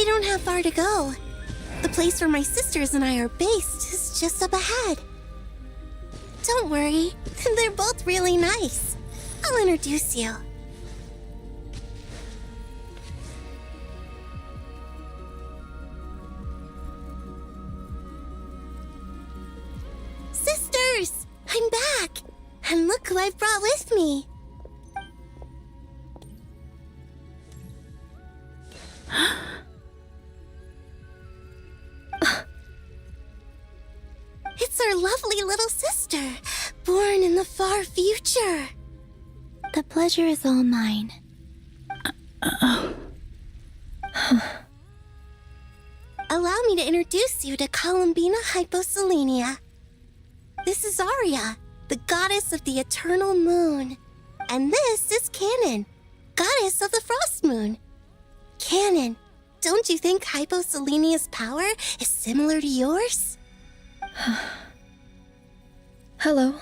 don't have far to go. The place where my sisters and I are based is just up ahead. Don't worry, they're both really nice. I'll introduce you. Sisters! I'm back! And look who I've brought with me! It's our lovely little sister, born in the far future. The pleasure is all mine. Allow me to introduce you to Columbina Hyposelenia. This is Aria, the goddess of the eternal moon. And this is Canon, goddess of the frost moon. Canon, don't you think Hyposelenia's power is similar to yours? Hello,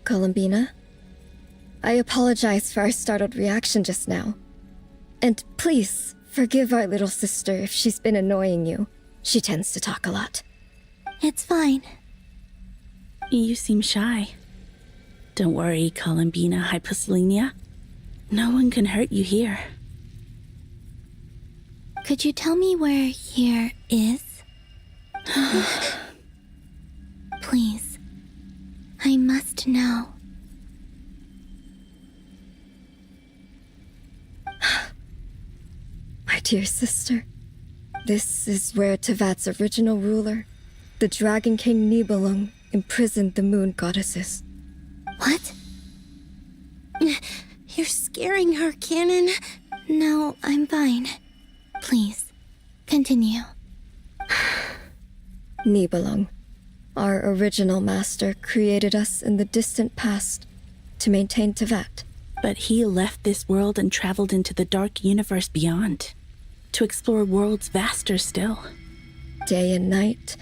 Columbina. I apologize for our startled reaction just now. And please, forgive our little sister if she's been annoying you. She tends to talk a lot. It's fine. You seem shy. Don't worry, Columbina Hyposelenia. No one can hurt you here. Could you tell me where here is? Please. I must know. My dear sister, this is where Tevat's original ruler, the Dragon King Nibelung, imprisoned the moon goddesses. What? You're scaring her, Canon. No, I'm fine. Please, continue. Nibelung, our original master, created us in the distant past to maintain Tevat. But he left this world and traveled into the dark universe beyond, to explore worlds vaster still. Day and night,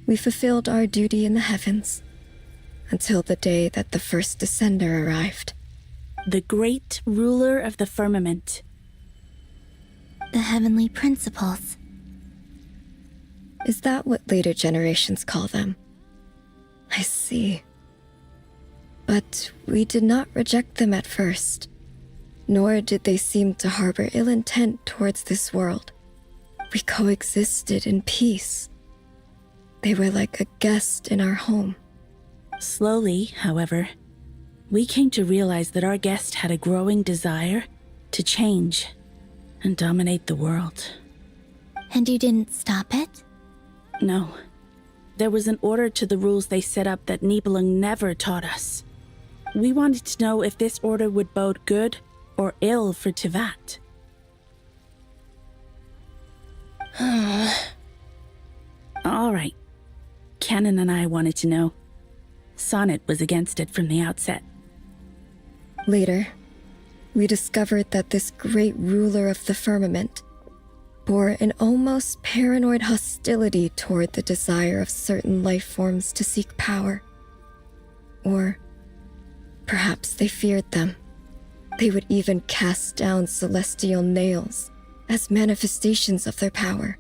we fulfilled our duty in the heavens, until the day that the first descender arrived. The great ruler of the firmament. The heavenly principles. Is that what later generations call them? I see. But we did not reject them at first, nor did they seem to harbor ill intent towards this world. We coexisted in peace. They were like a guest in our home. Slowly, however, we came to realize that our guest had a growing desire to change and dominate the world. And you didn't stop it? No. There was an order to the rules they set up that Nibelung never taught us. We wanted to know if this order would bode good or ill for Tevat. All right. Canon and I wanted to know. Sonnet was against it from the outset. Later, we discovered that this great ruler of the firmament bore an almost paranoid hostility toward the desire of certain life forms to seek power. Or perhaps they feared them. They would even cast down celestial nails as manifestations of their power,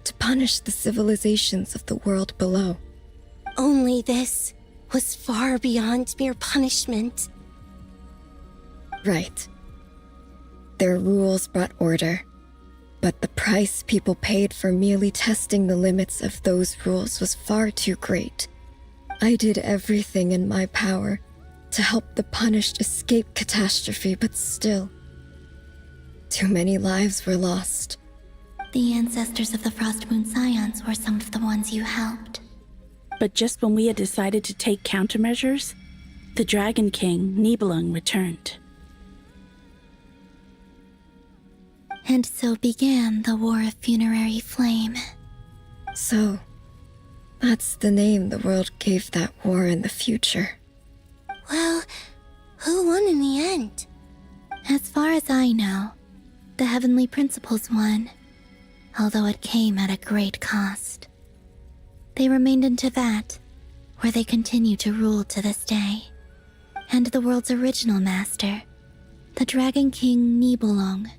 to punish the civilizations of the world below. Only this was far beyond mere punishment. Right. Their rules brought order, but the price people paid for merely testing the limits of those rules was far too great. I did everything in my power to help the punished escape catastrophe, but still, too many lives were lost. The ancestors of the Frost Moon Scions were some of the ones you helped. But just when we had decided to take countermeasures, the Dragon King, Nibelung, returned. And so began the War of Funerary Flame. So, that's the name the world gave that war in the future. Well, who won in the end? As far as I know, the Heavenly Principles won, although it came at a great cost. They remained in Tevat, where they continue to rule to this day. And the world's original master, the Dragon King Nibelung,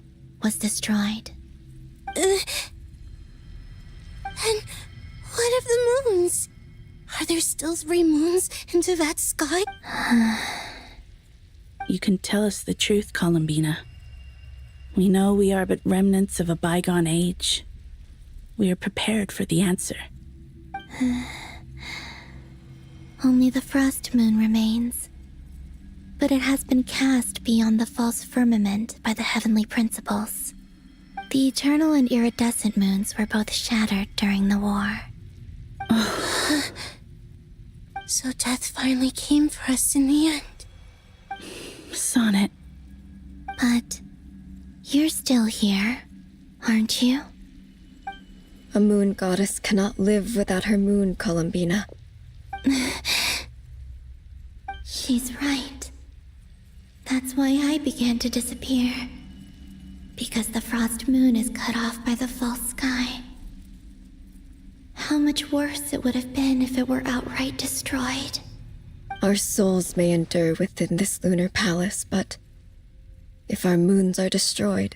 was destroyed. And what of the moons? Are there still 3 moons in that sky? You can tell us the truth, Columbina. We know we are but remnants of a bygone age. We are prepared for the answer. Only the frost moon remains. But it has been cast beyond the false firmament by the heavenly principles. The eternal and iridescent moons were both shattered during the war. So death finally came for us in the end. Sonnet. But you're still here, aren't you? A moon goddess cannot live without her moon, Columbina. She's right. That's why I began to disappear. Because the frost moon is cut off by the false sky. How much worse it would have been if it were outright destroyed. Our souls may endure within this lunar palace, but if our moons are destroyed,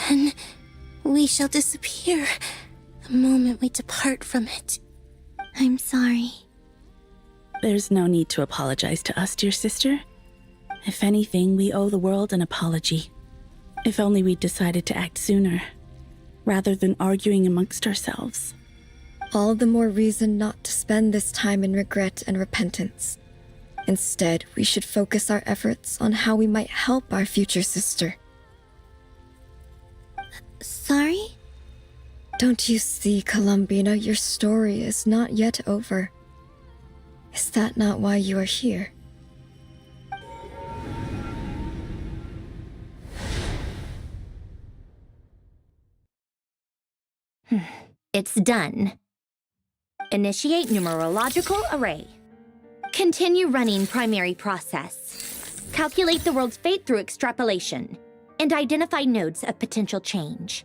Then we shall disappear the moment we depart from it. I'm sorry. There's no need to apologize to us, dear sister. If anything, we owe the world an apology. If only we'd decided to act sooner, rather than arguing amongst ourselves. all the more reason not to spend this time in regret and repentance. Instead, we should focus our efforts on how we might help our future sister. Sorry? Don't you see, Columbina, your story is not yet over. Is that not why you are here? It's done. Initiate numerological array. Continue running primary process. Calculate the world's fate through extrapolation. And identify nodes of potential change.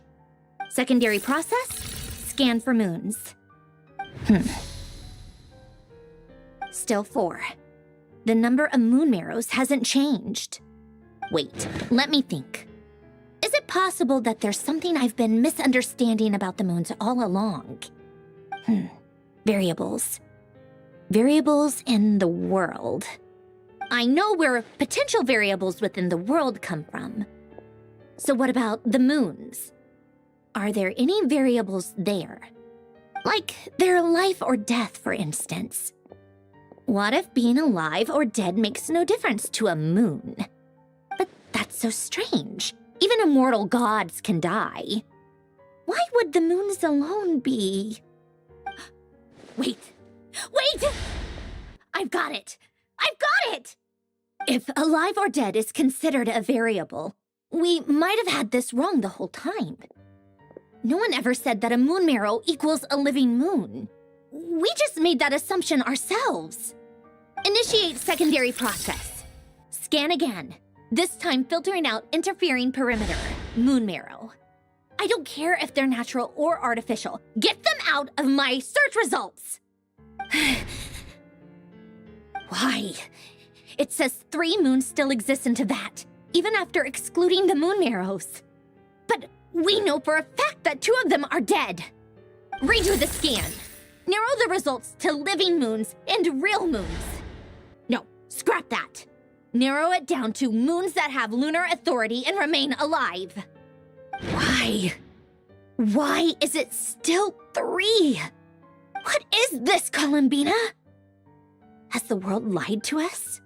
Secondary process, scan for moons. Still 4. The number of moon marrows hasn't changed. Wait, let me think. Is it possible that there's something I've been misunderstanding about the moons all along? Variables. Variables in the world. I know where potential variables within the world come from. So what about the moons? Are there any variables there? Like their life or death, for instance. What if being alive or dead makes no difference to a moon? But that's so strange. Even immortal gods can die. Why would the moons alone be? Wait! I've got it! If alive or dead is considered a variable, we might have had this wrong the whole time. No one ever said that a moon marrow equals a living moon. We just made that assumption ourselves. Initiate secondary process. Scan again. This time filtering out interfering perimeter, moon marrow. I don't care if they're natural or artificial. Get them out of my search results! Why? It says 3 moons still exist in Teyvat, even after excluding the moon marrows. But we know for a fact that 2 of them are dead. Redo the scan. Narrow the results to living moons and real moons. No, scrap that. Narrow it down to moons that have lunar authority and remain alive. Why? Why is it still 3? What is this, Columbina? Has the world lied to us?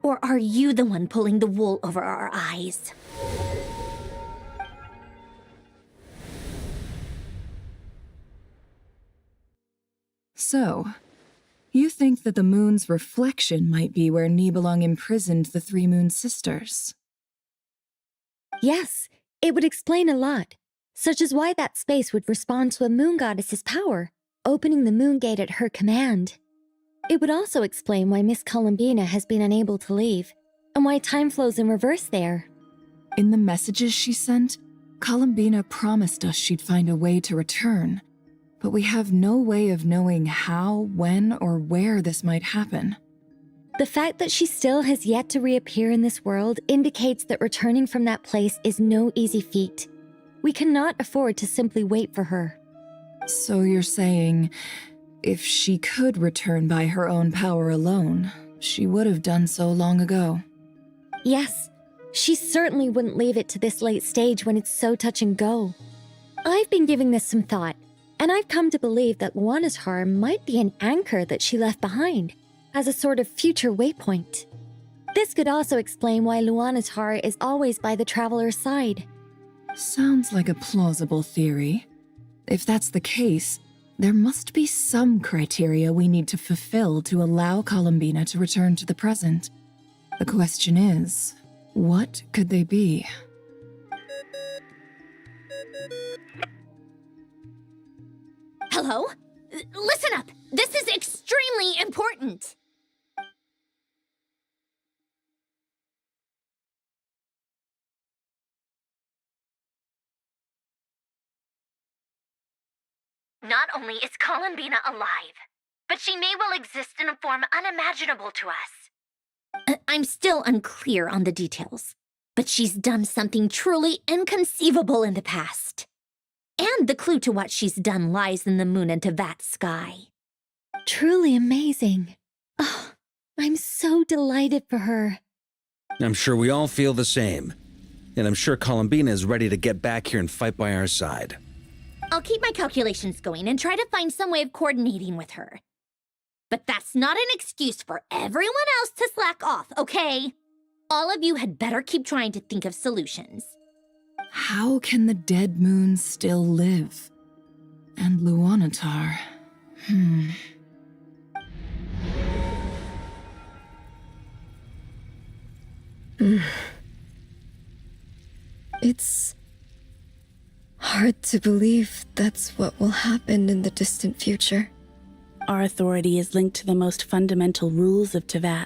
Or are you the one pulling the wool over our eyes? So, you think that the moon's reflection might be where Nibelung imprisoned the 3 moon sisters? Yes, it would explain a lot, such as why that space would respond to a moon goddess's power, opening the moon gate at her command. It would also explain why Miss Columbina has been unable to leave, and why time flows in reverse there. In the messages she sent, Columbina promised us she'd find a way to return, but we have no way of knowing how, when, or where this might happen. The fact that she still has yet to reappear in this world indicates that returning from that place is no easy feat. We cannot afford to simply wait for her. So you're saying, if she could return by her own power alone, she would have done so long ago. Yes, she certainly wouldn't leave it to this late stage when it's so touch and go. I've been giving this some thought, and I've come to believe that Luana's harm might be an anchor that she left behind, as a sort of future waypoint. This could also explain why Luana's heart is always by the traveler's side. Sounds like a plausible theory. If that's the case, there must be some criteria we need to fulfill to allow Columbina to return to the present. The question is, what could they be? Hello? Listen up! This is extremely important! Not only is Columbina alive, but she may well exist in a form unimaginable to us. I'm still unclear on the details, but she's done something truly inconceivable in the past. And the clue to what she's done lies in the moon and Tevat's sky. Truly amazing. Oh, I'm so delighted for her. I'm sure we all feel the same. And I'm sure Columbina is ready to get back here and fight by our side. I'll keep my calculations going and try to find some way of coordinating with her. But that's not an excuse for everyone else to slack off, okay? All of you had better keep trying to think of solutions. How can the dead moon still live? And Luanatar... It's hard to believe that's what will happen in the distant future. Our authority is linked to the most fundamental rules of Tevat.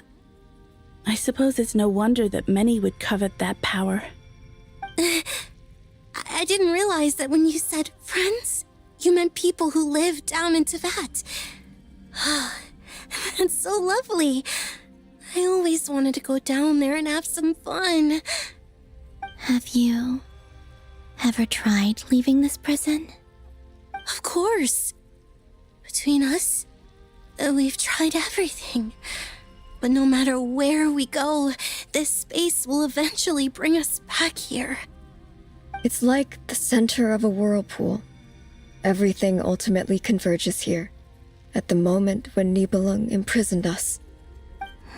I suppose it's no wonder that many would covet that power. I didn't realize that when you said friends, you meant people who live down in Tevat. That's so lovely. I always wanted to go down there and have some fun. Have you ever tried leaving this prison? Of course. Between us, we've tried everything. But no matter where we go, this space will eventually bring us back here. It's like the center of a whirlpool. Everything ultimately converges here, at the moment when Nibelung imprisoned us.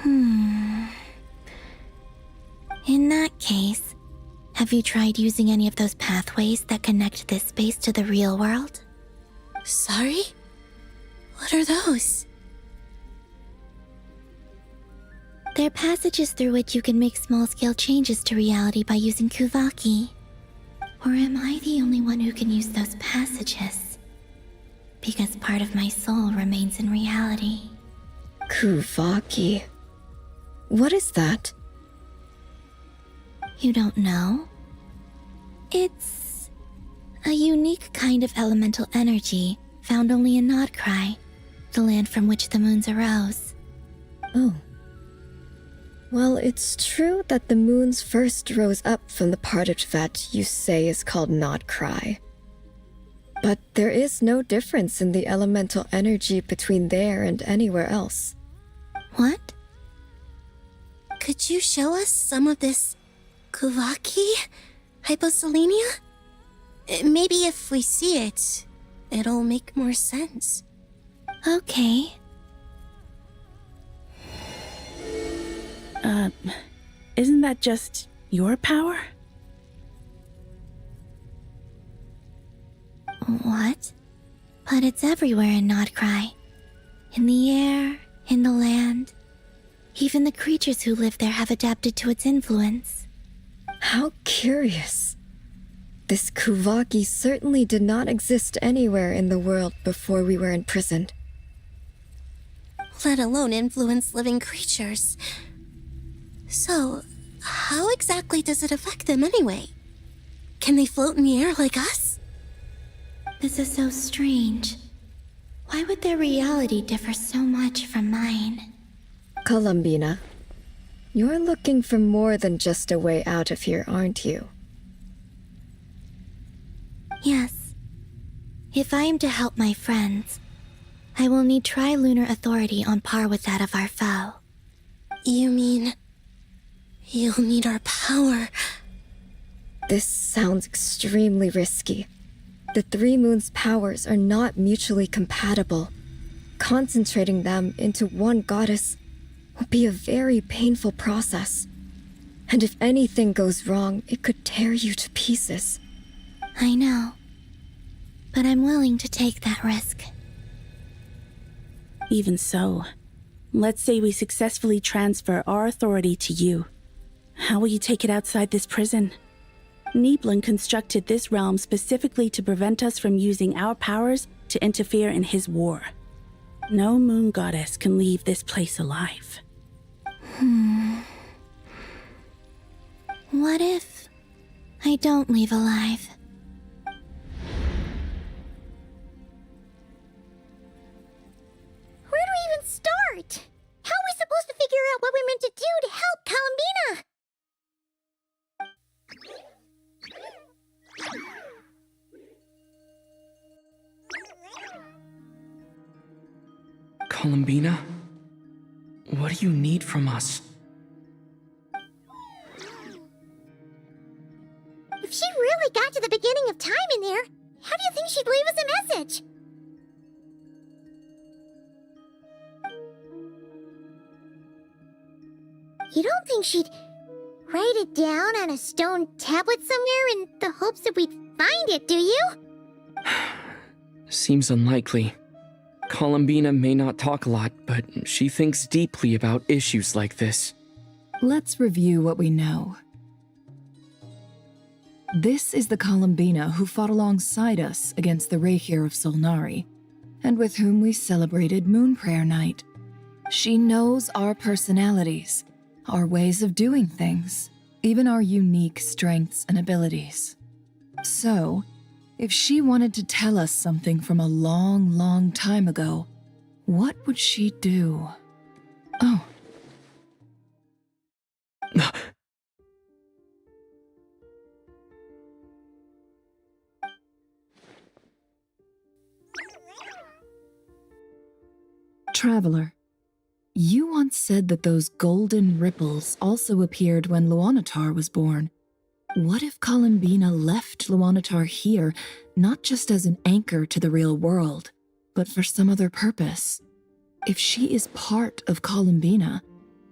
In that case, have you tried using any of those pathways that connect this space to the real world? Sorry? What are those? They're passages through which you can make small-scale changes to reality by using Kuvaki. Or am I the only one who can use those passages? Because part of my soul remains in reality. Kuvaki. What is that? You don't know? It's a unique kind of elemental energy found only in Nodcry, the land from which the moons arose. Oh. Well, it's true that the moons first rose up from the part of Tevat you say is called Nodcry. But there is no difference in the elemental energy between there and anywhere else. What? Could you show us some of this Kuvaki? Hyposelenia? Maybe if we see it, it'll make more sense. Okay. Isn't that just your power? What? But it's everywhere in Nodcry. In the air, in the land. Even the creatures who live there have adapted to its influence. How curious. This Kuvaki certainly did not exist anywhere in the world before we were imprisoned. Let alone influence living creatures. So, how exactly does it affect them anyway? Can they float in the air like us? This is so strange. Why would their reality differ so much from mine? Columbina, you're looking for more than just a way out of here, aren't you? Yes. If I am to help my friends, I will need tri-lunar authority on par with that of our foe. You mean... you'll need our power? This sounds extremely risky. The three moons' powers are not mutually compatible. Concentrating them into one goddess will be a very painful process. And if anything goes wrong, it could tear you to pieces. I know. But I'm willing to take that risk. Even so, let's say we successfully transfer our authority to you. How will you take it outside this prison? Niblin constructed this realm specifically to prevent us from using our powers to interfere in his war. No moon goddess can leave this place alive. What if I don't leave alive? Where do we even start? How are we supposed to figure out what we're meant to do to help Columbina? Columbina? What do you need from us? If she really got to the beginning of time in there, how do you think she'd leave us a message? You don't think she'd write it down on a stone tablet somewhere in the hopes that we'd find it, do you? Seems unlikely. Columbina may not talk a lot, but she thinks deeply about issues like this. Let's review what we know. This is the Columbina who fought alongside us against the Rahir of Solnari, and with whom we celebrated Moon Prayer Night. She knows our personalities, our ways of doing things, even our unique strengths and abilities. So, if she wanted to tell us something from a long, long time ago, what would she do? Oh. Traveler, you once said that those golden ripples also appeared when Luanatar was born. What if Columbina left Luanatar here, not just as an anchor to the real world, but for some other purpose? If she is part of Columbina,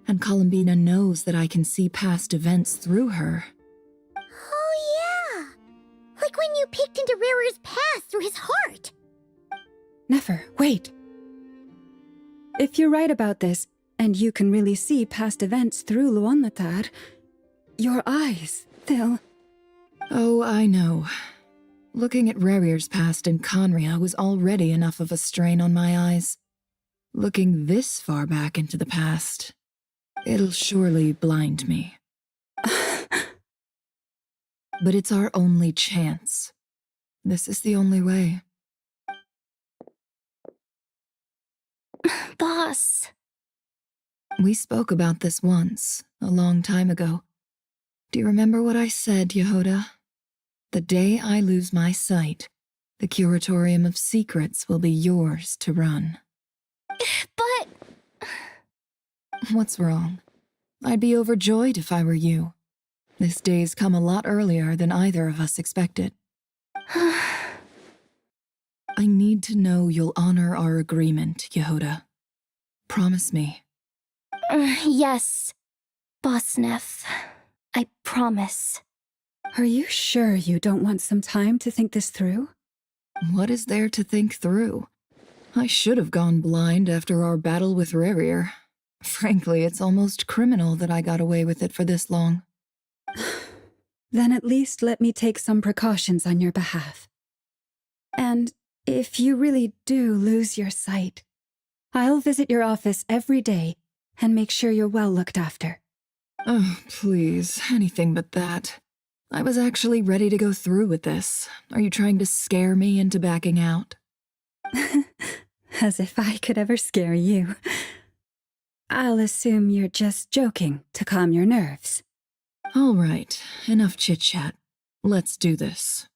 and Columbina knows that I can see past events through her... Oh yeah! Like when you peeked into Rare's past through his heart! Nefer, wait! If you're right about this, and you can really see past events through Luanatar, your eyes, they'll... Oh, I know. Looking at Rarir's past in Conria was already enough of a strain on my eyes. Looking this far back into the past, it'll surely blind me. But it's our only chance. This is the only way. Boss. We spoke about this once, a long time ago. Do you remember what I said, Yehoda? The day I lose my sight, the Curatorium of Secrets will be yours to run. But... What's wrong? I'd be overjoyed if I were you. This day's come a lot earlier than either of us expected. I need to know you'll honor our agreement, Yehoda. Promise me. Yes, Boss Neff. I promise. Are you sure you don't want some time to think this through? What is there to think through? I should have gone blind after our battle with Rarir. Frankly, it's almost criminal that I got away with it for this long. Then at least let me take some precautions on your behalf. And if you really do lose your sight, I'll visit your office every day and make sure you're well looked after. Oh, please, anything but that. I was actually ready to go through with this. Are you trying to scare me into backing out? As if I could ever scare you. I'll assume you're just joking to calm your nerves. All right, enough chit-chat. Let's do this.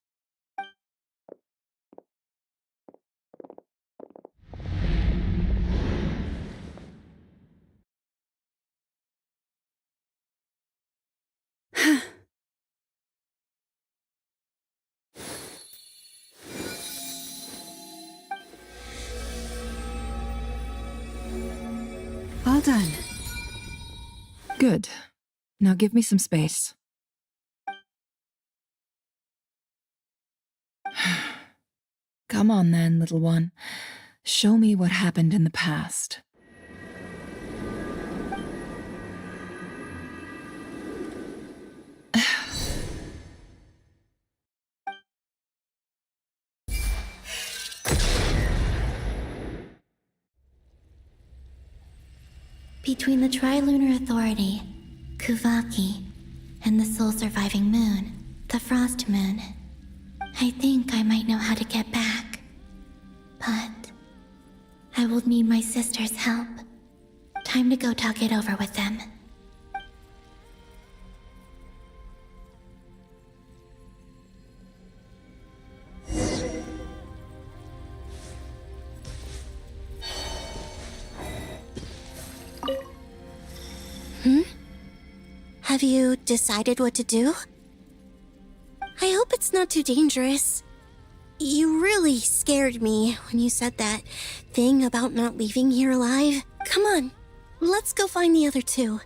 done. Good. Now give me some space. Come on then, little one. Show me what happened in the past. Between the Trilunar Authority, Kuvaki, and the soul-surviving moon, the Frost Moon, I think I might know how to get back. But I will need my sister's help. Time to go talk it over with them. Have you decided what to do? I hope it's not too dangerous. You really scared me when you said that thing about not leaving here alive. Come on, let's go find the other two.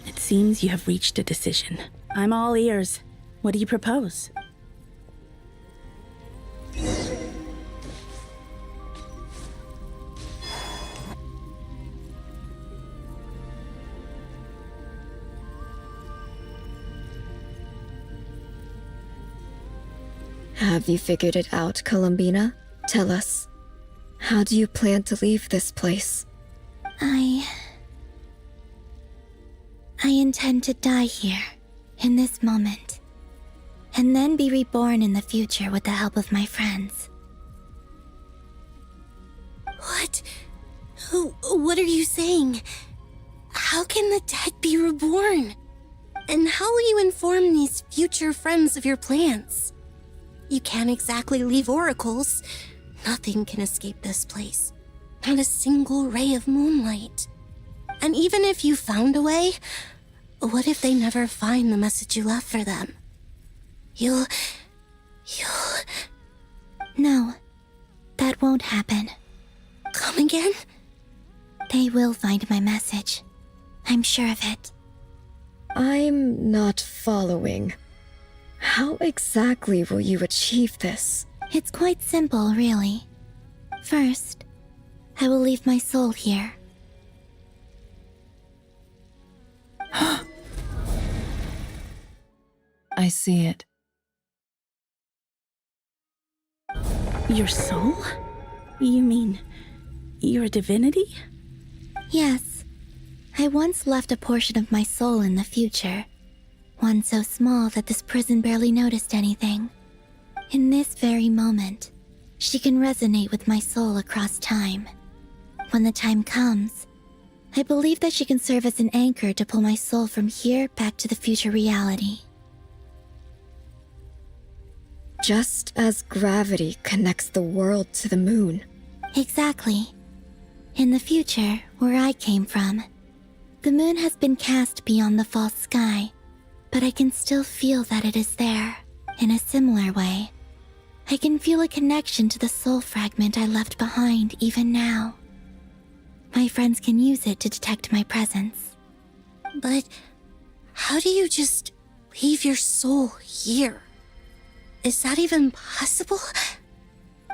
It seems you have reached a decision. I'm all ears. What do you propose? Have you figured it out, Columbina? Tell us. How do you plan to leave this place? I intend to die here, in this moment, and then be reborn in the future with the help of my friends. What? What are you saying? How can the dead be reborn? And how will you inform these future friends of your plans? You can't exactly leave oracles. Nothing can escape this place. Not a single ray of moonlight. And even if you found a way, what if they never find the message you left for them? You'll... No, that won't happen. Come again? They will find my message. I'm sure of it. I'm not following. How exactly will you achieve this? It's quite simple, really. First, I will leave my soul here. I see it. Your soul? You mean your divinity? Yes, I once left a portion of my soul in the future. One so small that this prison barely noticed anything. In this very moment, she can resonate with my soul across time. When the time comes, I believe that she can serve as an anchor to pull my soul from here back to the future reality. Just as gravity connects the world to the moon. Exactly. In the future, where I came from, the moon has been cast beyond the false sky, but I can still feel that it is there. In a similar way, I can feel a connection to the soul fragment I left behind even now. My friends can use it to detect my presence. But how do you just leave your soul here? Is that even possible?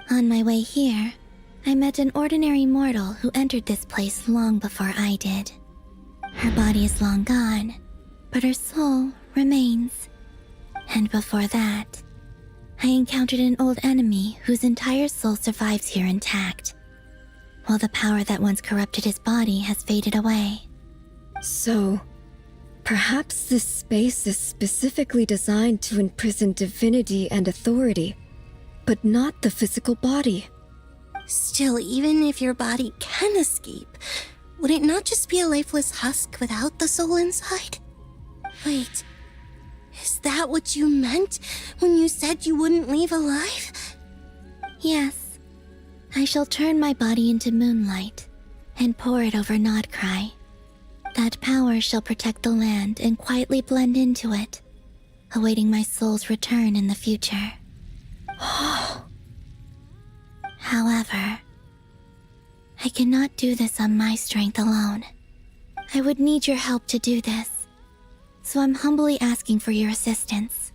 On my way here, I met an ordinary mortal who entered this place long before I did. Her body is long gone, but her soul remains. And before that, I encountered an old enemy whose entire soul survives here intact, while the power that once corrupted his body has faded away. So, perhaps this space is specifically designed to imprison divinity and authority, but not the physical body. Still, even if your body can escape, would it not just be a lifeless husk without the soul inside? Wait, is that what you meant when you said you wouldn't leave alive? Yes, I shall turn my body into moonlight and pour it over Nodcry. That power shall protect the land and quietly blend into it, awaiting my soul's return in the future. However, I cannot do this on my strength alone. I would need your help to do this, so I'm humbly asking for your assistance.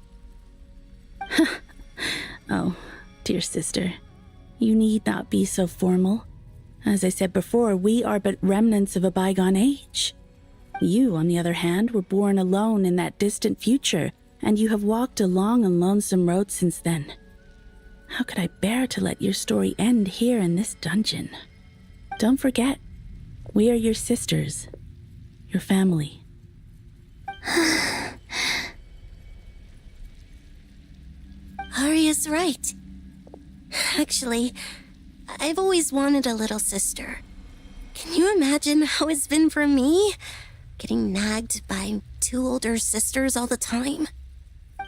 Oh, dear sister, you need not be so formal. As I said before, we are but remnants of a bygone age. You, on the other hand, were born alone in that distant future, and you have walked a long and lonesome road since then. How could I bear to let your story end here in this dungeon? Don't forget, we are your sisters, your family. Arya's right. Actually, I've always wanted a little sister. Can you imagine how it's been for me? Getting nagged by 2 older sisters all the time.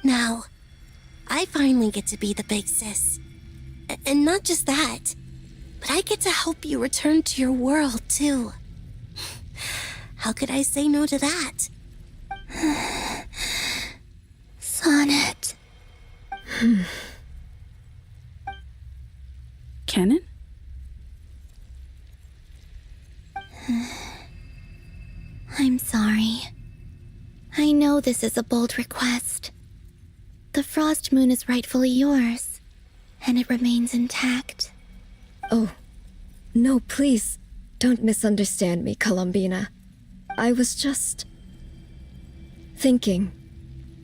Now, I finally get to be the big sis. And not just that, but I get to help you return to your world, too. How could I say no to that? Sonnet. Canon? I'm sorry. I know this is a bold request. The Frost Moon is rightfully yours, and it remains intact. Oh, no, please, don't misunderstand me, Columbina. I was just thinking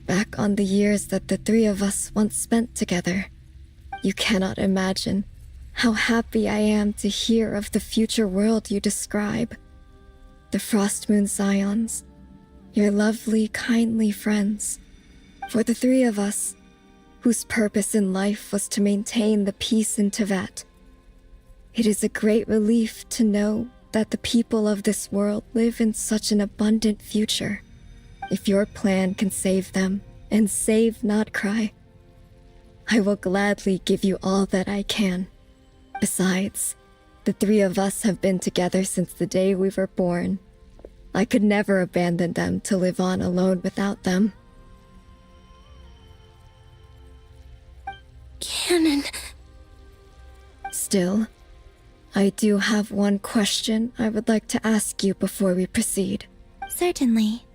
back on the years that the 3 of us once spent together. You cannot imagine how happy I am to hear of the future world you describe. The Frost Moon Scions, your lovely, kindly friends. For the 3 of us, whose purpose in life was to maintain the peace in Teyvat, it is a great relief to know that the people of this world live in such an abundant future. If your plan can save them, and save not cry, I will gladly give you all that I can. Besides, the 3 of us have been together since the day we were born. I could never abandon them to live on alone without them. Canon. Still, I do have one question I would like to ask you before we proceed. Certainly.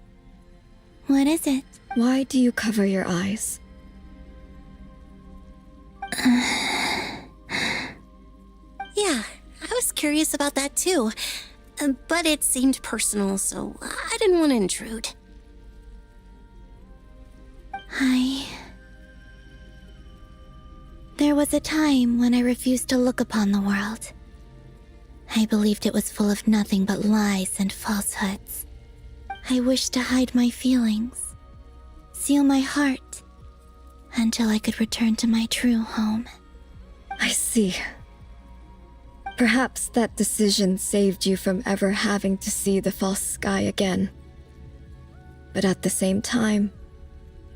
What is it? Why do you cover your eyes? Yeah, I was curious about that too. But it seemed personal, so I didn't want to intrude. There was a time when I refused to look upon the world. I believed it was full of nothing but lies and falsehoods. I wished to hide my feelings, seal my heart, until I could return to my true home. I see. Perhaps that decision saved you from ever having to see the false sky again. But at the same time,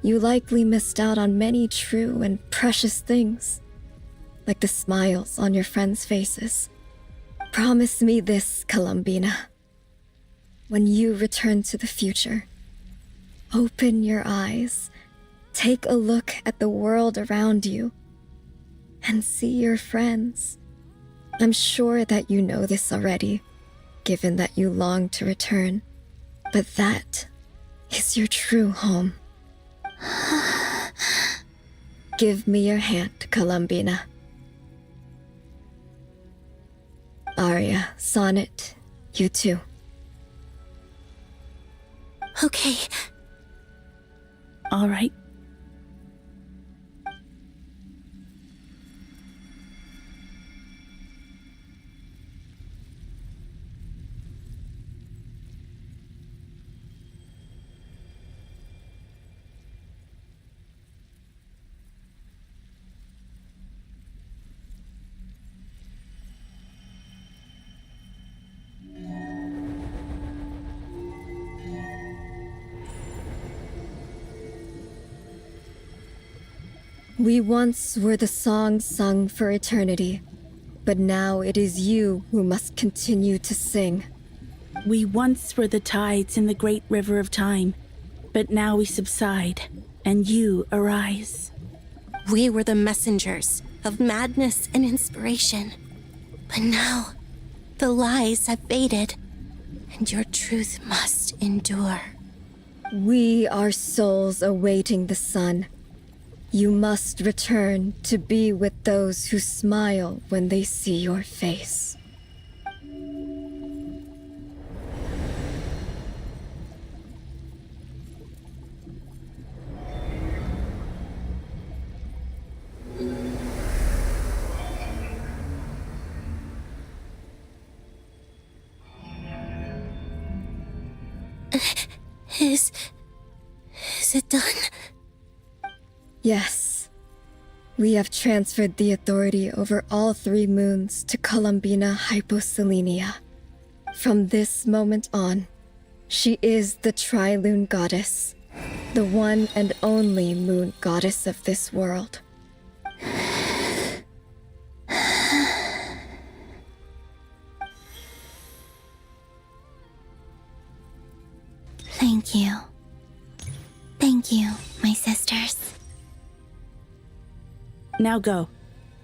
you likely missed out on many true and precious things, like the smiles on your friends' faces. Promise me this, Columbina. When you return to the future, open your eyes, take a look at the world around you, and see your friends. I'm sure that you know this already, given that you long to return, but that is your true home. Give me your hand, Columbina. Arya, Sonnet, you too. Okay. All right. We once were the songs sung for eternity, but now it is you who must continue to sing. We once were the tides in the great river of time, but now we subside, and you arise. We were the messengers of madness and inspiration. But now, the lies have faded, and your truth must endure. We are souls awaiting the sun. You must return to be with those who smile when they see your face. Is it done? Yes. We have transferred the authority over all 3 moons to Columbina Hyposelenia. From this moment on, she is the Tri-Lune Goddess, the one and only moon goddess of this world. Thank you. Thank you, my sisters. Now go,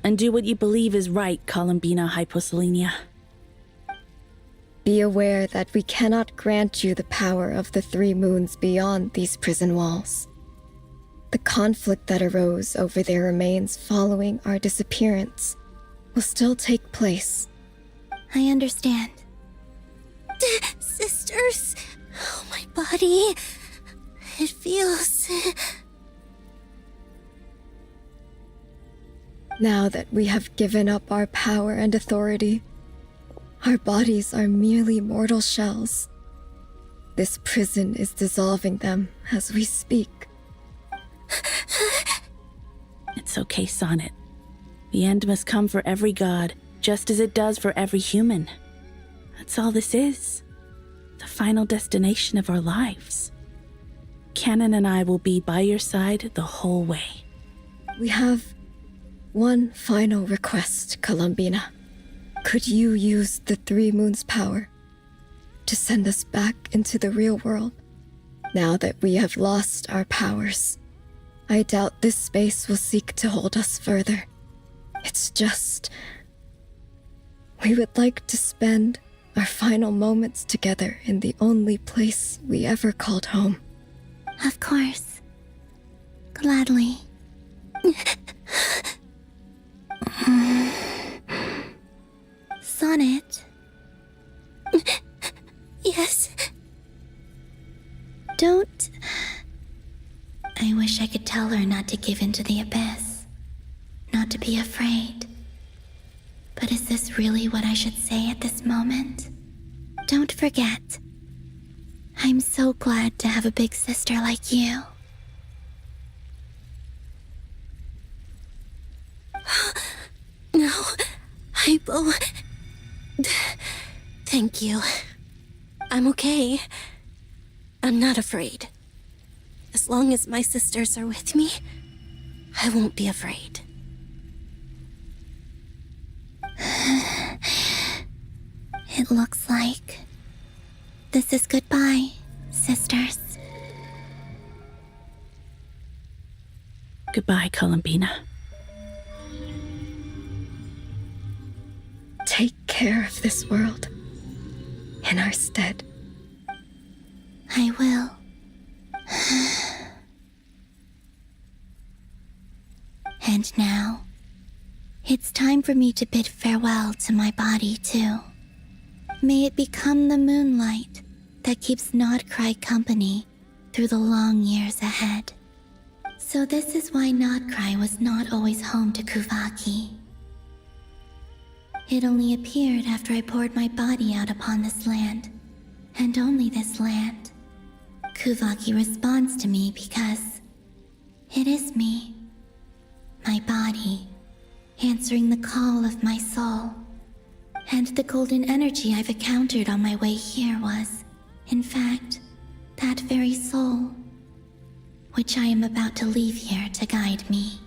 and do what you believe is right, Columbina Hyposelenia. Be aware that we cannot grant you the power of the 3 moons beyond these prison walls. The conflict that arose over their remains following our disappearance will still take place. I understand. Sisters, oh, my body. It feels... Now that we have given up our power and authority, our bodies are merely mortal shells. This prison is dissolving them as we speak. It's okay, Sonnet. The end must come for every god, just as it does for every human. That's all this is. The final destination of our lives. Canon and I will be by your side the whole way. We have one final request, Columbina. Could you use the 3 moons' power to send us back into the real world? Now that we have lost our powers, I doubt this space will seek to hold us further. It's just... we would like to spend our final moments together in the only place we ever called home. Of course. Gladly. Sonnet. Yes? Don't... I wish I could tell her not to give in to the abyss. Not to be afraid. But is this really what I should say at this moment? Don't forget. I'm so glad to have a big sister like you. No, Hypo... Thank you. I'm okay. I'm not afraid. As long as my sisters are with me, I won't be afraid. It looks like this is goodbye, sisters. Goodbye, Columbina. Take care of this world in our stead. I will. And now, it's time for me to bid farewell to my body, too. May it become the moonlight that keeps Nodcry company through the long years ahead. So this is why Nodcry was not always home to Kuvaki. It only appeared after I poured my body out upon this land, and only this land. Kuvaki responds to me because it is me, my body, answering the call of my soul. And the golden energy I've encountered on my way here was, in fact, that very soul, which I am about to leave here to guide me.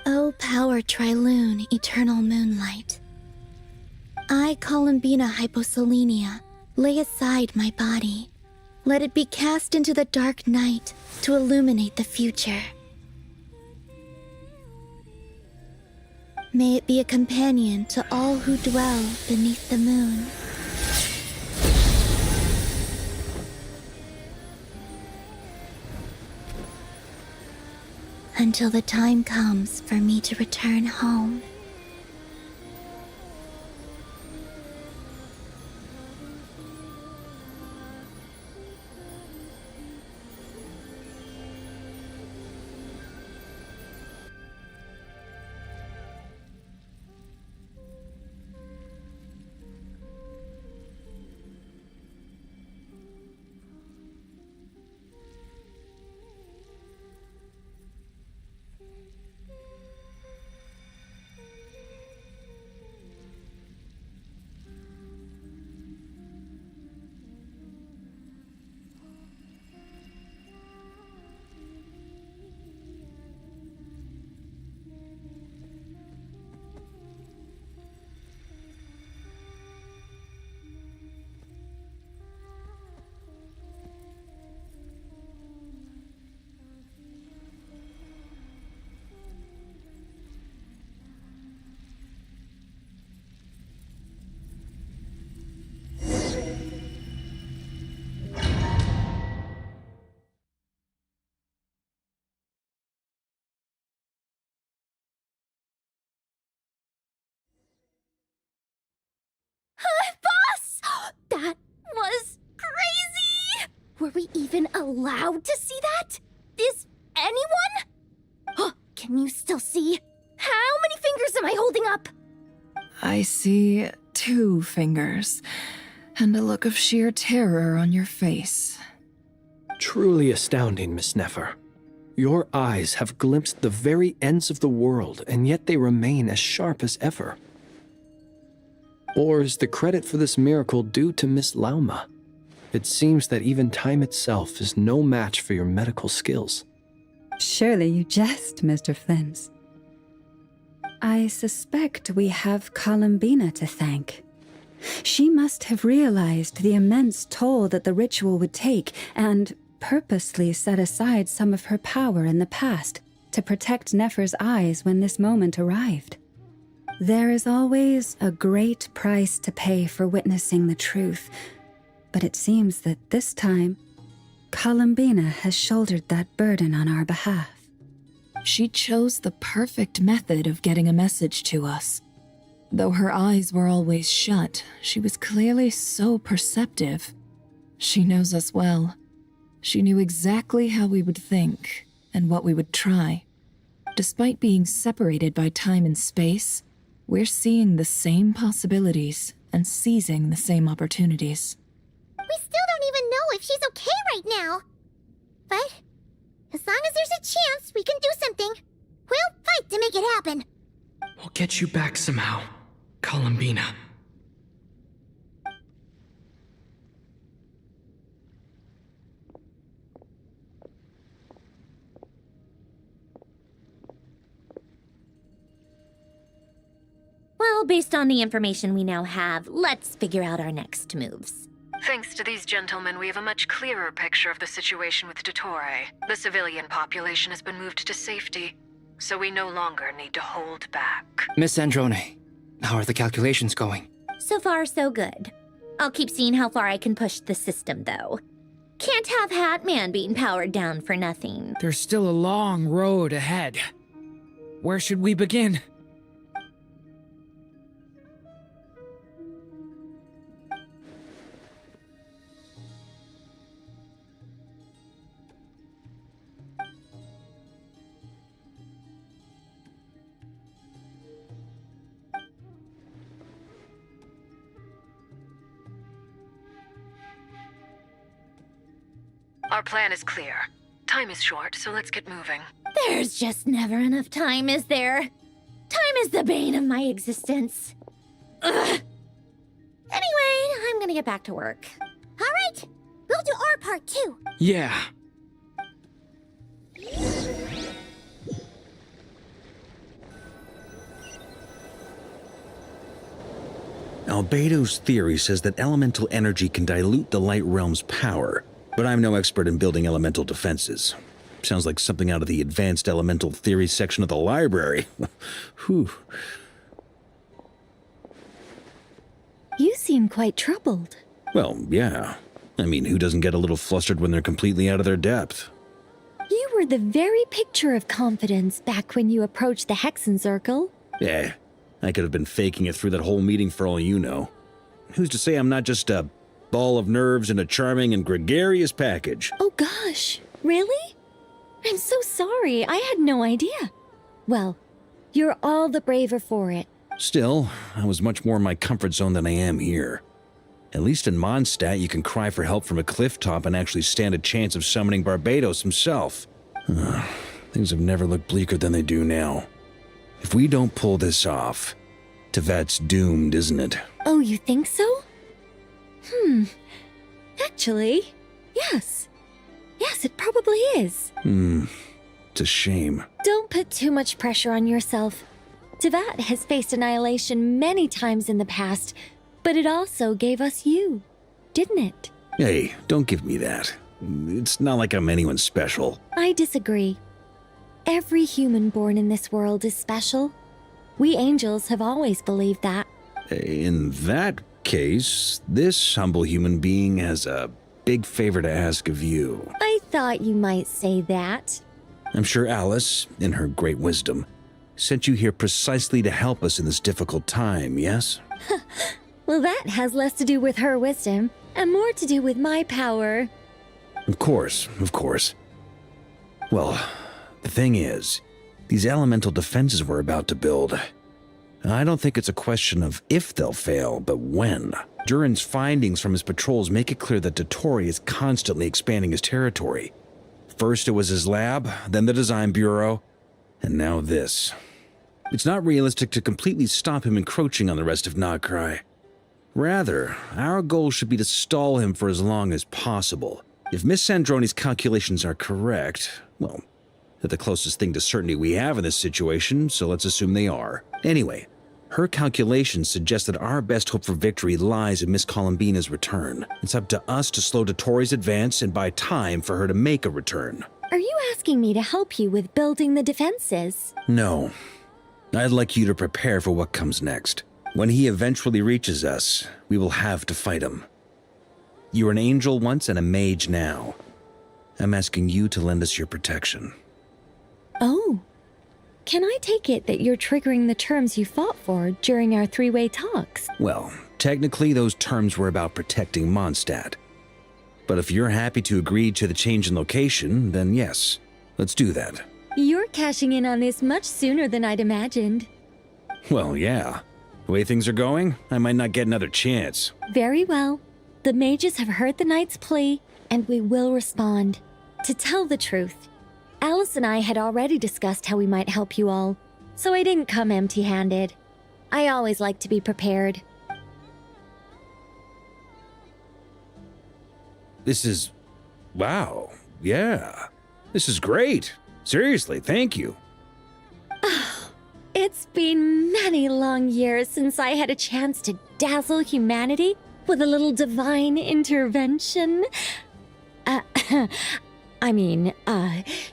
O power Tri-Lune, eternal moonlight. I, Columbina Hyposelenia, lay aside my body Let it be cast into the dark night to illuminate the future. May it be a companion to all who dwell beneath the moon. Until the time comes for me to return home. Boss! That was crazy! Were we even allowed to see that? Is anyone? Can you still see? How many fingers am I holding up? I see 2 fingers, and a look of sheer terror on your face. Truly astounding, Miss Nefer. Your eyes have glimpsed the very ends of the world, and yet they remain as sharp as ever. Or is the credit for this miracle due to Miss Lauma? It seems that even time itself is no match for your medical skills. Surely you jest, Mr. Flins. I suspect we have Columbina to thank. She must have realized the immense toll that the ritual would take and purposely set aside some of her power in the past to protect Nefer's eyes when this moment arrived. There is always a great price to pay for witnessing the truth, but it seems that this time, Columbina has shouldered that burden on our behalf. She chose the perfect method of getting a message to us. Though her eyes were always shut, she was clearly so perceptive. She knows us well. She knew exactly how we would think and what we would try. Despite being separated by time and space, we're seeing the same possibilities and seizing the same opportunities. We still don't even know if she's okay right now. But as long as there's a chance we can do something, we'll fight to make it happen. We'll get you back somehow, Columbina. Well, based on the information we now have, let's figure out our next moves. Thanks to these gentlemen, we have a much clearer picture of the situation with Dottore. The civilian population has been moved to safety, so we no longer need to hold back. Miss Androne, how are the calculations going? So far, so good. I'll keep seeing how far I can push the system, though. Can't have Hatman being powered down for nothing. There's still a long road ahead. Where should we begin? Our plan is clear. Time is short, so let's get moving. There's just never enough time, is there? Time is the bane of my existence. Ugh. Anyway, I'm gonna get back to work. All right, we'll do our part too. Yeah. Albedo's theory says that elemental energy can dilute the light realm's power, but I'm no expert in building elemental defenses. Sounds like something out of the advanced elemental theory section of the library. Whew. You seem quite troubled. Well, yeah. I mean, who doesn't get a little flustered when they're completely out of their depth? You were the very picture of confidence back when you approached the Hexen Circle. Yeah, I could have been faking it through that whole meeting for all you know. Who's to say I'm not just a ball of nerves in a charming and gregarious package? Oh gosh, really? I'm so sorry, I had no idea. Well, you're all the braver for it. Still, I was much more in my comfort zone than I am here. At least in Mondstadt, you can cry for help from a cliff top and actually stand a chance of summoning Barbados himself. Things have never looked bleaker than they do now. If we don't pull this off, Tevat's doomed, isn't it? Oh, you think so? Actually, yes. Yes, it probably is. It's a shame. Don't put too much pressure on yourself. Tevat has faced annihilation many times in the past, but it also gave us you, didn't it? Hey, don't give me that. It's not like I'm anyone special. I disagree. Every human born in this world is special. We angels have always believed that. In that case, this humble human being has a big favor to ask of you. I thought you might say that. I'm sure Alice, in her great wisdom, sent you here precisely to help us in this difficult time, yes? Well, that has less to do with her wisdom and more to do with my power. Of course, of course. Well, the thing is, these elemental defenses we're about to build, I don't think it's a question of if they'll fail, but when. Durin's findings from his patrols make it clear that Dottore is constantly expanding his territory. First it was his lab, then the design bureau, and now this. It's not realistic to completely stop him encroaching on the rest of Nagcry. Rather, our goal should be to stall him for as long as possible. If Miss Sandroni's calculations are correct, well, they're the closest thing to certainty we have in this situation, so let's assume they are. Anyway, her calculations suggest that our best hope for victory lies in Miss Columbina's return. It's up to us to slow Dottore's advance and buy time for her to make a return. Are you asking me to help you with building the defenses? No. I'd like you to prepare for what comes next. When he eventually reaches us, we will have to fight him. You were an angel once and a mage now. I'm asking you to lend us your protection. Oh. Can I take it that you're triggering the terms you fought for during our three-way talks? Well, technically those terms were about protecting Mondstadt. But if you're happy to agree to the change in location, then yes, let's do that. You're cashing in on this much sooner than I'd imagined. Well, yeah. The way things are going, I might not get another chance. Very well. The mages have heard the knight's plea, and we will respond. To tell the truth, Alice and I had already discussed how we might help you all, so I didn't come empty-handed. I always like to be prepared. This is... wow. Yeah. This is great. Seriously, thank you. It's been many long years since I had a chance to dazzle humanity with a little divine intervention.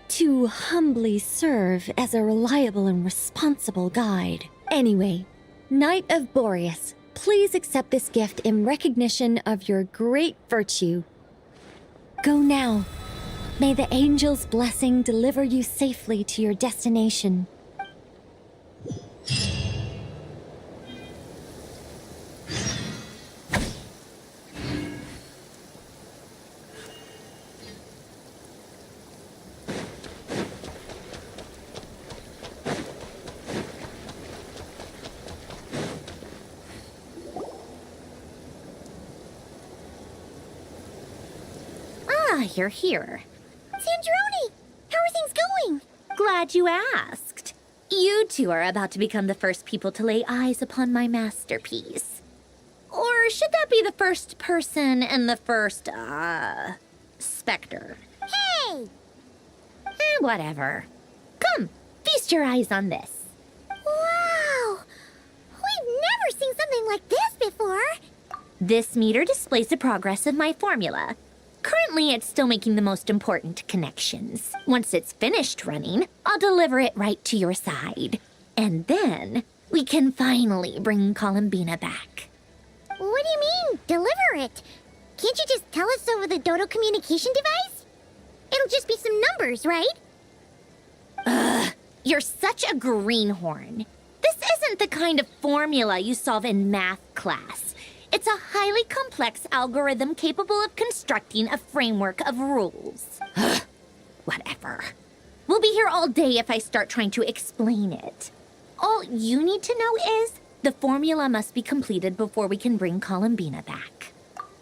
To humbly serve as a reliable and responsible guide. Anyway, Knight of Boreas, please accept this gift in recognition of your great virtue. Go now. May the angel's blessing deliver you safely to your destination. You're here. Sandroni! How are things going? Glad you asked. You two are about to become the first people to lay eyes upon my masterpiece. Or should that be the first person and the first, specter? Hey! Whatever. Come, feast your eyes on this. Wow! We've never seen something like this before! This meter displays the progress of my formula. Currently Currently, it's still making the most important connections. Once it's finished running, I'll deliver it right to your side. And then we can finally bring Columbina back. What do you mean, deliver it? Can't you just tell us over the Dodo communication device? It'll just be some numbers, right? You're such a greenhorn. This isn't the kind of formula you solve in math class. It's a highly complex algorithm capable of constructing a framework of rules. Whatever. We'll be here all day if I start trying to explain it. All you need to know is the formula must be completed before we can bring Columbina back.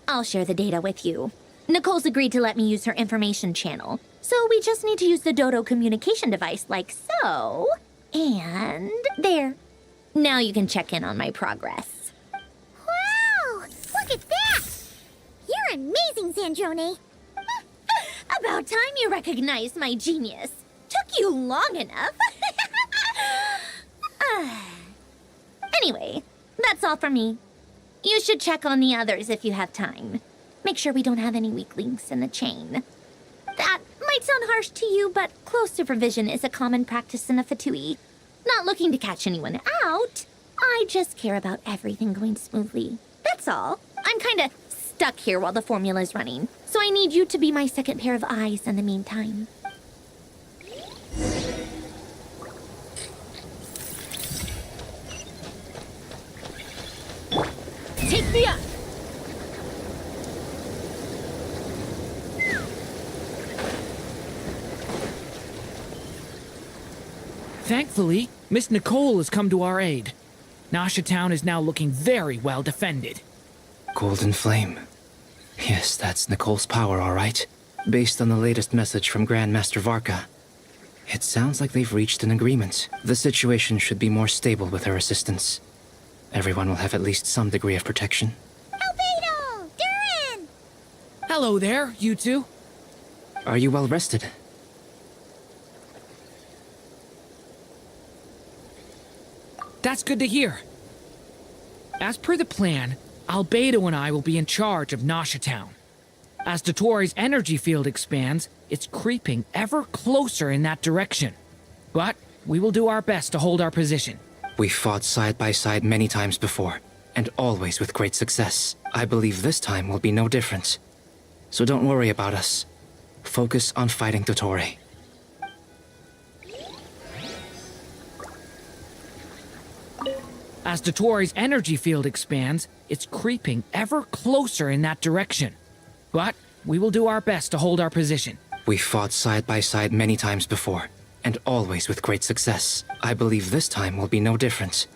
I'll share the data with you. Nicole's agreed to let me use her information channel, so we just need to use the Dodo communication device like so. And there. Now you can check in on my progress. Wow! Look at that! You're amazing, Zandrone. About time you recognized my genius. Took you long enough. Anyway, that's all from me. You should check on the others if you have time. Make sure we don't have any weak links in the chain. That might sound harsh to you, but close supervision is a common practice in a Fatui. Not looking to catch anyone out. I just care about everything going smoothly. That's all. I'm kinda stuck here while the formula's running, so I need you to be my second pair of eyes in the meantime. Take me up! Thankfully, Miss Nicole has come to our aid. Nasha Town is now looking very well defended. Golden Flame. Yes, that's Nicole's power, all right. Based on the latest message from Grandmaster Varka, it sounds like they've reached an agreement. The situation should be more stable with her assistance. Everyone will have at least some degree of protection. Albedo! Durin! Hello there, you two. Are you well rested? That's good to hear. As per the plan, Albedo and I will be in charge of Nasha Town. As Dottoro's energy field expands, it's creeping ever closer in that direction. But we will do our best to hold our position. We fought side by side many times before, and always with great success. I believe this time will be no different. So don't worry about us. Focus on fighting Dottore. As Dottoro's energy field expands, it's creeping ever closer in that direction. But we will do our best to hold our position. We fought side by side many times before, and always with great success. I believe this time will be no different.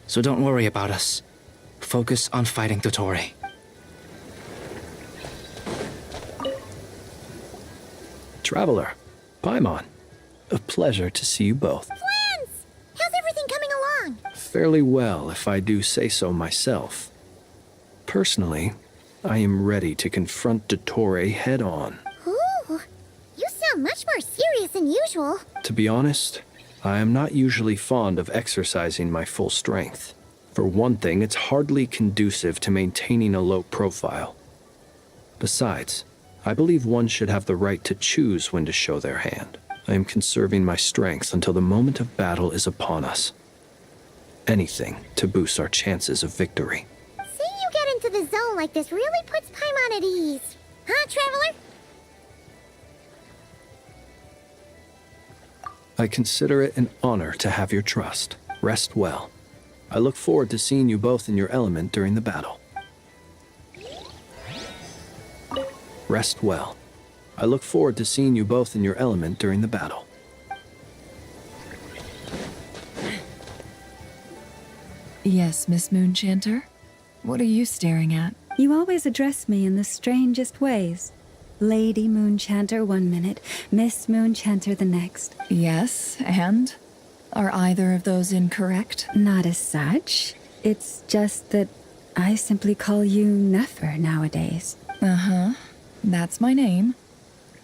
So don't worry about us. Focus on fighting Dottore. Traveler, Paimon, a pleasure to see you both. Friends! How's everything coming along? Fairly well, if I do say so myself. Personally, I am ready to confront Dottore head-on. Ooh, you sound much more serious than usual. To be honest, I am not usually fond of exercising my full strength. For one thing, it's hardly conducive to maintaining a low profile. Besides, I believe one should have the right to choose when to show their hand. I am conserving my strength until the moment of battle is upon us. Anything to boost our chances of victory. Seeing you get into the zone like this really puts Paimon at ease. Huh, Traveler? I consider it an honor to have your trust. Rest well. I look forward to seeing you both in your element during the battle. Rest well. I look forward to seeing you both in your element during the battle. Yes, Miss Moonchanter? What are you staring at? You always address me in the strangest ways. Lady Moonchanter one minute, Miss Moonchanter the next. Yes, and? Are either of those incorrect? Not as such. It's just that I simply call you Nefer nowadays. Uh-huh. That's my name.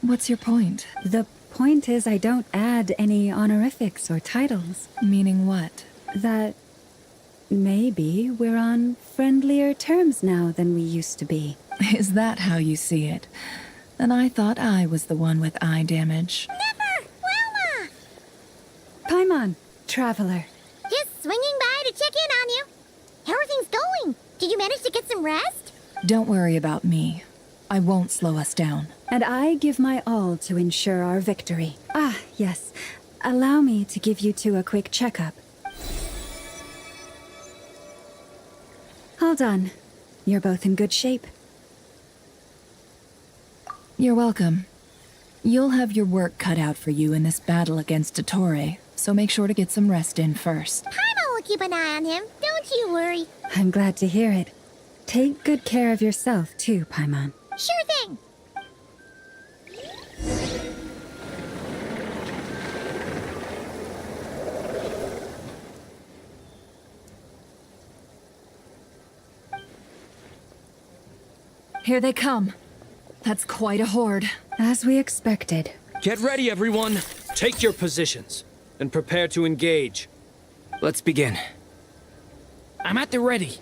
What's your point? The point is I don't add any honorifics or titles. Meaning what? That maybe we're on friendlier terms now than we used to be. Is that how you see it? And I thought I was the one with eye damage. Never! Wilma! Paimon, traveler. Just swinging by to check in on you. How are things going? Did you manage to get some rest? Don't worry about me. I won't slow us down. And I give my all to ensure our victory. Ah, yes. Allow me to give you two a quick checkup. All done. You're both in good shape. You're welcome. You'll have your work cut out for you in this battle against Dottore, so make sure to get some rest in first. Paimon will keep an eye on him. Don't you worry. I'm glad to hear it. Take good care of yourself, too, Paimon. Sure thing. Here they come. That's quite a horde. As we expected. Get ready, everyone. Take your positions and prepare to engage. Let's begin. I'm at the ready.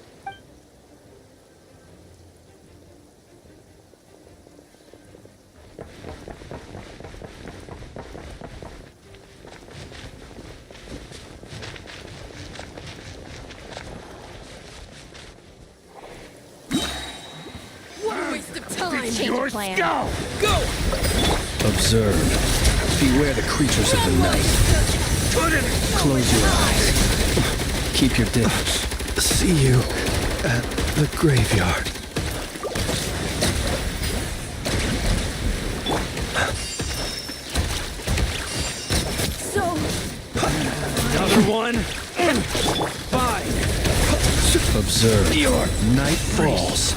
Change plan. Go! Observe. Beware the creatures of the night. Close your eyes. Keep your distance. See you at the graveyard. So... Another one. 5. Observe. Your Night falls.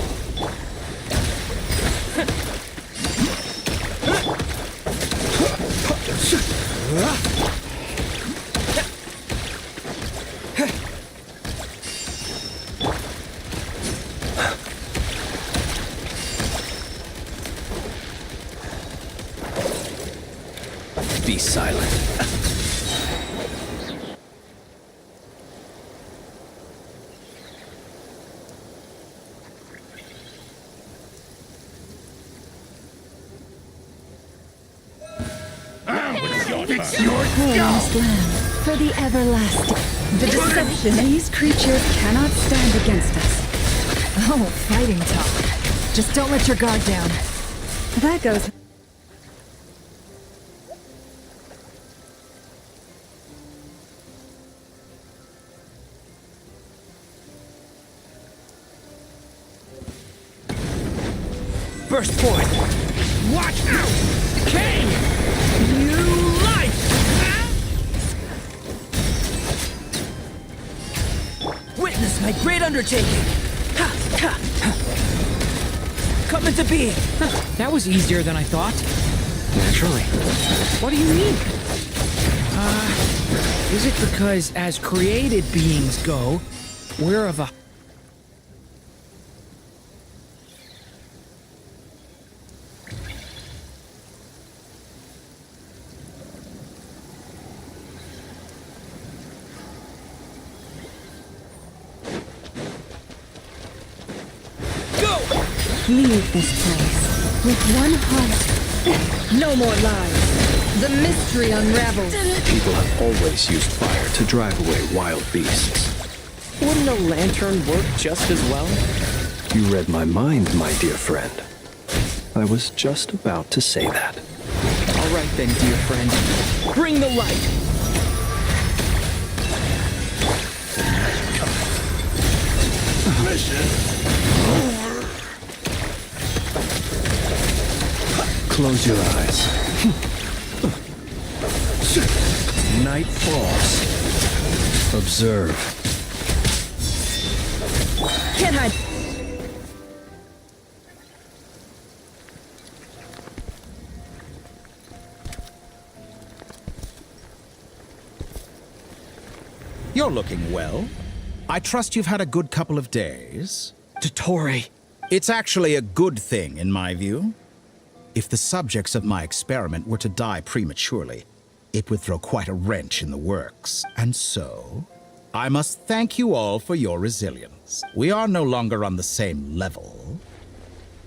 Be silent. Holy land, for the everlasting. The deception. These creatures cannot stand against us. Oh, fighting talk. Just don't let your guard down. That goes. Burst forth! Watch out! King! New life! Witness my great undertaking! Ha! Ha! Ha. Come into being! That was easier than I thought. Naturally. What do you mean? Is it because as created beings go, we're of a... Leave this place with one heart. No more lies. The mystery unravels. People have always used fire to drive away wild beasts. Wouldn't a lantern work just as well? You read my mind, my dear friend. I was just about to say that. All right then, dear friend. Bring the light! Close your eyes. Night falls. Observe. Can't hide. You're looking well. I trust you've had a good couple of days. Dottore! It's actually a good thing, in my view. If the subjects of my experiment were to die prematurely, it would throw quite a wrench in the works. And so, I must thank you all for your resilience. We are no longer on the same level,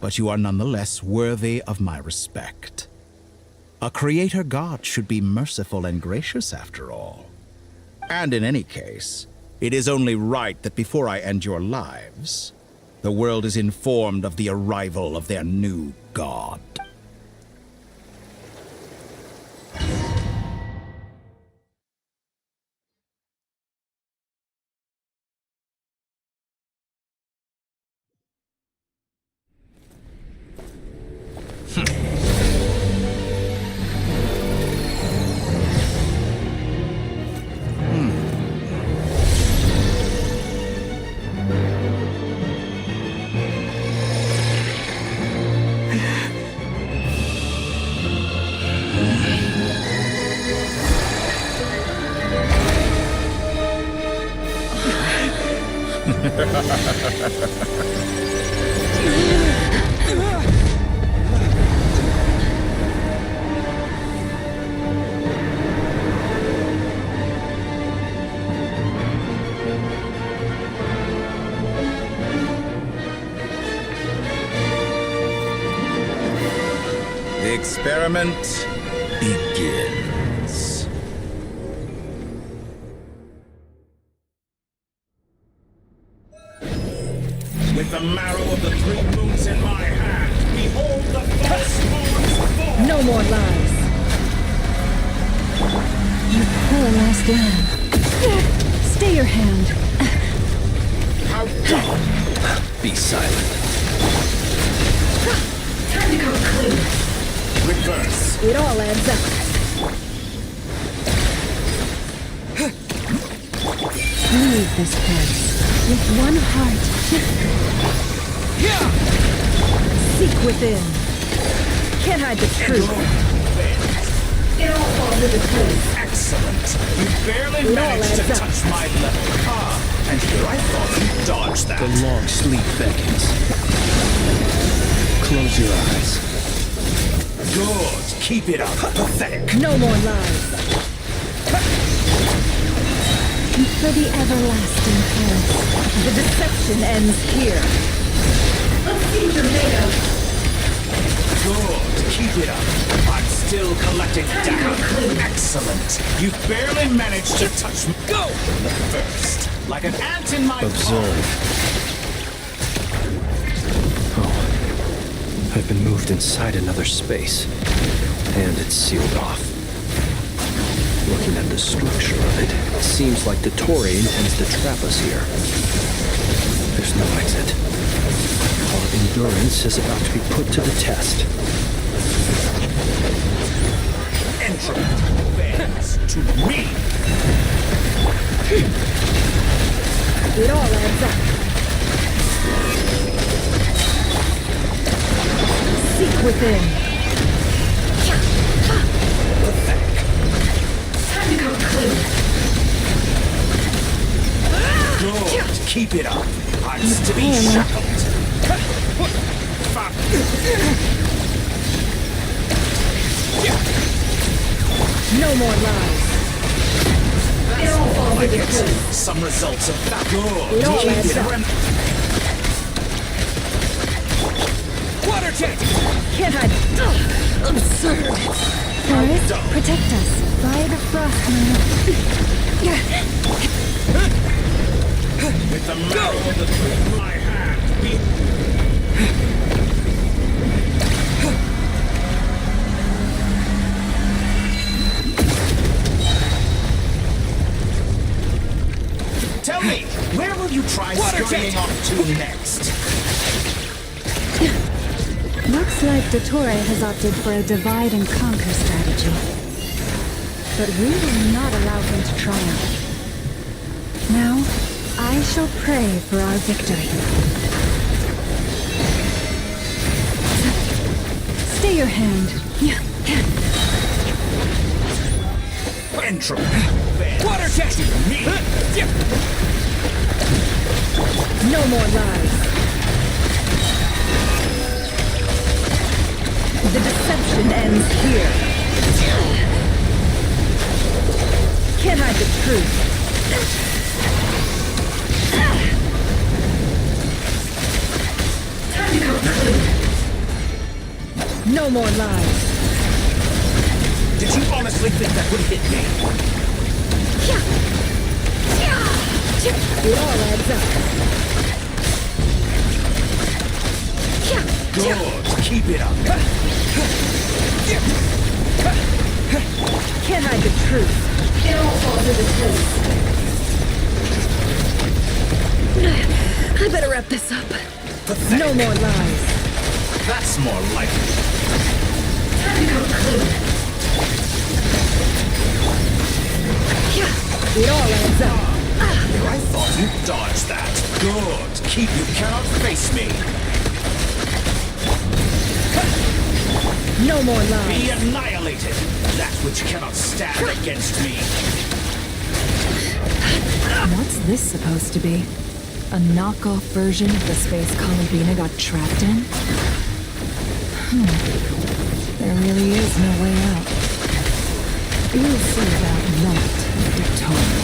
but you are nonetheless worthy of my respect. A creator god should be merciful and gracious after all. And in any case, it is only right that before I end your lives, the world is informed of the arrival of their new god. The experiment begins. With the marrow of the 3 moons in my hand, behold the false moon's fall! No more lies. You poor lost lamb. Stay your hand. How dumb! Be silent. Time to go clean. Reverse. It all adds up. Leave this place with one heart. Seek within. Can't hide the truth. It all falls into place. Excellent. You barely managed to touch my level. And here I thought you dodged that. The long sleep beckons. Close your eyes. Good. Keep it up. Pathetic. No more lies. And for the everlasting Paris, the deception ends here. Let's see what you're made of. Good. Keep it up. I'm still collecting data. Excellent. You barely managed to touch me. Go! The first. Like an ant in my Observe. Oh. I've been moved inside another space. And it's sealed off. Looking at the structure of it, it seems like the Torii intends to trap us here. There's no exit. Our endurance is about to be put to the test. Entropy bends to me. It all adds up. Seek within. Pathetic. Time to go clean. Good. Keep it up. I'm to be shackled. No more lies. It all falls into place. Some results of that. Good. It all Keep adds it up. Water jet! Can't hide. Absurd. Forest, protect us. By the frost moon. With the marrow of the tree in my hand, Tell me, where will you try scurrying off to next? Looks like Dottore has opted for a divide and conquer strategy. But we will not allow him to triumph. Now, I shall pray for our victory. Stay your hand. Entropy. Water jet! No more lies. The deception ends here. Can't hide the truth. Time to go clean. No more lies. Did you honestly think that would hit me? It all adds up. Good. Keep it up. Can't hide the truth. It all falls into place. I better wrap this up. Pathetic. No more lies. That's more likely. It all adds up. I thought you dodged that. Good. Keep you cannot face me. No more lies. Be annihilated. That which cannot stand against me. What's this supposed to be? A knockoff version of the space Columbina got trapped in? There really is no way out. We'll see about that, Victoria.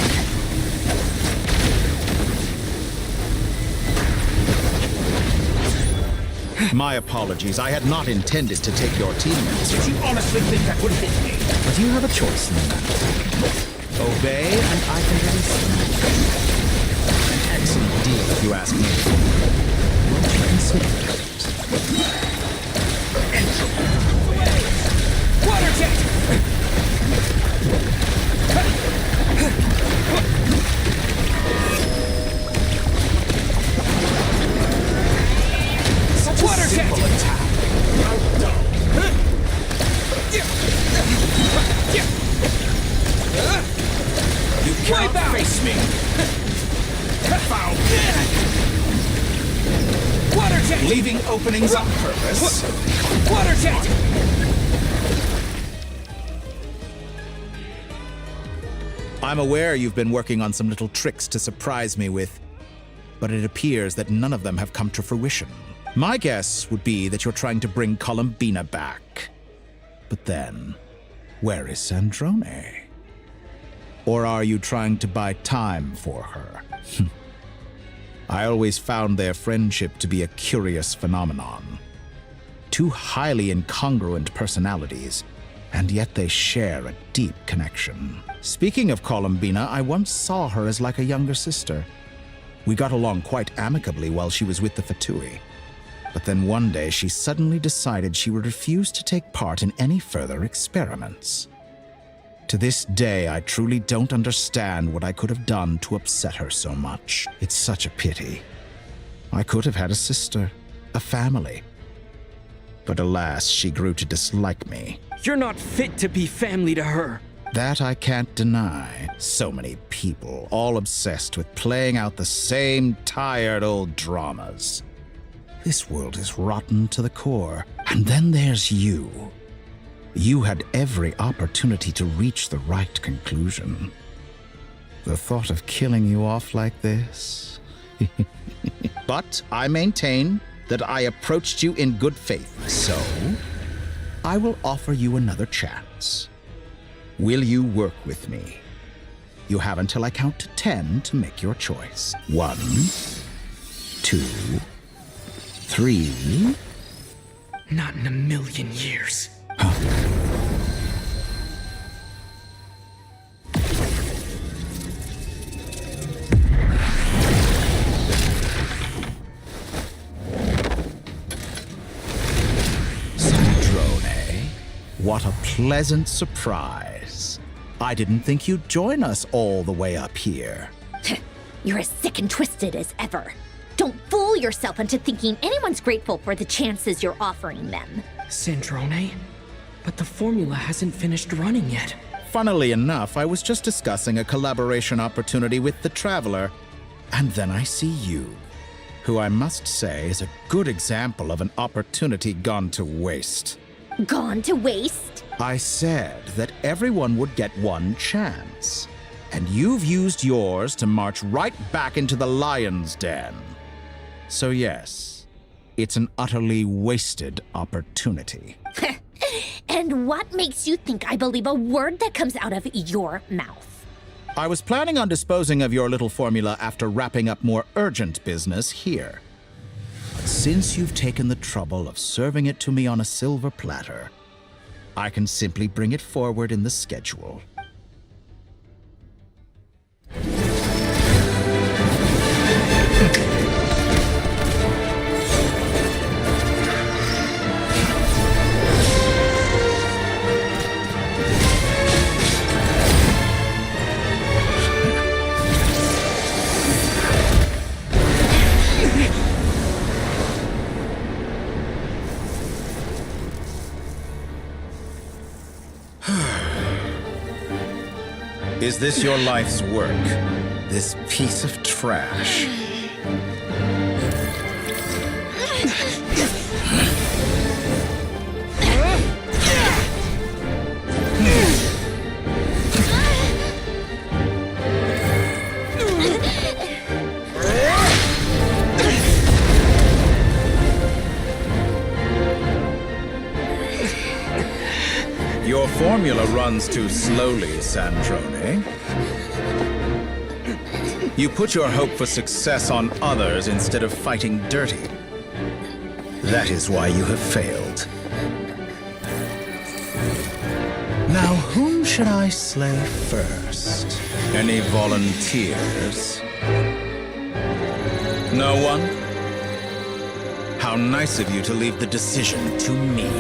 My apologies. I had not intended to take your teammates. Did you honestly think that would hit me? But you have a choice in the matter. Obey, and I can release them. An excellent deal, if you ask me. Won't you consider it? Water jet! Water jet! Simple attack. How dull. You can't face me. Foul. Water jet! Leaving openings on purpose. Water jet! I'm aware you've been working on some little tricks to surprise me with, but it appears that none of them have come to fruition. My guess would be that you're trying to bring Columbina back. But then, where is Sandrone? Or are you trying to buy time for her? I always found their friendship to be a curious phenomenon. Two highly incongruent personalities, and yet they share a deep connection. Speaking of Columbina, I once saw her as like a younger sister. We got along quite amicably while she was with the Fatui. But then one day she suddenly decided she would refuse to take part in any further experiments. To this day, I truly don't understand what I could have done to upset her so much. It's such a pity. I could have had a sister, a family. But alas, she grew to dislike me. You're not fit to be family to her. That I can't deny. So many people, all obsessed with playing out the same tired old dramas. This world is rotten to the core. And then there's you. You had every opportunity to reach the right conclusion. The thought of killing you off like this? But I maintain that I approached you in good faith, so I will offer you another chance. Will you work with me? You have until I count to 10 to make your choice. 1, 2, 3. Not in a million years. Sandrone, what a pleasant surprise. I didn't think you'd join us all the way up here. You're as sick and twisted as ever. Don't fool yourself into thinking anyone's grateful for the chances you're offering them. Sandrone? But the formula hasn't finished running yet. Funnily enough, I was just discussing a collaboration opportunity with the Traveler, and then I see you, who I must say is a good example of an opportunity gone to waste. Gone to waste? I said that everyone would get one chance, and you've used yours to march right back into the lion's den. So yes, it's an utterly wasted opportunity. And what makes you think I believe a word that comes out of your mouth? I was planning on disposing of your little formula after wrapping up more urgent business here. Since you've taken the trouble of serving it to me on a silver platter, I can simply bring it forward in the schedule. Is this your life's work? This piece of trash? Your formula runs too slowly, Sandrone. You put your hope for success on others instead of fighting dirty. That is why you have failed. Now, whom should I slay first? Any volunteers? No one? How nice of you to leave the decision to me.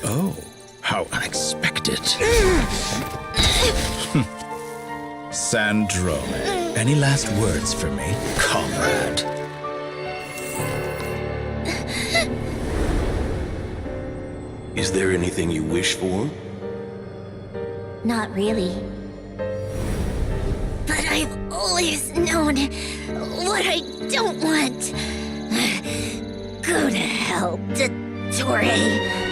Oh, how unexpected. Sandrone, any last words for me, comrade? Is there anything you wish for? Not really. But I've always known what I don't want. Go to hell, Dottore.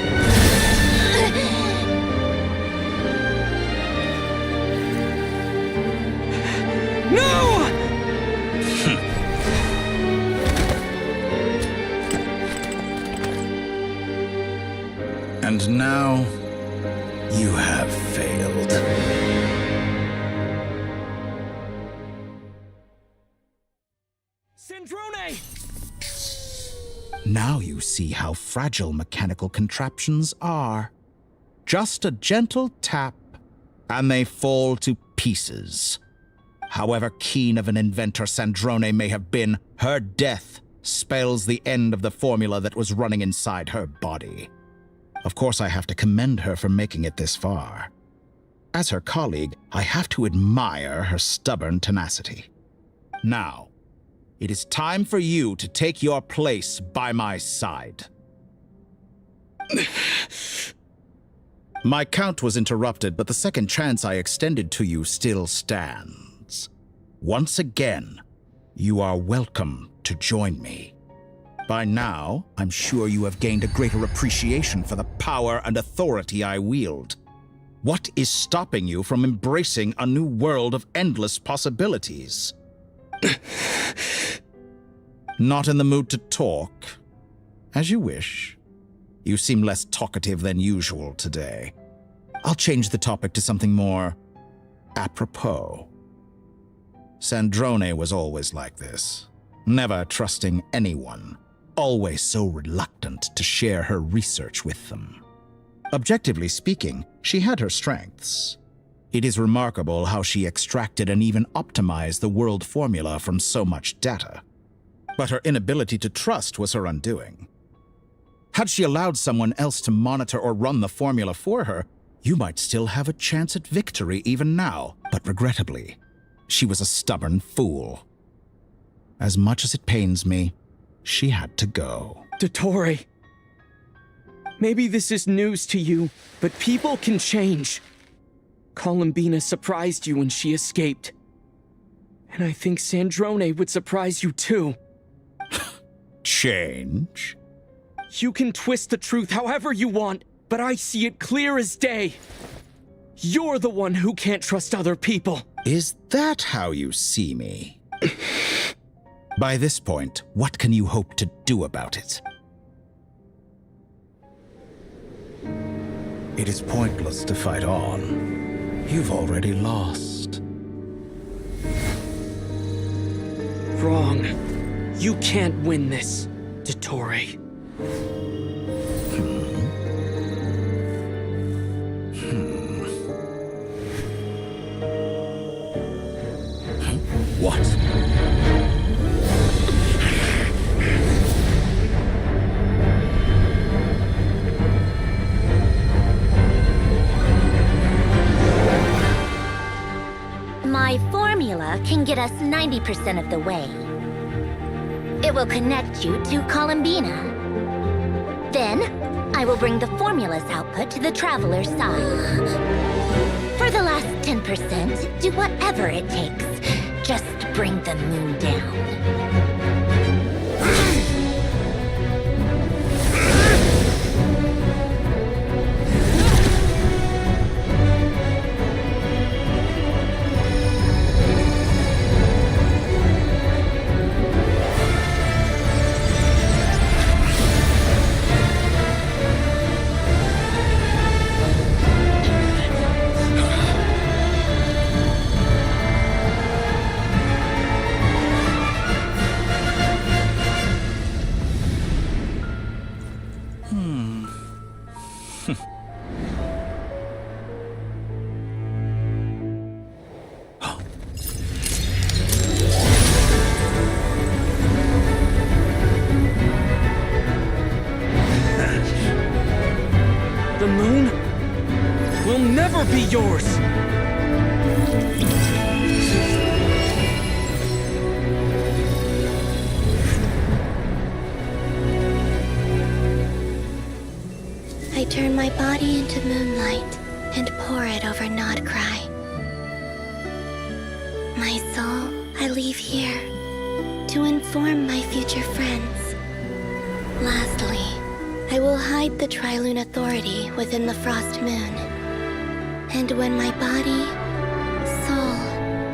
No! And now, you have failed. Sandrone! Now you see how fragile mechanical contraptions are. Just a gentle tap, and they fall to pieces. However keen of an inventor Sandrone may have been, her death spells the end of the formula that was running inside her body. Of course, I have to commend her for making it this far. As her colleague, I have to admire her stubborn tenacity. Now, it is time for you to take your place by my side. My count was interrupted, but the second chance I extended to you still stands. Once again, you are welcome to join me. By now, I'm sure you have gained a greater appreciation for the power and authority I wield. What is stopping you from embracing a new world of endless possibilities? Not in the mood to talk? As you wish. You seem less talkative than usual today. I'll change the topic to something more apropos. Sandrone was always like this, never trusting anyone, always so reluctant to share her research with them. Objectively speaking, she had her strengths. It is remarkable how she extracted and even optimized the world formula from so much data. But her inability to trust was her undoing. Had she allowed someone else to monitor or run the formula for her, you might still have a chance at victory even now, but regrettably, she was a stubborn fool. As much as it pains me, she had to go. Dottore, maybe this is news to you, but people can change. Columbina surprised you when she escaped. And I think Sandrone would surprise you too. Change? You can twist the truth however you want, but I see it clear as day. You're the one who can't trust other people. Is that how you see me? By this point, what can you hope to do about it? It is pointless to fight on. You've already lost. Wrong. You can't win this, Dottore. What? My formula can get us 90% of the way. It will connect you to Columbina. Then, I will bring the formula's output to the Traveler's side. For the last 10%, do whatever it takes. Just bring the moon down. The moon will never be yours! I turn my body into moonlight and pour it over Nodcry. My soul I leave here to inform my future friends. Lastly, I will hide the Trilune Authority within the Frost Moon. And when my body, soul,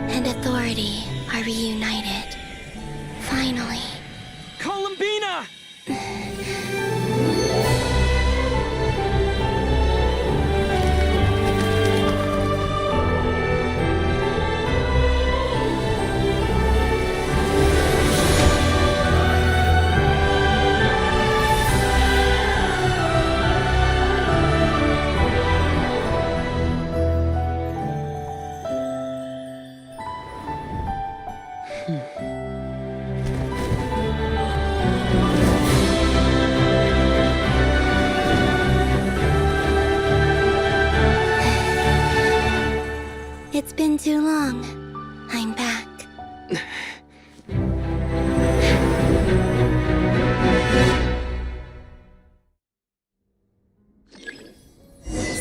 and authority are reunited, finally... Columbina! It's been too long. I'm back.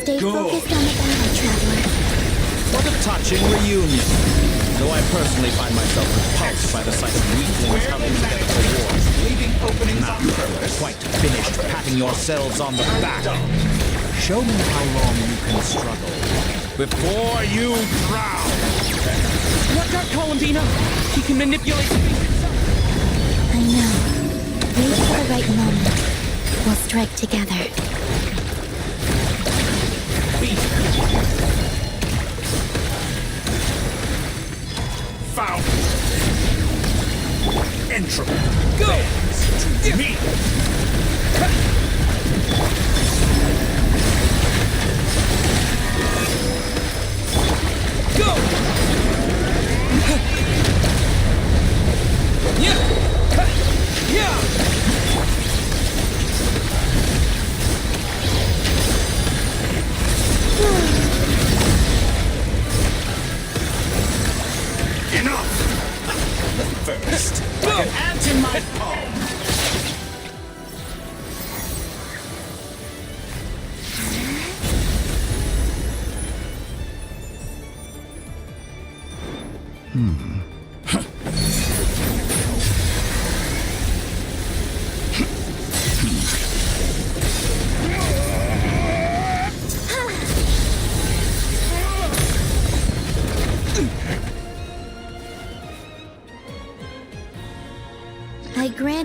Stay focused on the battle, Traveler. What a touching reunion. Though I personally find myself repulsed by the sight of weaklings huddled together for war. Leaving openings on purpose. Quite finished patting yourselves on the back. Show me how long you can struggle before you drown. Watch out, Columbina! He can manipulate space. I know. Wait for the right moment. We'll strike together. Foul. Entropy. Go! To me! Go! Enough! First, like an ant in my palm.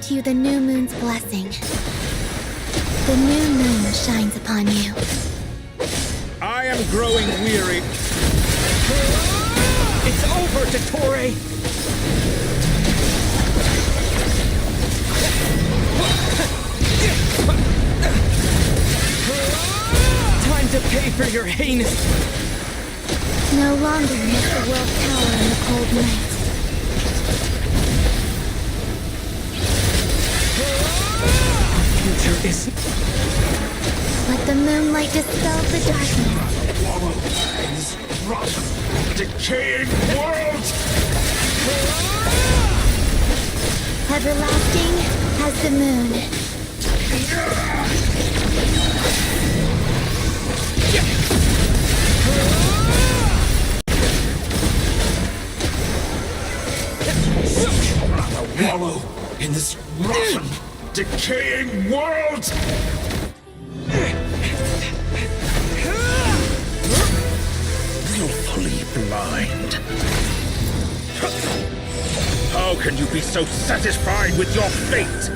grant you the new moon's blessing. The new moon shines upon you. I am growing weary. It's over, Dottore! Time to pay for your heinous... No longer is the world cower in the cold night. Future is... Let the moonlight dispel the darkness. Decaying world! Everlasting as the moon. Wallow in this rotten, decaying world! Willfully blind. How can you be so satisfied with your fate?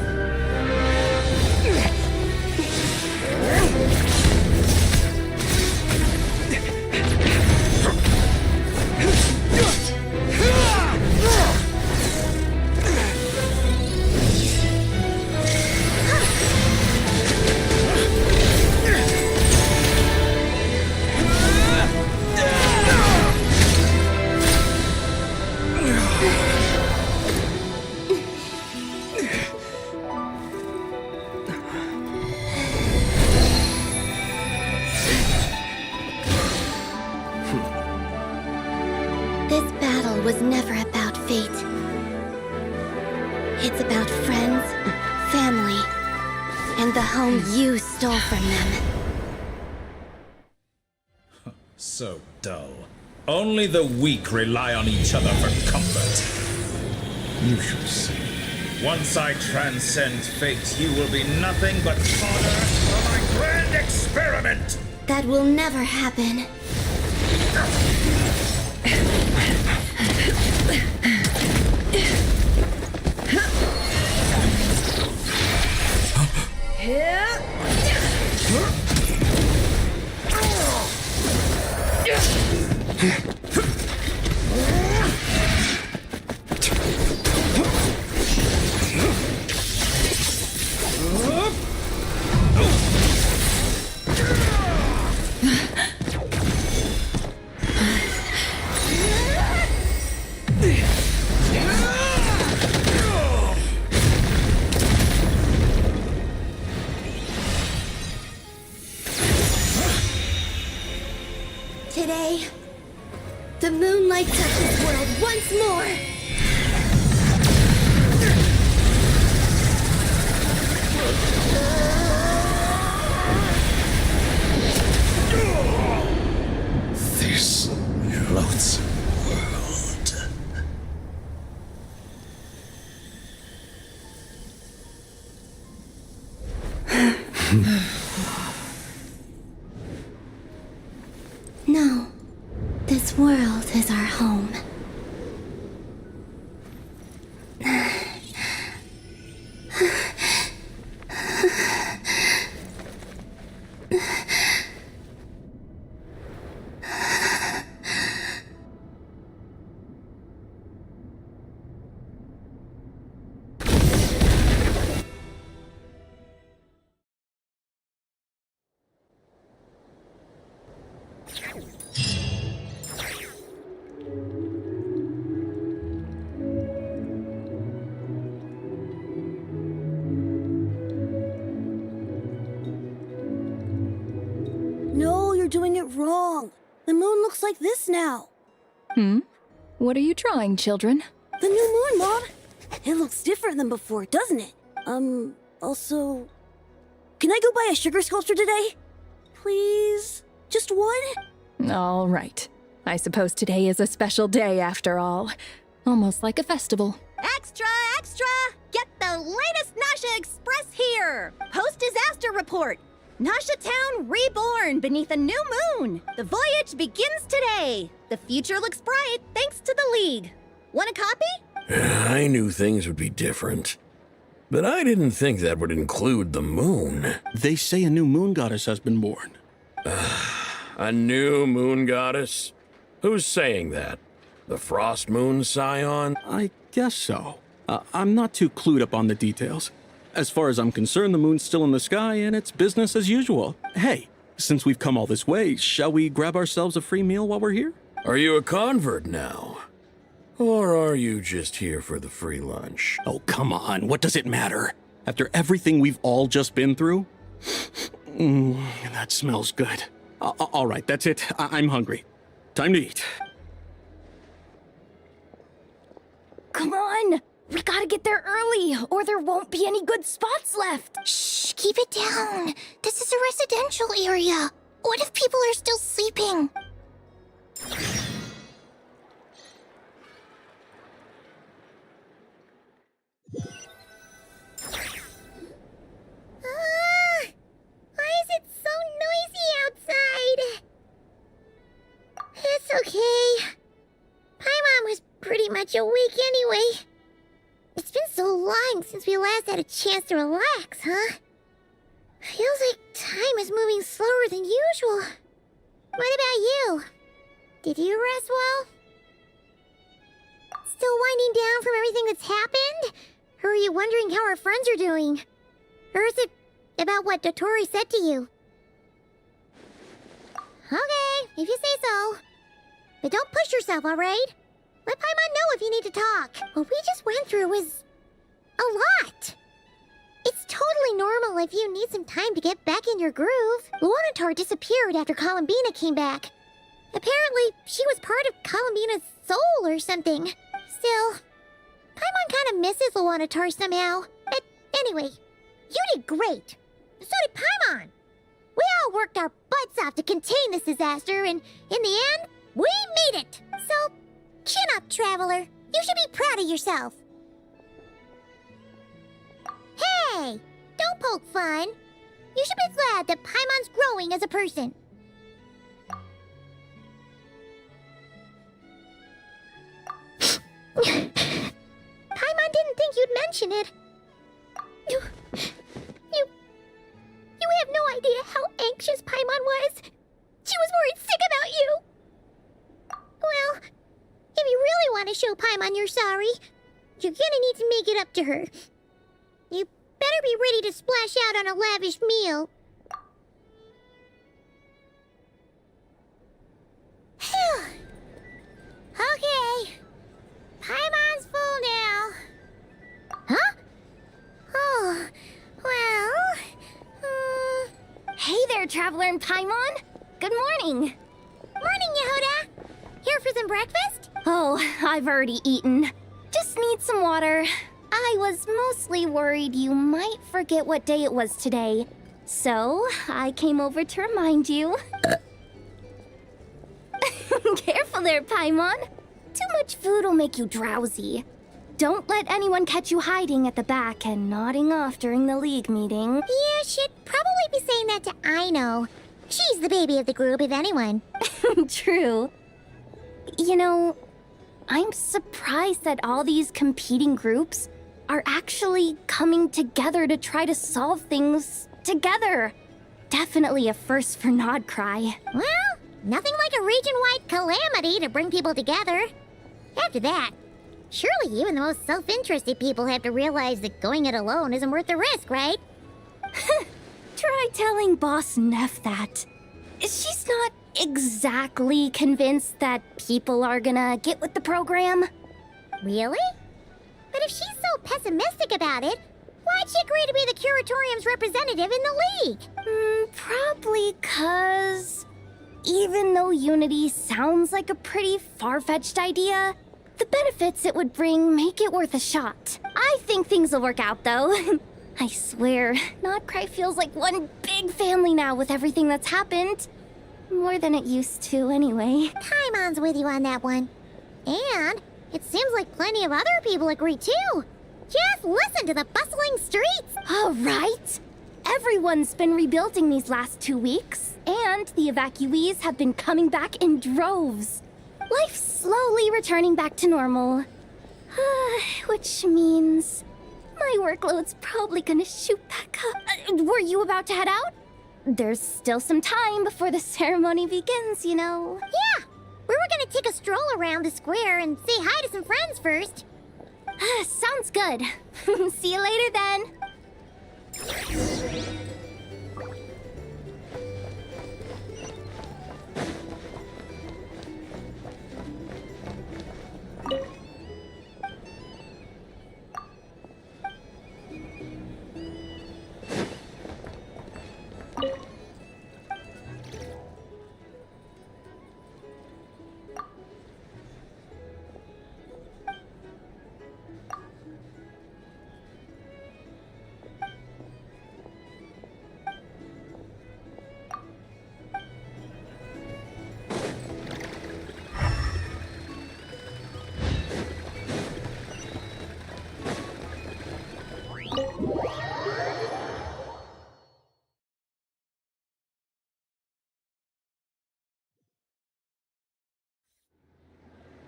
This battle was never about fate. It's about friends, family, and the home you stole from them. So dull. Only the weak rely on each other for comfort. You shall see. Once I transcend fate, you will be nothing but fodder for my grand experiment! That will never happen. Today, the moonlight touches world once more. This loathsome world. No, this world is our home. No, you're doing it wrong. The moon looks like this now. What are you drawing, children? The new moon, Mom. It looks different than before, doesn't it? Also... Can I go buy a sugar sculpture today? Please? Just one? All right. I suppose today is a special day after all. Almost like a festival. Extra, extra! Get the latest Nasha Express here! Post-disaster report! Nasha Town reborn beneath a new moon! The voyage begins today! The future looks bright thanks to the League. Want a copy? I knew things would be different. But I didn't think that would include the moon. They say a new moon goddess has been born. A new moon goddess? Who's saying that? The Frost Moon Scion? I guess so. I'm not too clued up on the details. As far as I'm concerned, the moon's still in the sky and it's business as usual. Hey, since we've come all this way, shall we grab ourselves a free meal while we're here? Are you a convert now? Or are you just here for the free lunch? Oh, come on. What does it matter? After everything we've all just been through? That smells good. All right, that's it. I'm hungry. Time to eat. Come on! We gotta get there early, or there won't be any good spots left! Shh, keep it down. This is a residential area. What if people are still sleeping? Why is it so noisy outside? It's okay. Paimon was pretty much awake anyway. It's been so long since we last had a chance to relax, huh? Feels like time is moving slower than usual. What about you? Did you rest well? Still winding down from everything that's happened? Or are you wondering how our friends are doing? Or is it about what Dotori said to you? Okay, if you say so. But don't push yourself, alright? Let Paimon know if you need to talk. What we just went through was a lot. It's totally normal if you need some time to get back in your groove. Luanatar disappeared after Columbina came back. Apparently, she was part of Columbina's soul or something. Still, Paimon kind of misses Luanatar somehow. But anyway, you did great. So did Paimon. We all worked our butts off to contain this disaster, and in the end, we made it. So, chin up, Traveler. You should be proud of yourself. Hey! Don't poke fun. You should be glad that Paimon's growing as a person. Paimon didn't think you'd mention it. You have no idea how anxious Paimon was. She was worried sick about you. Well, if you really want to show Paimon you're sorry, you're gonna need to make it up to her. You better be ready to splash out on a lavish meal. Phew. Okay. Paimon's full now. Huh? Oh, well... Hey there, Traveler and Paimon! Good morning! Morning, Yehuda! Here for some breakfast? Oh, I've already eaten. Just need some water. I was mostly worried you might forget what day it was today. So, I came over to remind you. Careful there, Paimon. Too much food will make you drowsy. Don't let anyone catch you hiding at the back and nodding off during the league meeting. Yeah, she'd probably be saying that to Aino. She's the baby of the group, if anyone. True. You know, I'm surprised that all these competing groups are actually coming together to try to solve things together. Definitely a first for Nodcry. Well, nothing like a region-wide calamity to bring people together. After that, surely even the most self-interested people have to realize that going it alone isn't worth the risk, right? Try telling Boss Neff that. She's not exactly convinced that people are gonna get with the program. Really? But if she's so pessimistic about it, why'd she agree to be the Curatorium's representative in the league? Probably 'cause even though Unity sounds like a pretty far-fetched idea, the benefits it would bring make it worth a shot. I think things will work out, though. I swear, Nodcry feels like one big family now with everything that's happened. More than it used to, anyway. Paimon's with you on that one. And it seems like plenty of other people agree, too. Just listen to the bustling streets. All right. Everyone's been rebuilding these last 2 weeks, and the evacuees have been coming back in droves. Life's slowly returning back to normal. Which means My workload's probably gonna shoot back up. Were you about to head out? There's still some time before the ceremony begins, you know. Yeah, we were gonna take a stroll around the square and say hi to some friends first. Sounds good. See you later then.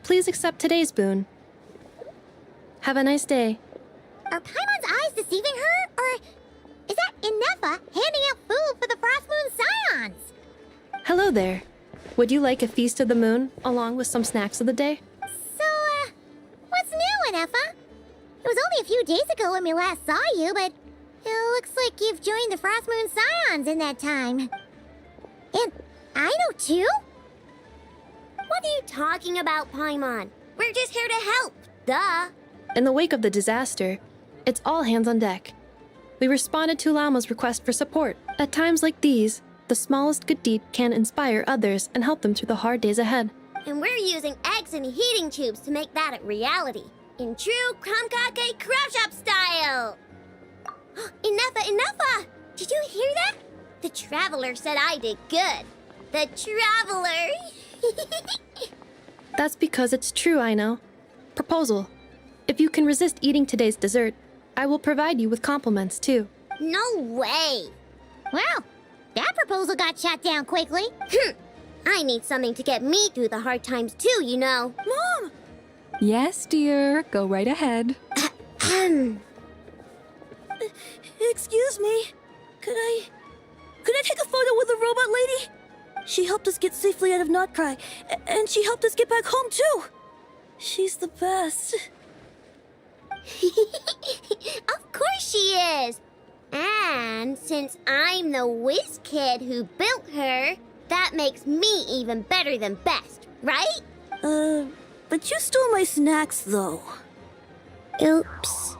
Please accept today's boon. Have a nice day. Are Paimon's eyes deceiving her? Or is that Inefa handing out food for the Frost Moon Scions? Hello there. Would you like a feast of the moon, along with some snacks of the day? So, what's new, Inefa? It was only a few days ago when we last saw you, but it looks like you've joined the Frost Moon Scions in that time. And I know too? What are you talking about, Paimon? We're just here to help, duh. In the wake of the disaster, it's all hands on deck. We responded to Lama's request for support. At times like these, the smallest good deed can inspire others and help them through the hard days ahead. And we're using eggs and heating tubes to make that a reality. In true Kromkake Craft Shop style! Enough! Did you hear that? The Traveler said I did good. The Traveler! That's because it's true, I know. Proposal. If you can resist eating today's dessert, I will provide you with compliments, too. No way! Well, that proposal got shot down quickly. I need something to get me through the hard times too, you know. Mom! Yes, dear. Go right ahead. Excuse me. Could I take a photo with the robot lady? She helped us get safely out of Notcry, and she helped us get back home too. She's the best. Of course she is. And since I'm the whiz kid who built her, that makes me even better than best, right? But you stole my snacks though. Oops.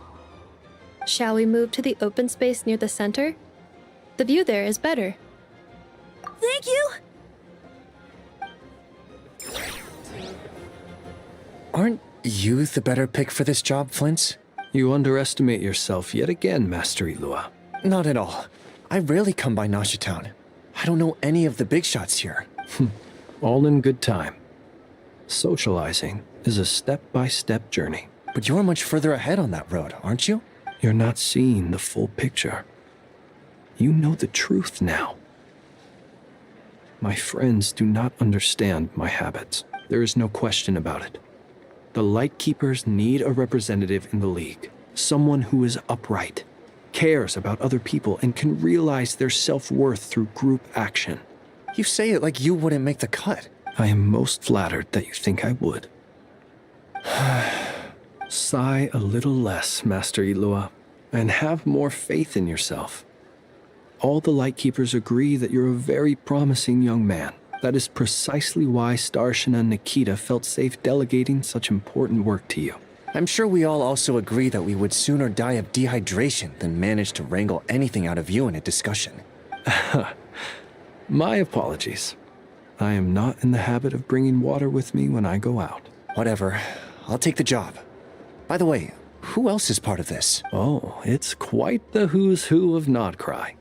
Shall we move to the open space near the center? The view there is better. Thank you. Aren't you the better pick for this job, Flint? You underestimate yourself yet again, Master Ilua. Not at all. I rarely come by Nasha Town. I don't know any of the big shots here. All in good time. Socializing is a step-by-step journey. But you're much further ahead on that road, aren't you? You're not seeing the full picture. You know the truth now. My friends do not understand my habits. There is no question about it. The Lightkeepers need a representative in the League. Someone who is upright, cares about other people, and can realize their self-worth through group action. You say it like you wouldn't make the cut. I am most flattered that you think I would. Sigh a little less, Master Ilua, and have more faith in yourself. All the Lightkeepers agree that you're a very promising young man. That is precisely why Starshina and Nikita felt safe delegating such important work to you. I'm sure we all also agree that we would sooner die of dehydration than manage to wrangle anything out of you in a discussion. My apologies. I am not in the habit of bringing water with me when I go out. Whatever. I'll take the job. By the way, who else is part of this? Oh, it's quite the who's who of Nodcry.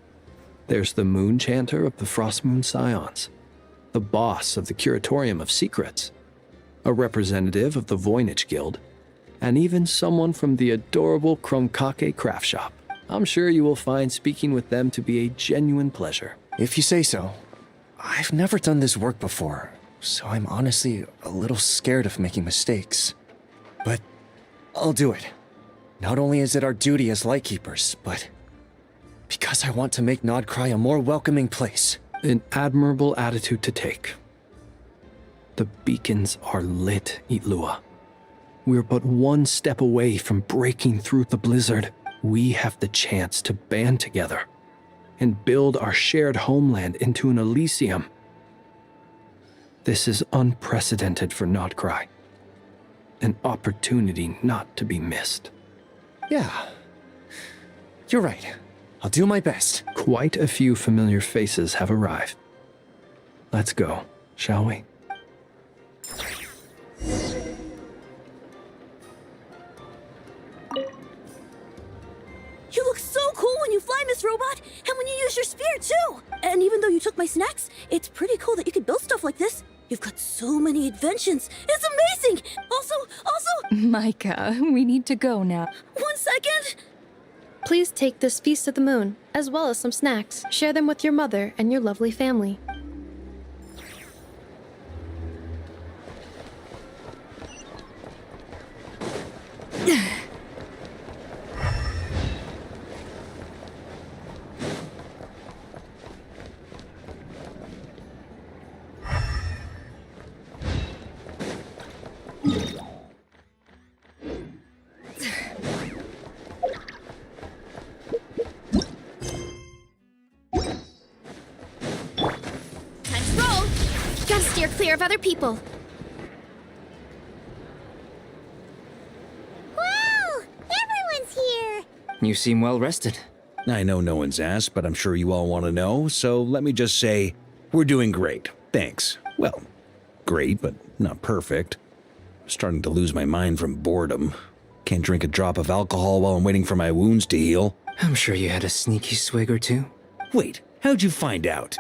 There's the Moon Chanter of the Frost Moon Scions, the boss of the Curatorium of Secrets, a representative of the Voynich Guild, and even someone from the adorable Kromkake Craft Shop. I'm sure you will find speaking with them to be a genuine pleasure. If you say so. I've never done this work before, so I'm honestly a little scared of making mistakes. But I'll do it. Not only is it our duty as Lightkeepers, but because I want to make Nodcry a more welcoming place. An admirable attitude to take. The beacons are lit, Itlua. We're but one step away from breaking through the blizzard. We have the chance to band together and build our shared homeland into an Elysium. This is unprecedented for Nodcry. An opportunity not to be missed. Yeah. You're right. I'll do my best. Quite a few familiar faces have arrived. Let's go, shall we? You look so cool when you fly, Miss Robot, and when you use your spear, too! And even though you took my snacks, it's pretty cool that you could build stuff like this. You've got so many inventions. It's amazing! Also... Micah, we need to go now. 1 second! Please take this Feast of the Moon, as well as some snacks. Share them with your mother and your lovely family. Time to roll! Gotta steer clear of other people. Wow! Everyone's here! You seem well rested. I know no one's asked, but I'm sure you all want to know, so let me just say, we're doing great. Thanks. Well, great, but not perfect. I'm starting to lose my mind from boredom. Can't drink a drop of alcohol while I'm waiting for my wounds to heal. I'm sure you had a sneaky swig or two. Wait, how'd you find out?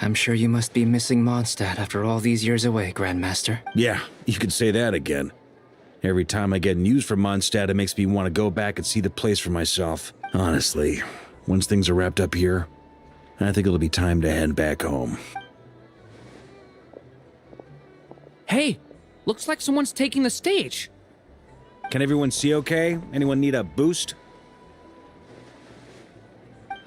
I'm sure you must be missing Mondstadt after all these years away, Grandmaster. Yeah, you could say that again. Every time I get news from Mondstadt, it makes me want to go back and see the place for myself. Honestly, once things are wrapped up here, I think it'll be time to head back home. Hey, looks like someone's taking the stage. Can everyone see okay? Anyone need a boost?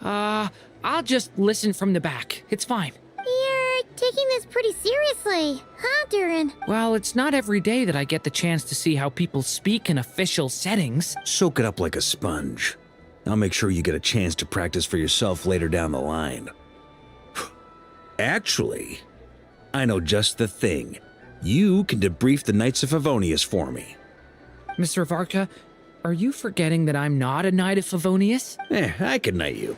I'll just listen from the back. It's fine. You're taking this pretty seriously, huh, Durin? Well, it's not every day that I get the chance to see how people speak in official settings. Soak it up like a sponge. I'll make sure you get a chance to practice for yourself later down the line. Actually, I know just the thing. You can debrief the Knights of Favonius for me. Mr. Varka, are you forgetting that I'm not a Knight of Favonius? I can knight you.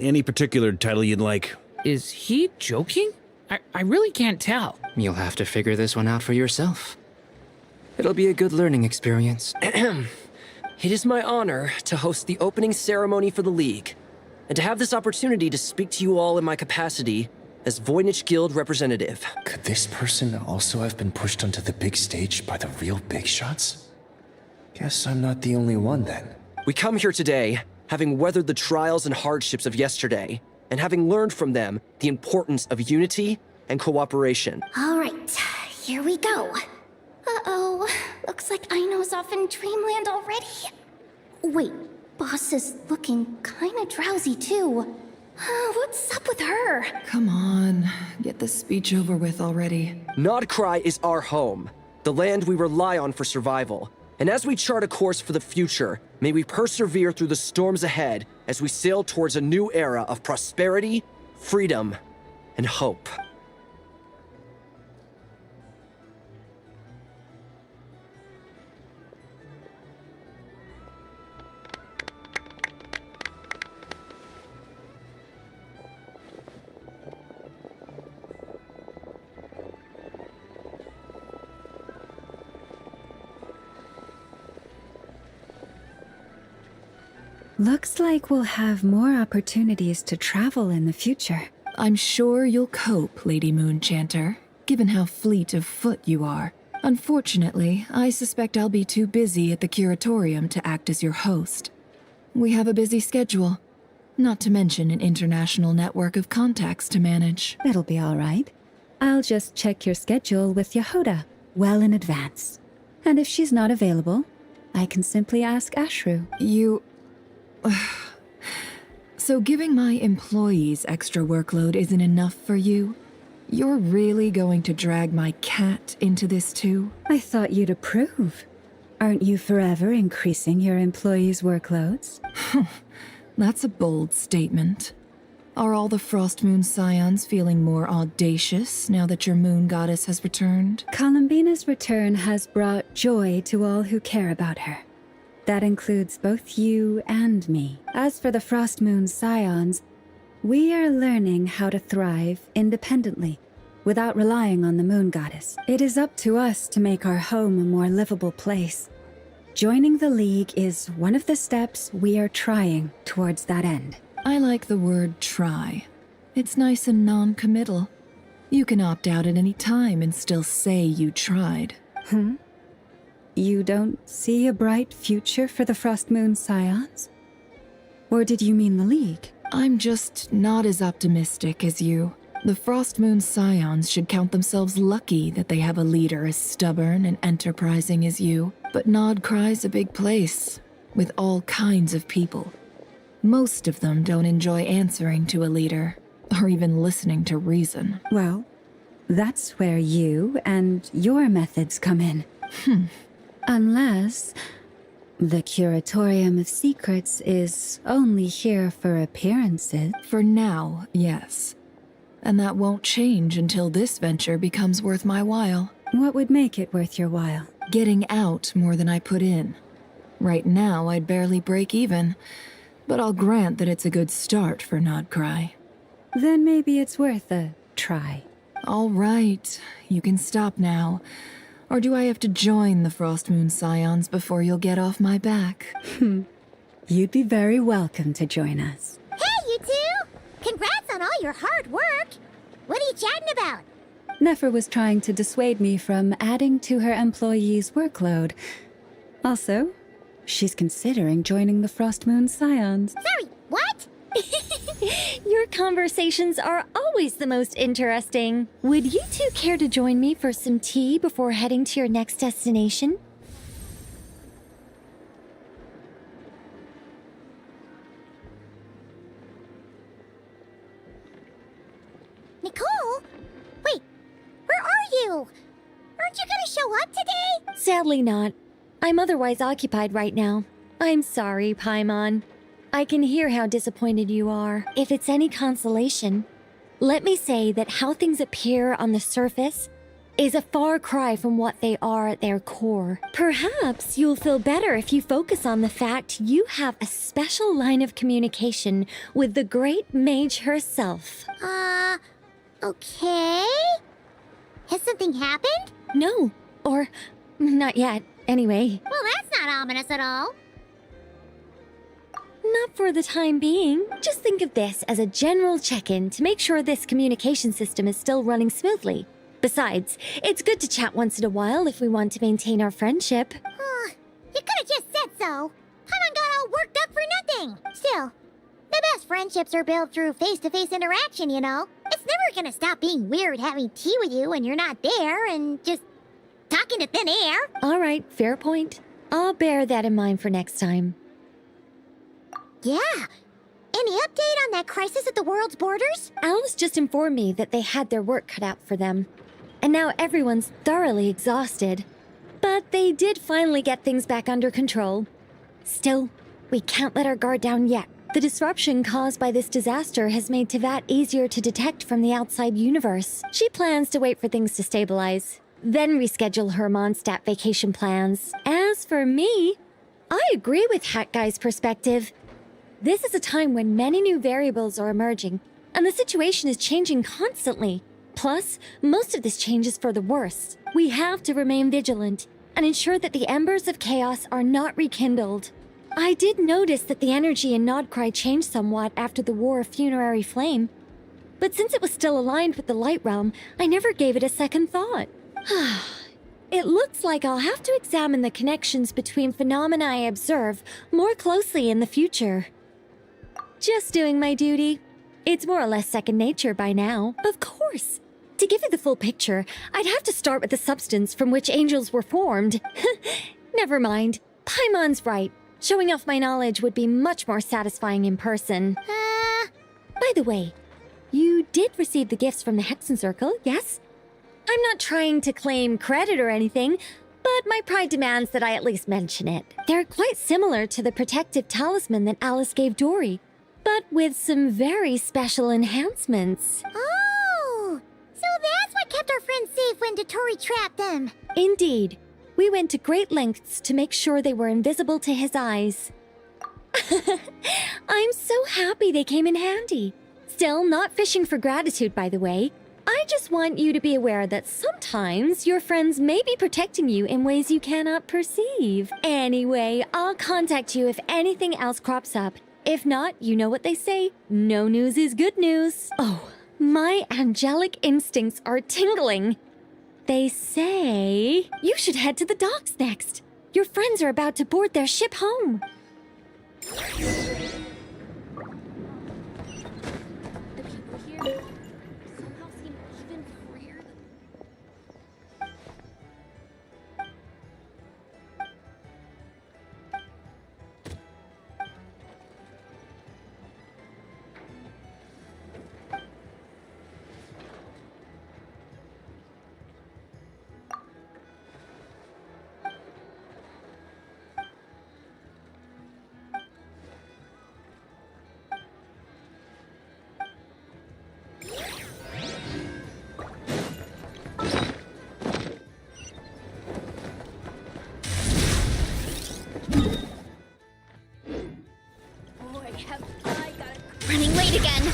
Any particular title you'd like? Is he joking? I really can't tell. You'll have to figure this one out for yourself. It'll be a good learning experience. It is my honor to host the opening ceremony for the League, and to have this opportunity to speak to you all in my capacity as Voynich Guild representative. Could this person also have been pushed onto the big stage by the real big shots? Guess I'm not the only one then. We come here today, having weathered the trials and hardships of yesterday, and having learned from them the importance of unity and cooperation. All right, here we go. Uh-oh, looks like Aino's off in dreamland already. Wait, Boss is looking kinda drowsy too. What's up with her? Come on, get this speech over with already. Nodcry is our home, the land we rely on for survival. And as we chart a course for the future, may we persevere through the storms ahead as we sail towards a new era of prosperity, freedom, and hope. Looks like we'll have more opportunities to travel in the future. I'm sure you'll cope, Lady Moonchanter, given how fleet of foot you are. Unfortunately, I suspect I'll be too busy at the Curatorium to act as your host. We have a busy schedule, not to mention an international network of contacts to manage. It'll be all right. I'll just check your schedule with Yehoda well in advance. And if she's not available, I can simply ask Ashru. You... So giving my employees extra workload isn't enough for you? You're really going to drag my cat into this too? I thought you'd approve. Aren't you forever increasing your employees' workloads? That's a bold statement. Are all the Frostmoon Scions feeling more audacious now that your moon goddess has returned? Columbina's return has brought joy to all who care about her. That includes both you and me. As for the Frostmoon Scions, we are learning how to thrive independently, without relying on the moon goddess. It is up to us to make our home a more livable place. Joining the League is one of the steps we are trying towards that end. I like the word try. It's nice and non-committal. You can opt out at any time and still say you tried. You don't see a bright future for the Frostmoon Scions? Or did you mean the League? I'm just not as optimistic as you. The Frostmoon Scions should count themselves lucky that they have a leader as stubborn and enterprising as you. But Nodcry's a big place, with all kinds of people. Most of them don't enjoy answering to a leader, or even listening to reason. Well, that's where you and your methods come in. Unless the Curatorium of Secrets is only here for appearances. For now, yes. And that won't change until this venture becomes worth my while. What would make it worth your while? Getting out more than I put in. Right now, I'd barely break even, but I'll grant that it's a good start for Nodcry. Then maybe it's worth a try. All right, you can stop now. Or do I have to join the Frostmoon Scions before you'll get off my back? You'd be very welcome to join us. Hey, you two! Congrats on all your hard work! What are you chatting about? Nefer was trying to dissuade me from adding to her employees' workload. Also, she's considering joining the Frostmoon Scions. Sorry, what? Your conversations are always the most interesting. Would you two care to join me for some tea before heading to your next destination? Nicole? Wait, where are you? Aren't you gonna show up today? Sadly not. I'm otherwise occupied right now. I'm sorry, Paimon. I can hear how disappointed you are. If it's any consolation, let me say that how things appear on the surface is a far cry from what they are at their core. Perhaps you'll feel better if you focus on the fact you have a special line of communication with the great mage herself. Okay? Has something happened? No, or not yet, anyway. Well, that's not ominous at all. Not for the time being. Just think of this as a general check-in to make sure this communication system is still running smoothly. Besides, it's good to chat once in a while if we want to maintain our friendship. You could have just said so. Paimon got all worked up for nothing. Still, the best friendships are built through face-to-face interaction, you know? It's never gonna stop being weird having tea with you when you're not there and just talking to thin air. All right, fair point. I'll bear that in mind for next time. Yeah. Any update on that crisis at the world's borders? Alice just informed me that they had their work cut out for them. And now everyone's thoroughly exhausted. But they did finally get things back under control. Still, we can't let our guard down yet. The disruption caused by this disaster has made Tevat easier to detect from the outside universe. She plans to wait for things to stabilize, then reschedule her Mondstadt vacation plans. As for me, I agree with Hat Guy's perspective. This is a time when many new variables are emerging, and the situation is changing constantly. Plus, most of this change is for the worse. We have to remain vigilant and ensure that the embers of chaos are not rekindled. I did notice that the energy in Nodcry changed somewhat after the War of Funerary Flame, but since it was still aligned with the Light Realm, I never gave it a second thought. It looks like I'll have to examine the connections between phenomena I observe more closely in the future. Just doing my duty. It's more or less second nature by now. Of course. To give you the full picture, I'd have to start with the substance from which angels were formed. Never mind. Paimon's right. Showing off my knowledge would be much more satisfying in person. By the way, you did receive the gifts from the Hexen Circle, yes? I'm not trying to claim credit or anything, but my pride demands that I at least mention it. They're quite similar to the protective talisman that Alice gave Dory, but with some very special enhancements. Oh! So that's what kept our friends safe when Dotori trapped them. Indeed. We went to great lengths to make sure they were invisible to his eyes. I'm so happy they came in handy. Still, not fishing for gratitude, by the way. I just want you to be aware that sometimes your friends may be protecting you in ways you cannot perceive. Anyway, I'll contact you if anything else crops up. If not, you know what they say, no news is good news. Oh, my angelic instincts are tingling. They say you should head to the docks next. Your friends are about to board their ship home. Running late again.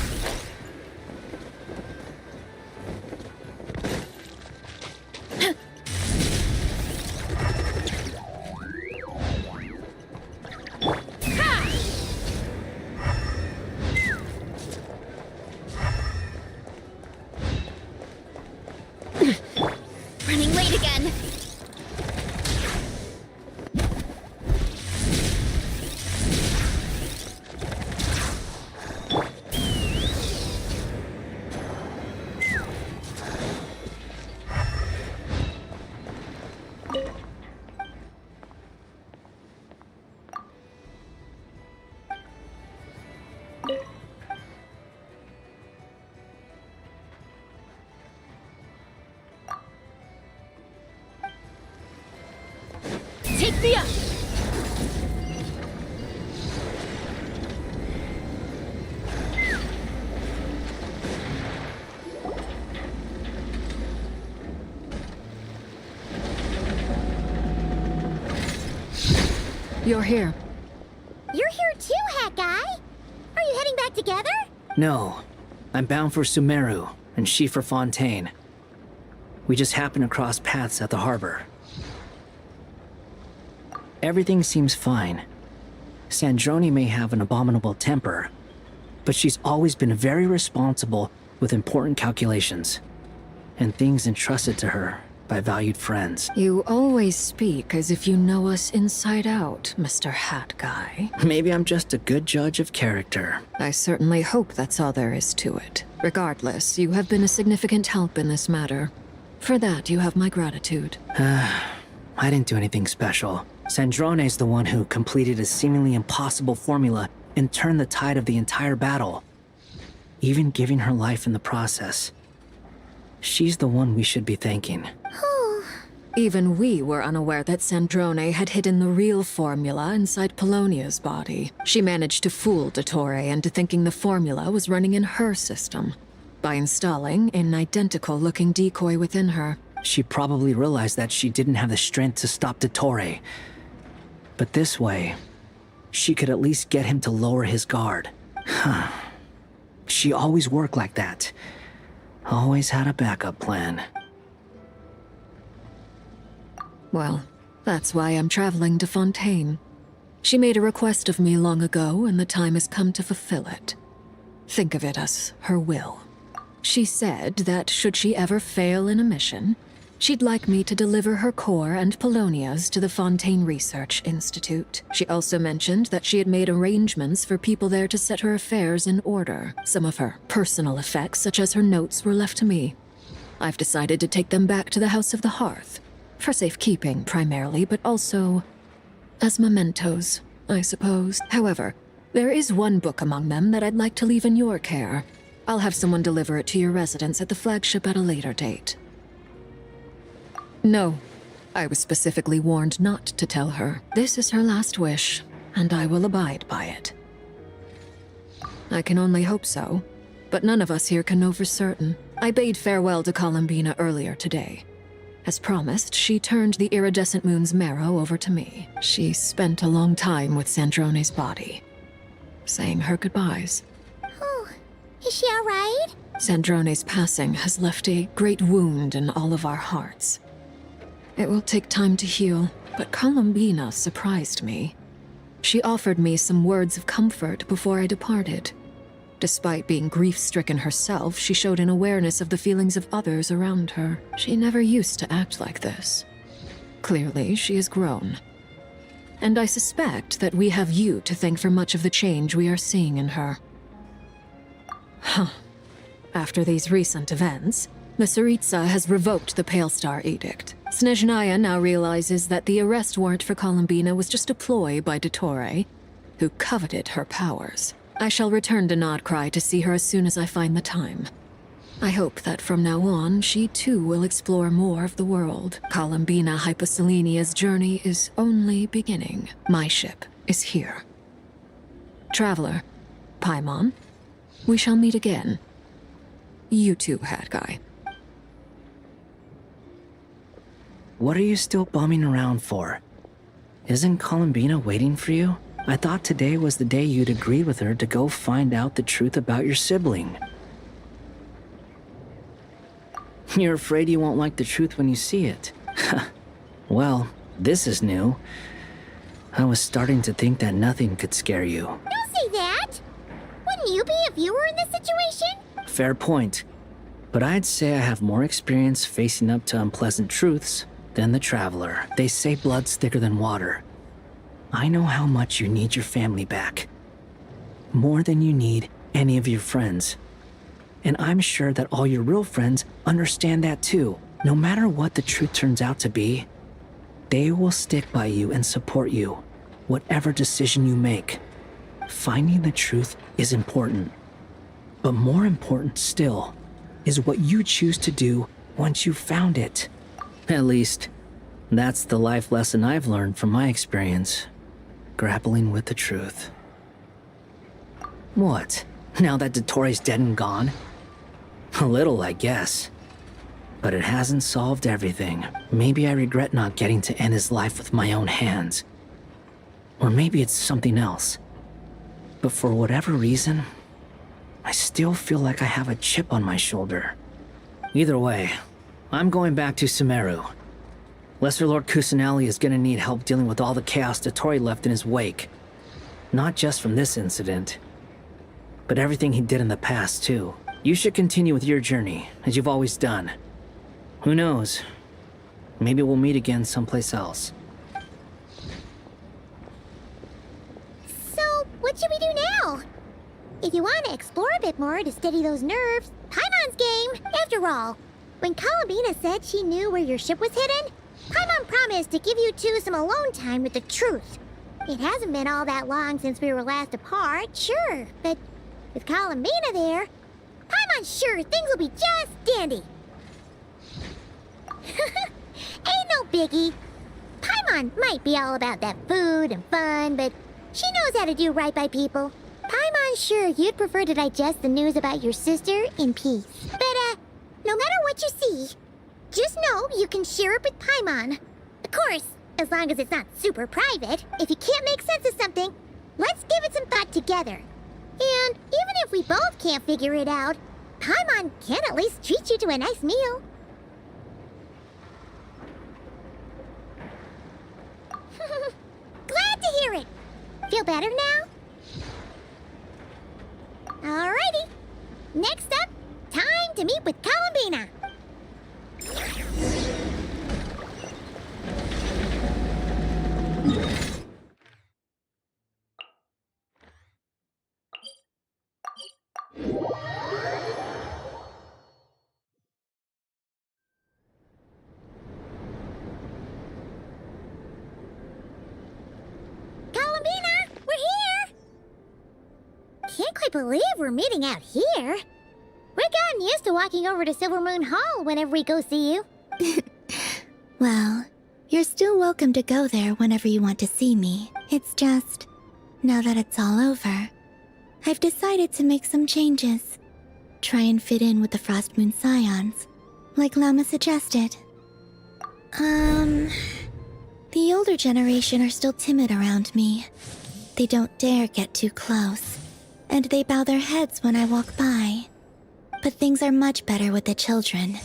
Running late again. Take me up! You're here. You're here too, Hat Guy. Are you heading back together? No. I'm bound for Sumeru, and she for Fontaine. We just happened to cross paths at the harbor. Everything seems fine. Sandrone may have an abominable temper, but she's always been very responsible with important calculations and things entrusted to her by valued friends. You always speak as if you know us inside out, Mr. Hat Guy. Maybe I'm just a good judge of character. I certainly hope that's all there is to it. Regardless, you have been a significant help in this matter. For that, you have my gratitude. I didn't do anything special. Sandrone's the one who completed a seemingly impossible formula and turned the tide of the entire battle, even giving her life in the process. She's the one we should be thanking. Even we were unaware that Sandrone had hidden the real formula inside Polonia's body. She managed to fool Dottore into thinking the formula was running in her system by installing an identical-looking decoy within her. She probably realized that she didn't have the strength to stop Dottore. But this way, she could at least get him to lower his guard. She always worked like that. Always had a backup plan. Well, that's why I'm traveling to Fontaine. She made a request of me long ago, and the time has come to fulfill it. Think of it as her will. She said that should she ever fail in a mission, she'd like me to deliver her core and Polonia's to the Fontaine Research Institute. She also mentioned that she had made arrangements for people there to set her affairs in order. Some of her personal effects, such as her notes, were left to me. I've decided to take them back to the House of the Hearth. For safekeeping, primarily, but also As mementos, I suppose. However, there is one book among them that I'd like to leave in your care. I'll have someone deliver it to your residence at the flagship at a later date. No, I was specifically warned not to tell her. This is her last wish, and I will abide by it. I can only hope so, but none of us here can know for certain. I bade farewell to Columbina earlier today. As promised, she turned the iridescent moon's marrow over to me. She spent a long time with Sandrone's body, saying her goodbyes. Oh, is she all right? Sandrone's passing has left a great wound in all of our hearts. It will take time to heal, but Columbina surprised me. She offered me some words of comfort before I departed. Despite being grief-stricken herself, she showed an awareness of the feelings of others around her. She never used to act like this. Clearly, she has grown. And I suspect that we have you to thank for much of the change we are seeing in her. Huh. After these recent events, the Tsaritsa has revoked the Pale Star Edict. Snezhnaya now realizes that the arrest warrant for Columbina was just a ploy by Dottore, who coveted her powers. I shall return to Nodcry to see her as soon as I find the time. I hope that from now on, she too will explore more of the world. Columbina Hyposelenia's journey is only beginning. My ship is here. Traveler, Paimon, we shall meet again. You too, Hat Guy. What are you still bumming around for? Isn't Columbina waiting for you? I thought today was the day you'd agree with her to go find out the truth about your sibling. You're afraid you won't like the truth when you see it. Well, this is new. I was starting to think that nothing could scare you. Don't say that! Wouldn't you be a viewer in this situation? Fair point. But I'd say I have more experience facing up to unpleasant truths than the Traveler. They say blood's thicker than water. I know how much you need your family back. More than you need any of your friends. And I'm sure that all your real friends understand that too. No matter what the truth turns out to be, they will stick by you and support you, whatever decision you make. Finding the truth is important. But more important still is what you choose to do once you've found it. At least, that's the life lesson I've learned from my experience. Grappling with the truth. What? Now that Dottore's dead and gone? A little, I guess. But it hasn't solved everything. Maybe I regret not getting to end his life with my own hands. Or maybe it's something else. But for whatever reason, I still feel like I have a chip on my shoulder. Either way, I'm going back to Sumeru. Lesser Lord Kusanali is gonna need help dealing with all the chaos Dottore left in his wake. Not just from this incident, but everything he did in the past, too. You should continue with your journey, as you've always done. Who knows? Maybe we'll meet again someplace else. So, what should we do now? If you want to explore a bit more to steady those nerves, Paimon's game. After all, when Columbina said she knew where your ship was hidden, Paimon promised to give you two some alone time with the truth. It hasn't been all that long since we were last apart, sure, but with Columbina there, Paimon's sure things will be just dandy. Ain't no biggie. Paimon might be all about that food and fun, but she knows how to do right by people. Paimon's sure you'd prefer to digest the news about your sister in peace. But, no matter what you see, just know you can share it with Paimon. Of course, as long as it's not super private. If you can't make sense of something, let's give it some thought together. And even if we both can't figure it out, Paimon can at least treat you to a nice meal. Glad to hear it. Feel better now? Alrighty. Next up, time to meet with Columbina. believe we're meeting out here. We've gotten used to walking over to Silver Moon Hall whenever we go see you. Well, you're still welcome to go there whenever you want to see me. It's just, now that it's all over, I've decided to make some changes. Try and fit in with the Frost Moon Scions, like Llama suggested. The older generation are still timid around me. They don't dare get too close, and they bow their heads when I walk by. But things are much better with the children.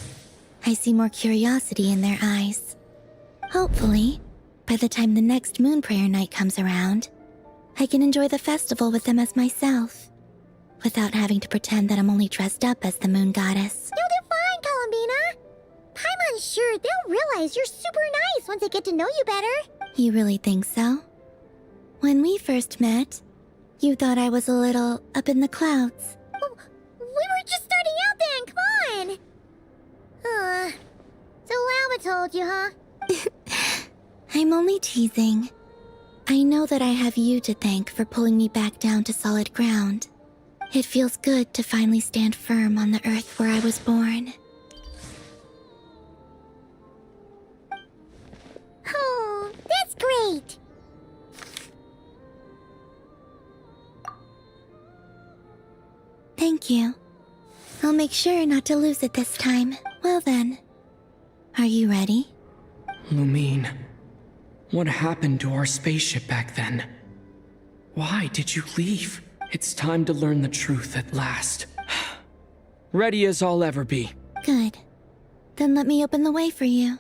I see more curiosity in their eyes. Hopefully, by the time the next Moon Prayer Night comes around, I can enjoy the festival with them as myself, without having to pretend that I'm only dressed up as the Moon Goddess. You'll do fine, Columbina. Paimon's sure they'll realize you're super nice once they get to know you better. You really think so? When we first met, you thought I was a little up in the clouds. Well, we were just starting out then, come on. So Llama told you, huh? I'm only teasing. I know that I have you to thank for pulling me back down to solid ground. It feels good to finally stand firm on the earth where I was born. Oh, that's great. Thank you. I'll make sure not to lose it this time. Well then, are you ready? Lumine, what happened to our spaceship back then? Why did you leave? It's time to learn the truth at last. Ready as I'll ever be. Good. Then let me open the way for you.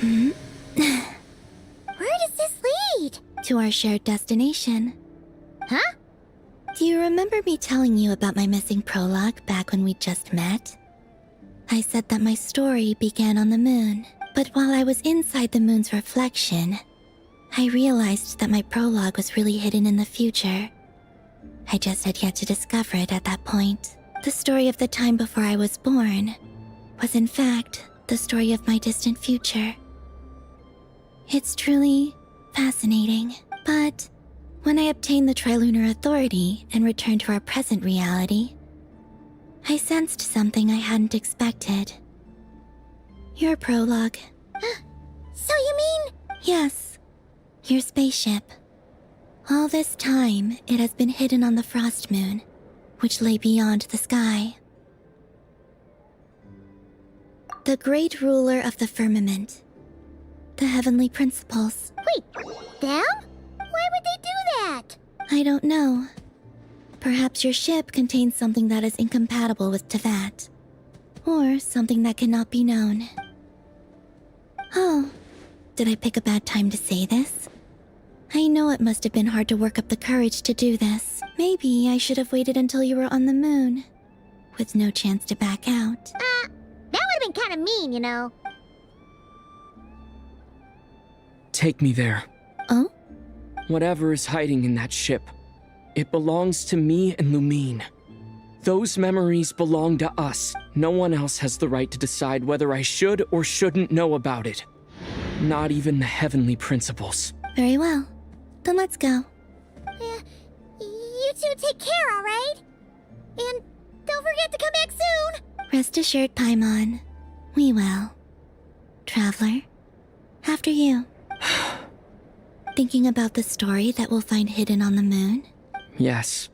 Where does this lead? To our shared destination. Huh? Do you remember me telling you about my missing prologue back when we just met? I said that my story began on the moon, but while I was inside the moon's reflection, I realized that my prologue was really hidden in the future. I just had yet to discover it at that point. The story of the time before I was born was in fact the story of my distant future. It's truly fascinating, but when I obtained the Trilunar Authority and returned to our present reality, I sensed something I hadn't expected. Your prologue. So you mean? Yes, your spaceship. All this time, it has been hidden on the Frost Moon, which lay beyond the sky. The great ruler of the firmament. The heavenly principles. Wait, them? Why would they do that? I don't know. Perhaps your ship contains something that is incompatible with Tevat. Or something that cannot be known. Oh, did I pick a bad time to say this? I know it must have been hard to work up the courage to do this. Maybe I should have waited until you were on the moon, with no chance to back out. That would have been kind of mean, you know. Take me there. Oh? Whatever is hiding in that ship, it belongs to me and Lumine. Those memories belong to us. No one else has the right to decide whether I should or shouldn't know about it. Not even the heavenly principles. Very well. Then let's go. You two take care, alright? And don't forget to come back soon! Rest assured, Paimon. We will. Traveler, after you. Thinking about the story that we'll find hidden on the moon? Yes.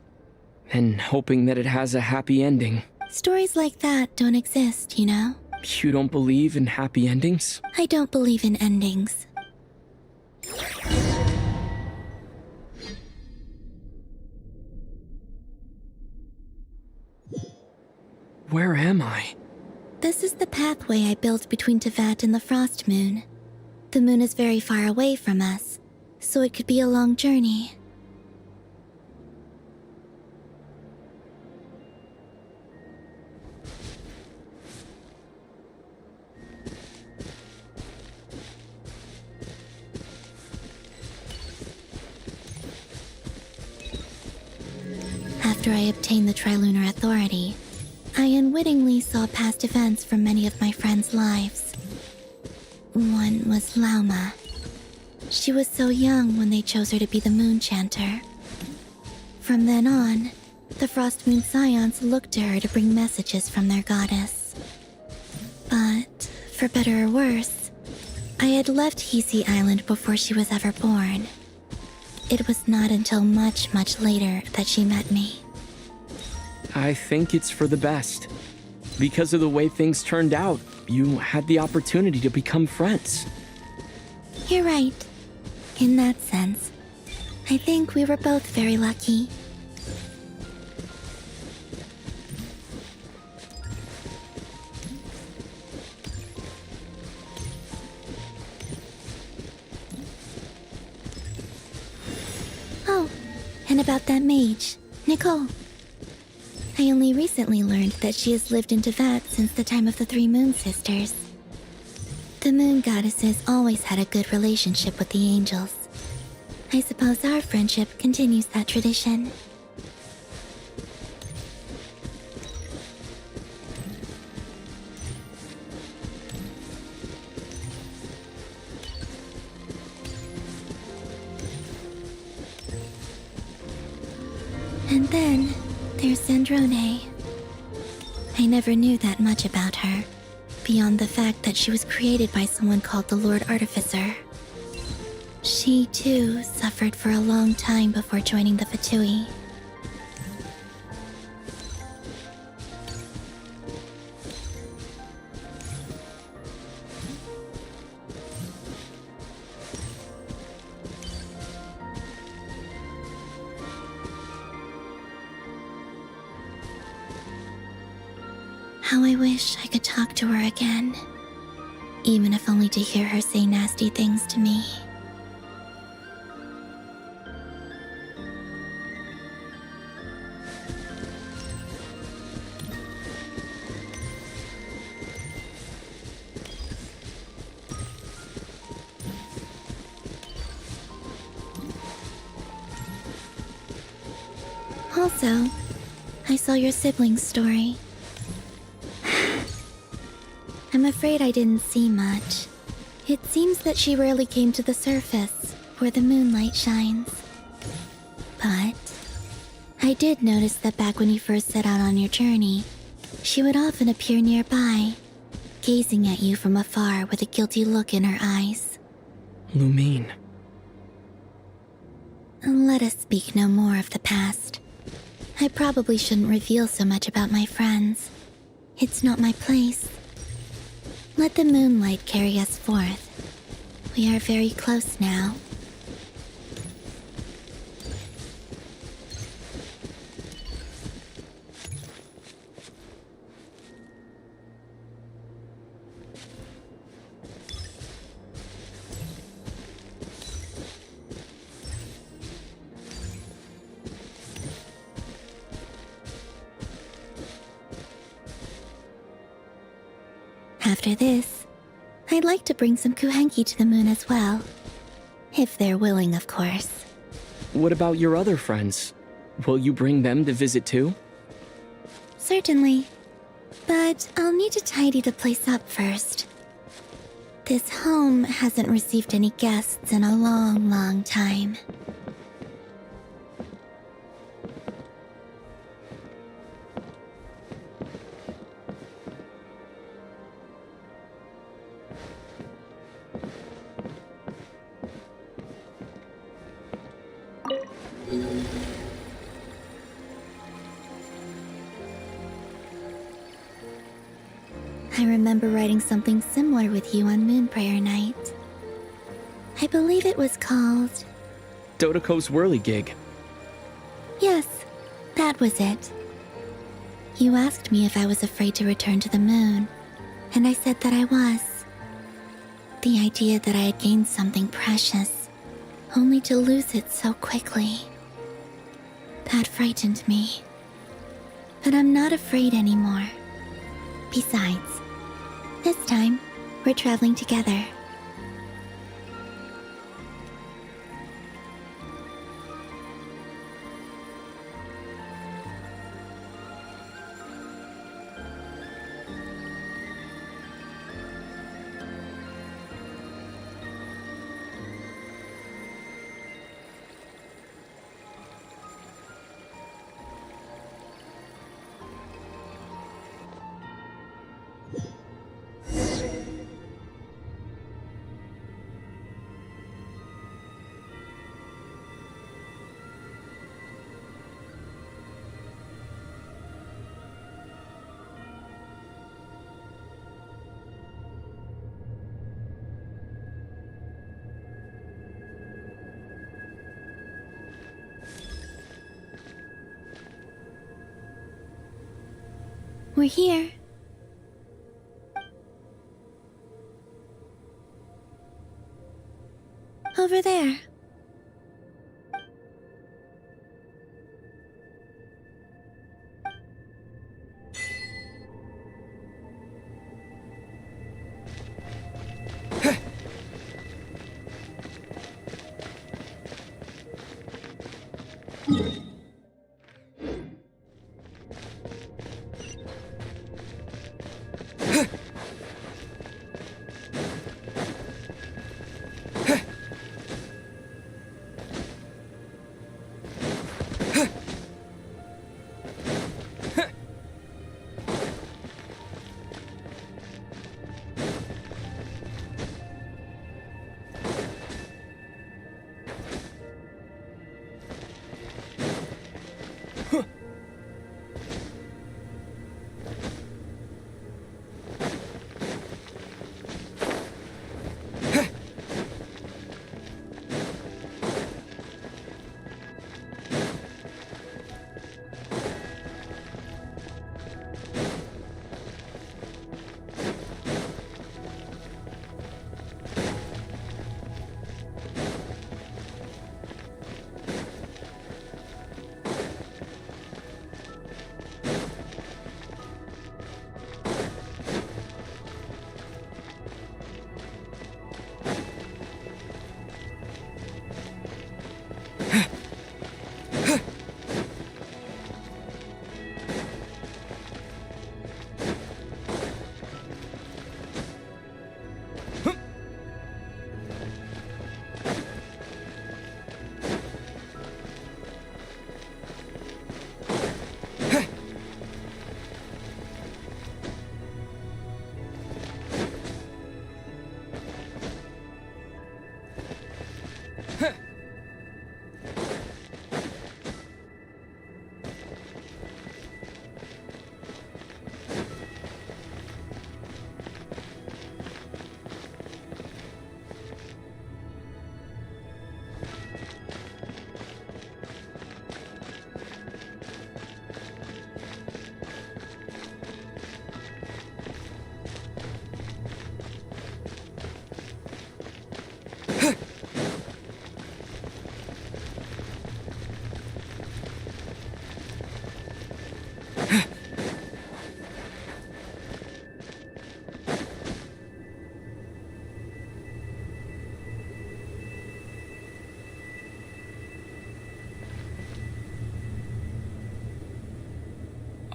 And hoping that it has a happy ending. Stories like that don't exist, you know? You don't believe in happy endings? I don't believe in endings. Where am I? This is the pathway I built between Tevat and the Frost Moon. The moon is very far away from us, so it could be a long journey. After I obtained the Trilunar Authority, I unwittingly saw past events from many of my friends' lives. One was Lauma. She was so young when they chose her to be the Moon Chanter. From then on, the Frost Moon Scions looked to her to bring messages from their goddess. But, for better or worse, I had left Hisi Island before she was ever born. It was not until much, much later that she met me. I think it's for the best. Because of the way things turned out, you had the opportunity to become friends. You're right. In that sense, I think we were both very lucky. Oh, and about that mage, Nicole. I only recently learned that she has lived in Teyvat since the time of the Three Moon Sisters. The Moon Goddesses always had a good relationship with the angels. I suppose our friendship continues that tradition. And then, there's Sandrone. I never knew that much about her, beyond the fact that she was created by someone called the Lord Artificer. She, too, suffered for a long time before joining the Fatui. How I wish I could talk to her again, even if only to hear her say nasty things to me. Also, I saw your siblings' story. I'm afraid I didn't see much. It seems that she rarely came to the surface, where the moonlight shines. But I did notice that back when you first set out on your journey, she would often appear nearby, gazing at you from afar with a guilty look in her eyes. Lumine. Let us speak no more of the past. I probably shouldn't reveal so much about my friends. It's not my place. Let the moonlight carry us forth. We are very close now. After this, I'd like to bring some Kuhenki to the moon as well. If they're willing, of course. What about your other friends? Will you bring them to visit too? Certainly. But I'll need to tidy the place up first. This home hasn't received any guests in a long, long time. I remember writing something similar with you on Moon Prayer Night. I believe it was called... Dodoko's Whirligig. Yes, that was it. You asked me if I was afraid to return to the moon, and I said that I was. The idea that I had gained something precious, only to lose it so quickly. That frightened me. But I'm not afraid anymore. Besides, this time, we're traveling together. We're here. Over there.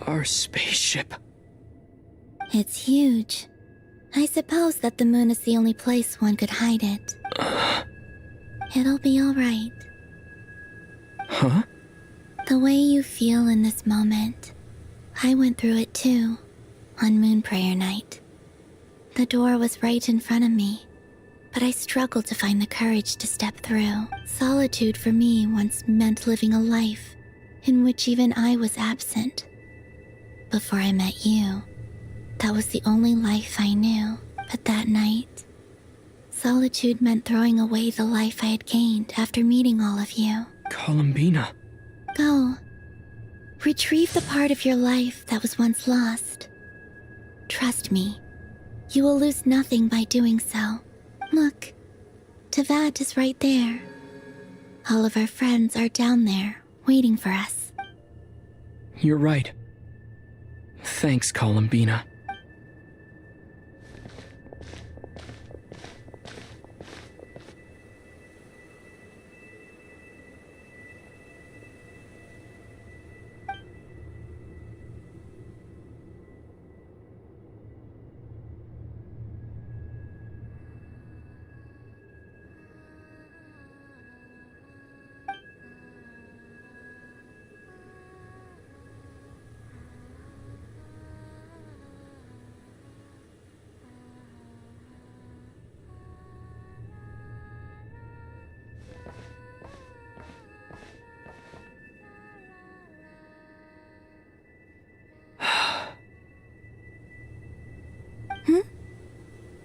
Our spaceship. It's huge. I suppose that the moon is the only place one could hide it. It'll be alright. Huh? The way you feel in this moment, I went through it too, on Moon Prayer Night. The door was right in front of me, but I struggled to find the courage to step through. Solitude for me once meant living a life in which even I was absent. Before I met you, that was the only life I knew. But that night, solitude meant throwing away the life I had gained after meeting all of you. Columbina. Go. Retrieve the part of your life that was once lost. Trust me, you will lose nothing by doing so. Look, Tavad is right there. All of our friends are down there, waiting for us. You're right. Thanks, Columbina.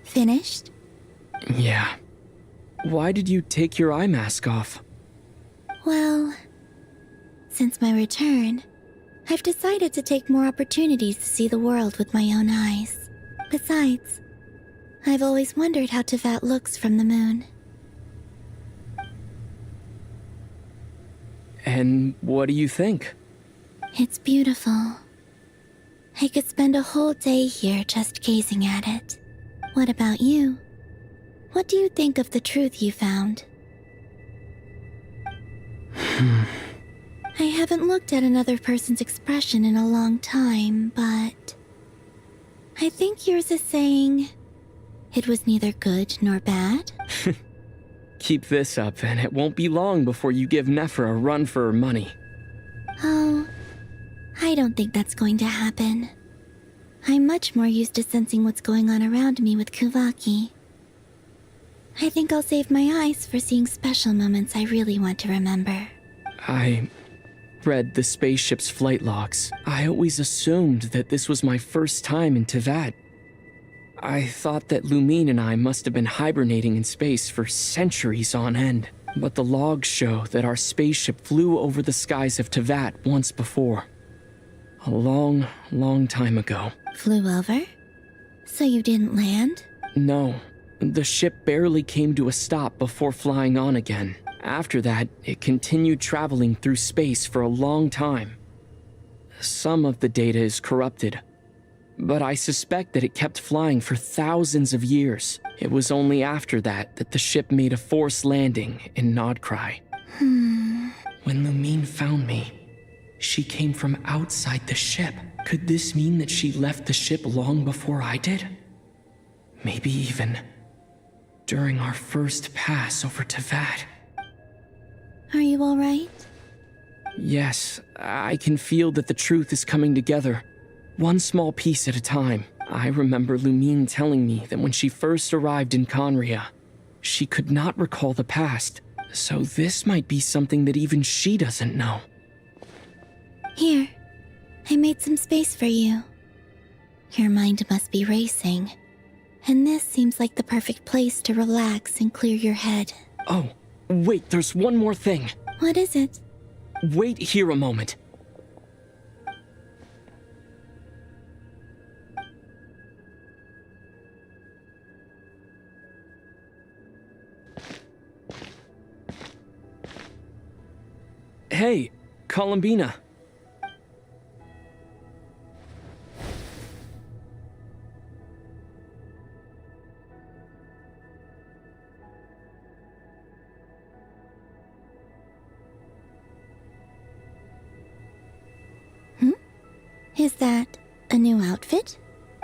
Finished? Yeah. Why did you take your eye mask off? Well, since my return, I've decided to take more opportunities to see the world with my own eyes. Besides, I've always wondered how Tevat looks from the moon. And what do you think? It's beautiful. I could spend a whole day here just gazing at it. What about you? What do you think of the truth you found? I haven't looked at another person's expression in a long time, but I think yours is saying it was neither good nor bad. Keep this up, and it won't be long before you give Nefer a run for her money. Oh, I don't think that's going to happen. I'm much more used to sensing what's going on around me with Kuvaki. I think I'll save my eyes for seeing special moments I really want to remember. I read the spaceship's flight logs. I always assumed that this was my first time in Tevat. I thought that Lumine and I must have been hibernating in space for centuries on end. But the logs show that our spaceship flew over the skies of Tevat once before. A long, long time ago. Flew over? So you didn't land? No. The ship barely came to a stop before flying on again. After that, it continued traveling through space for a long time. Some of the data is corrupted, but I suspect that it kept flying for thousands of years. It was only after that that the ship made a forced landing in Nodcry. When Lumine found me, she came from outside the ship. Could this mean that she left the ship long before I did? Maybe even during our first pass over Tevat. Are you alright? Yes, I can feel that the truth is coming together, one small piece at a time. I remember Lumine telling me that when she first arrived in Conria, she could not recall the past, so this might be something that even she doesn't know. Here, I made some space for you. Your mind must be racing, and this seems like the perfect place to relax and clear your head. Oh, wait, there's one more thing. What is it? Wait here a moment. Hey, Columbina. Is that a new outfit?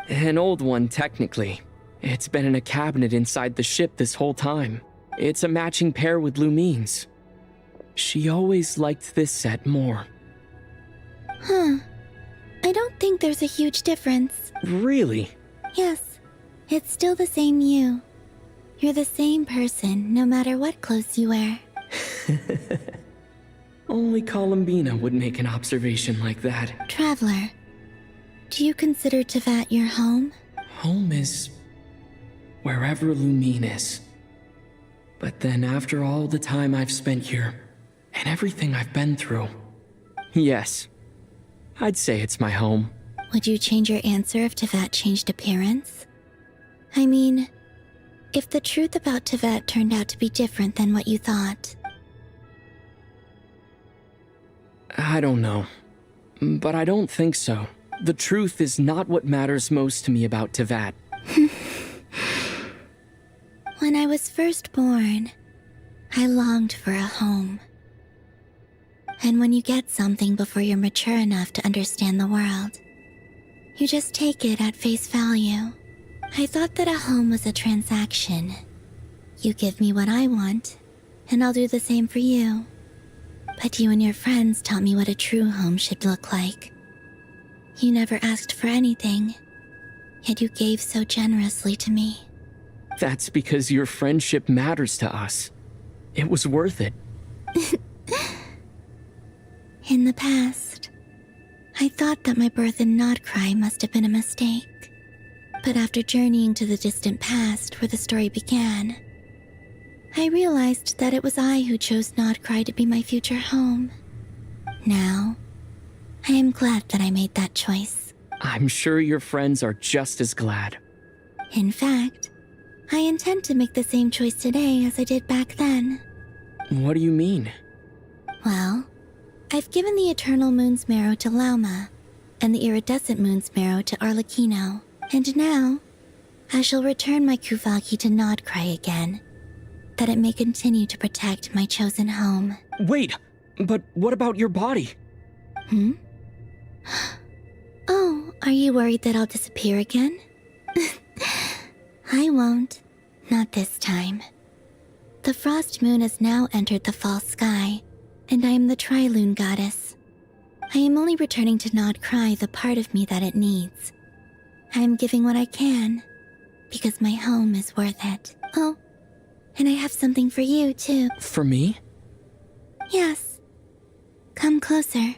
An old one, technically. It's been in a cabinet inside the ship this whole time. It's a matching pair with Lumine's. She always liked this set more. Huh. I don't think there's a huge difference. Really? Yes. It's still the same you. You're the same person, no matter what clothes you wear. Only Columbina would make an observation like that. Traveler, do you consider Tevat your home? Home is wherever Lumine is. But then after all the time I've spent here, and everything I've been through, yes, I'd say it's my home. Would you change your answer if Tevat changed appearance? I mean, if the truth about Tevat turned out to be different than what you thought. I don't know, but I don't think so. The truth is not what matters most to me about Tevat. When I was first born, I longed for a home. And when you get something before you're mature enough to understand the world, you just take it at face value. I thought that a home was a transaction. You give me what I want, and I'll do the same for you. But you and your friends taught me what a true home should look like. You never asked for anything, yet you gave so generously to me. That's because your friendship matters to us. It was worth it. In the past, I thought that my birth in Nodcry must have been a mistake. But after journeying to the distant past where the story began, I realized that it was I who chose Nodcry to be my future home. Now, I am glad that I made that choice. I'm sure your friends are just as glad. In fact, I intend to make the same choice today as I did back then. What do you mean? Well, I've given the Eternal Moon's marrow to Lauma, and the Iridescent Moon's marrow to Arlecchino, and now I shall return my Kuvagi to Nodcry again, that it may continue to protect my chosen home. Wait, but what about your body? Oh, are you worried that I'll disappear again? I won't. Not this time. The Frost Moon has now entered the false sky, and I am the Trilune Goddess. I am only returning to Nodcry the part of me that it needs. I am giving what I can, because my home is worth it. Oh, and I have something for you, too. For me? Yes. Come closer.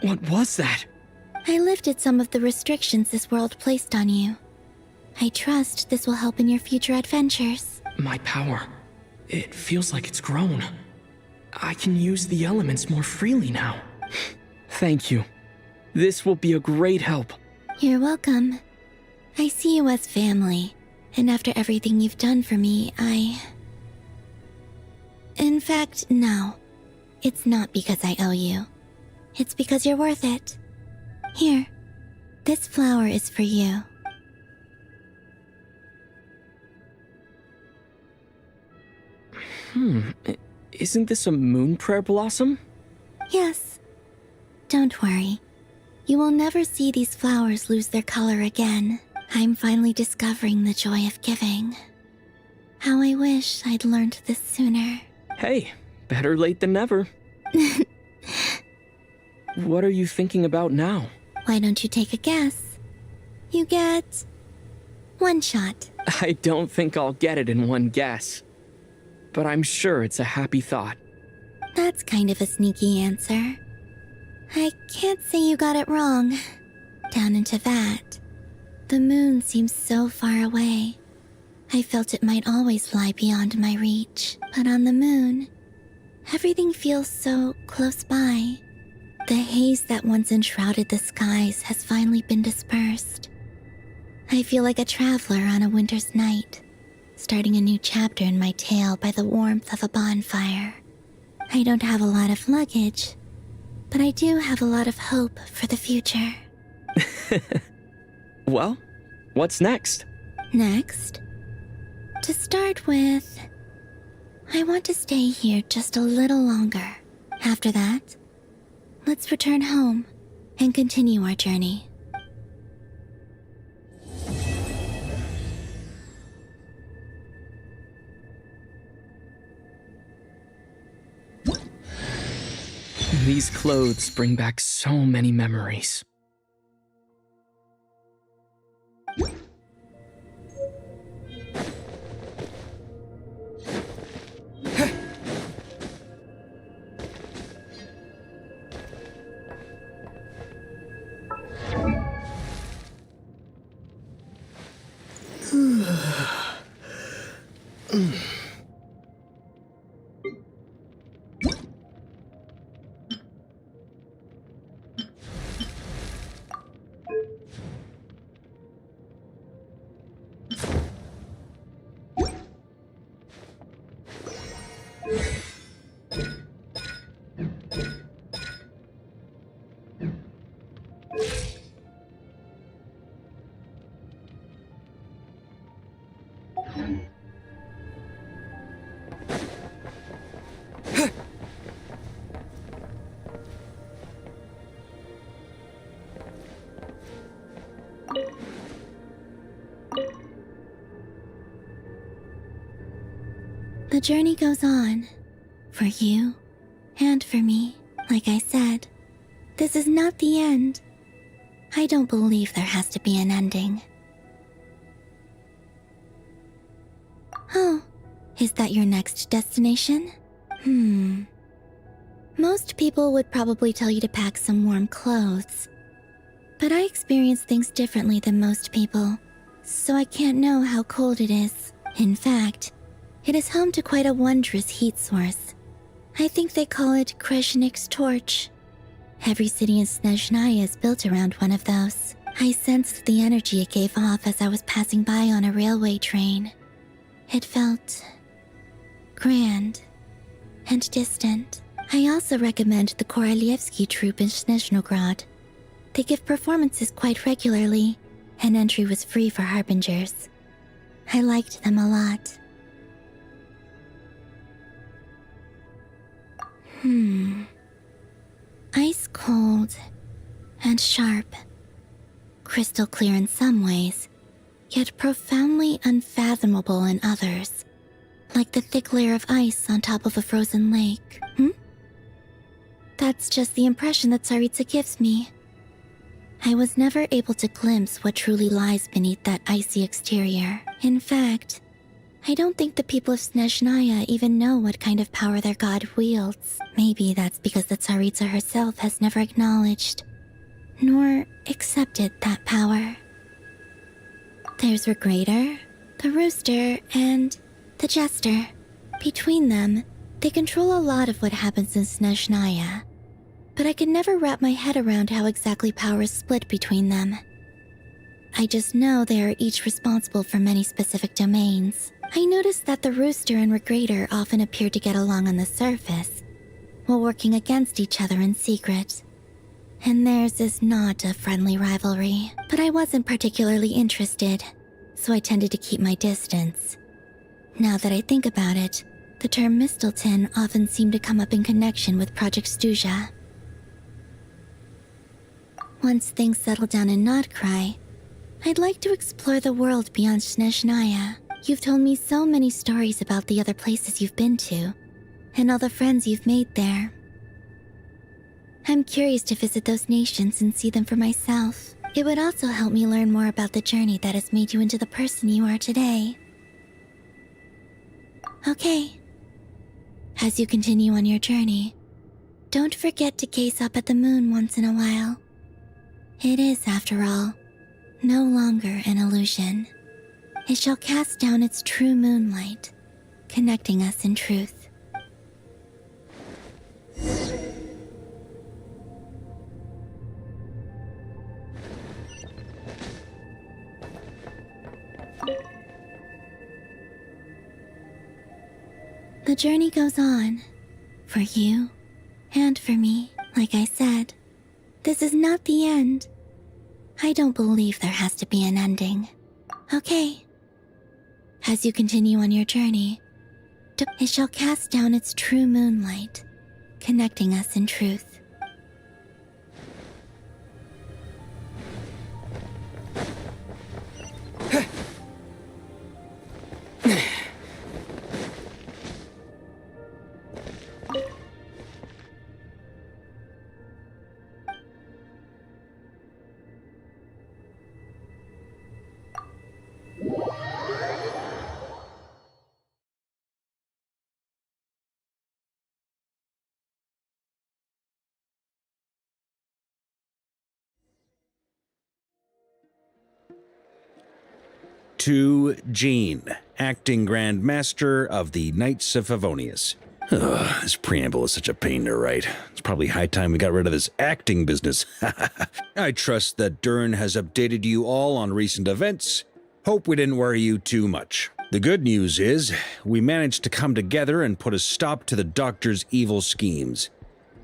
What was that? I lifted some of the restrictions this world placed on you. I trust this will help in your future adventures. My power. It feels like it's grown. I can use the elements more freely now. Thank you. This will be a great help. You're welcome. I see you as family, and after everything you've done for me, In fact, no. It's not because I owe you. It's because you're worth it. Here, this flower is for you. Isn't this a moon prayer blossom? Yes. Don't worry. You will never see these flowers lose their color again. I'm finally discovering the joy of giving. How I wish I'd learned this sooner. Hey, better late than never. What are you thinking about now? Why don't you take a guess? You get one shot. I don't think I'll get it in one guess. But I'm sure it's a happy thought. That's kind of a sneaky answer. I can't say you got it wrong. Down into that, the moon seems so far away. I felt it might always lie beyond my reach. But on the moon, everything feels so close by. The haze that once enshrouded the skies has finally been dispersed. I feel like a traveler on a winter's night, starting a new chapter in my tale by the warmth of a bonfire. I don't have a lot of luggage, but I do have a lot of hope for the future. Well, what's next? Next? To start with, I want to stay here just a little longer. After that, let's return home and continue our journey. These clothes bring back so many memories. The journey goes on. For you, and for me. Like I said, this is not the end. I don't believe there has to be an ending. Oh, is that your next destination? Most people would probably tell you to pack some warm clothes. But I experience things differently than most people, so I can't know how cold it is. In fact, it is home to quite a wondrous heat source. I think they call it Kreshnik's torch. Every city in Snezhnaya is built around one of those. I sensed the energy it gave off as I was passing by on a railway train. It felt grand and distant. I also recommend the Korolievsky troupe in Snezhnograd. They give performances quite regularly, and entry was free for harbingers. I liked them a lot. Ice cold and sharp. Crystal clear in some ways, yet profoundly unfathomable in others. Like the thick layer of ice on top of a frozen lake. That's just the impression that Tsaritsa gives me. I was never able to glimpse what truly lies beneath that icy exterior. In fact, I don't think the people of Snezhnaya even know what kind of power their god wields. Maybe that's because the Tsaritsa herself has never acknowledged, nor accepted that power. There's Regrator, the Rooster, and the Jester. Between them, they control a lot of what happens in Snezhnaya, but I could never wrap my head around how exactly power is split between them. I just know they are each responsible for many specific domains. I noticed that the Rooster and Regrator often appear to get along on the surface, while working against each other in secret. And theirs is not a friendly rivalry, but I wasn't particularly interested, so I tended to keep my distance. Now that I think about it, the term Mistelton often seemed to come up in connection with Project Stuja. Once things settle down in Notcry, I'd like to explore the world beyond Snezhnaya. You've told me so many stories about the other places you've been to, and all the friends you've made there. I'm curious to visit those nations and see them for myself. It would also help me learn more about the journey that has made you into the person you are today. Okay. As you continue on your journey, don't forget to gaze up at the moon once in a while. It is, after all, no longer an illusion. It shall cast down its true moonlight, connecting us in truth. The journey goes on, for you and for me. Like I said, this is not the end. I don't believe there has to be an ending. Okay. As you continue on your journey, it shall cast down its true moonlight, connecting us in truth. To Jean, acting Grand Master of the Knights of Favonius. Ugh, this preamble is such a pain to write. It's probably high time we got rid of this acting business. I trust that Dern has updated you all on recent events. Hope we didn't worry you too much. The good news is, we managed to come together and put a stop to the Doctor's evil schemes.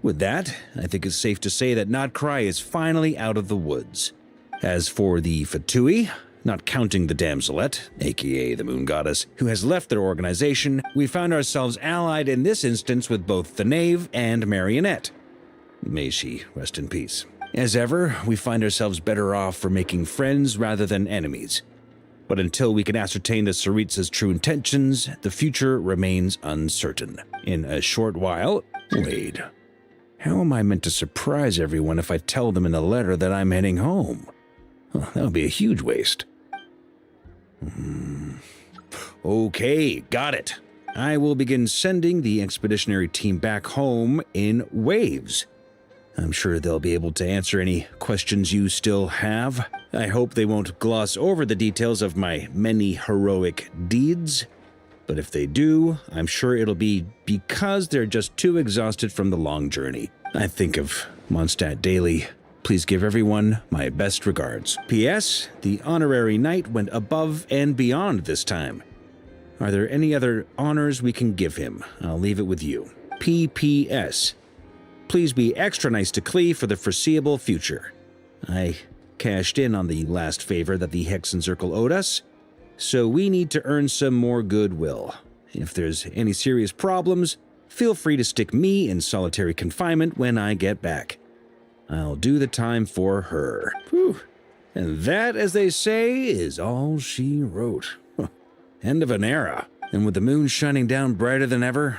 With that, I think it's safe to say that Notcry is finally out of the woods. As for the Fatui, not counting the Damselette, aka the Moon Goddess, who has left their organization, we found ourselves allied in this instance with both the Knave and Marionette. May she rest in peace. As ever, we find ourselves better off for making friends rather than enemies. But until we can ascertain the Tsaritsa's true intentions, the future remains uncertain. In a short while... Wait. How am I meant to surprise everyone if I tell them in a letter that I'm heading home? Well, that would be a huge waste. Okay, got it. I will begin sending the expeditionary team back home in waves. I'm sure they'll be able to answer any questions you still have. I hope they won't gloss over the details of my many heroic deeds. But if they do, I'm sure it'll be because they're just too exhausted from the long journey. I think of Mondstadt daily. Please give everyone my best regards. P.S. The honorary knight went above and beyond this time. Are there any other honors we can give him? I'll leave it with you. P.P.S. Please be extra nice to Klee for the foreseeable future. I cashed in on the last favor that the Hexen Circle owed us, so we need to earn some more goodwill. If there's any serious problems, feel free to stick me in solitary confinement when I get back. I'll do the time for her. Whew. And that, as they say, is all she wrote. End of an era. And with the moon shining down brighter than ever,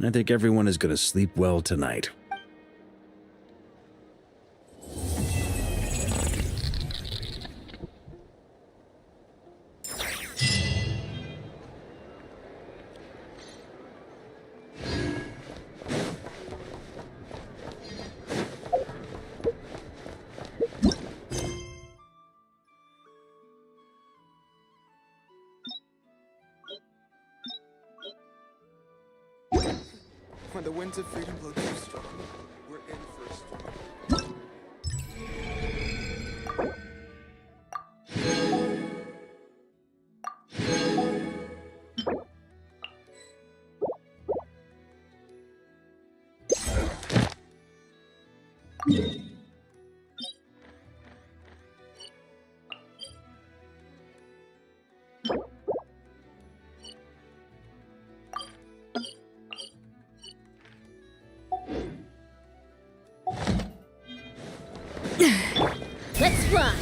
I think everyone is going to sleep well tonight. When the winds of freedom blow too strong, we're in for a storm. Let's fly!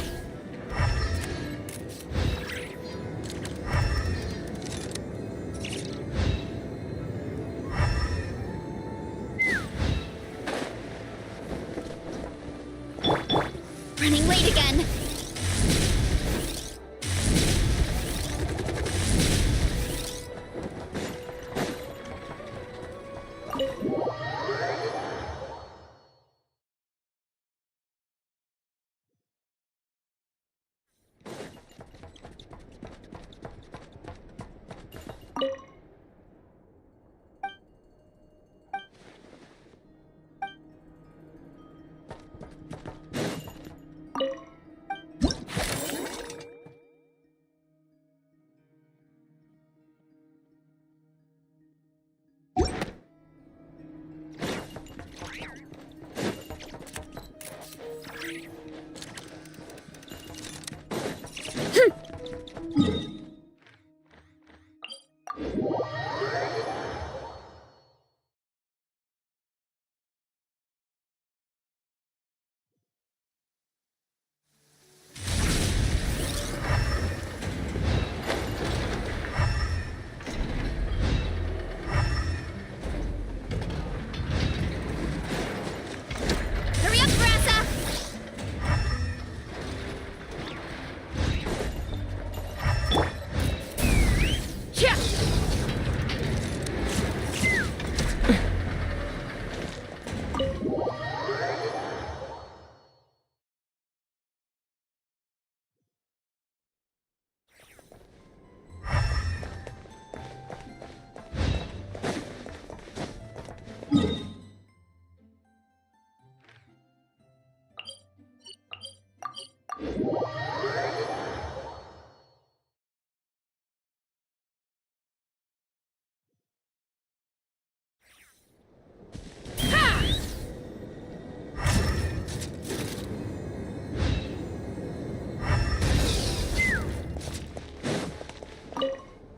Running late again!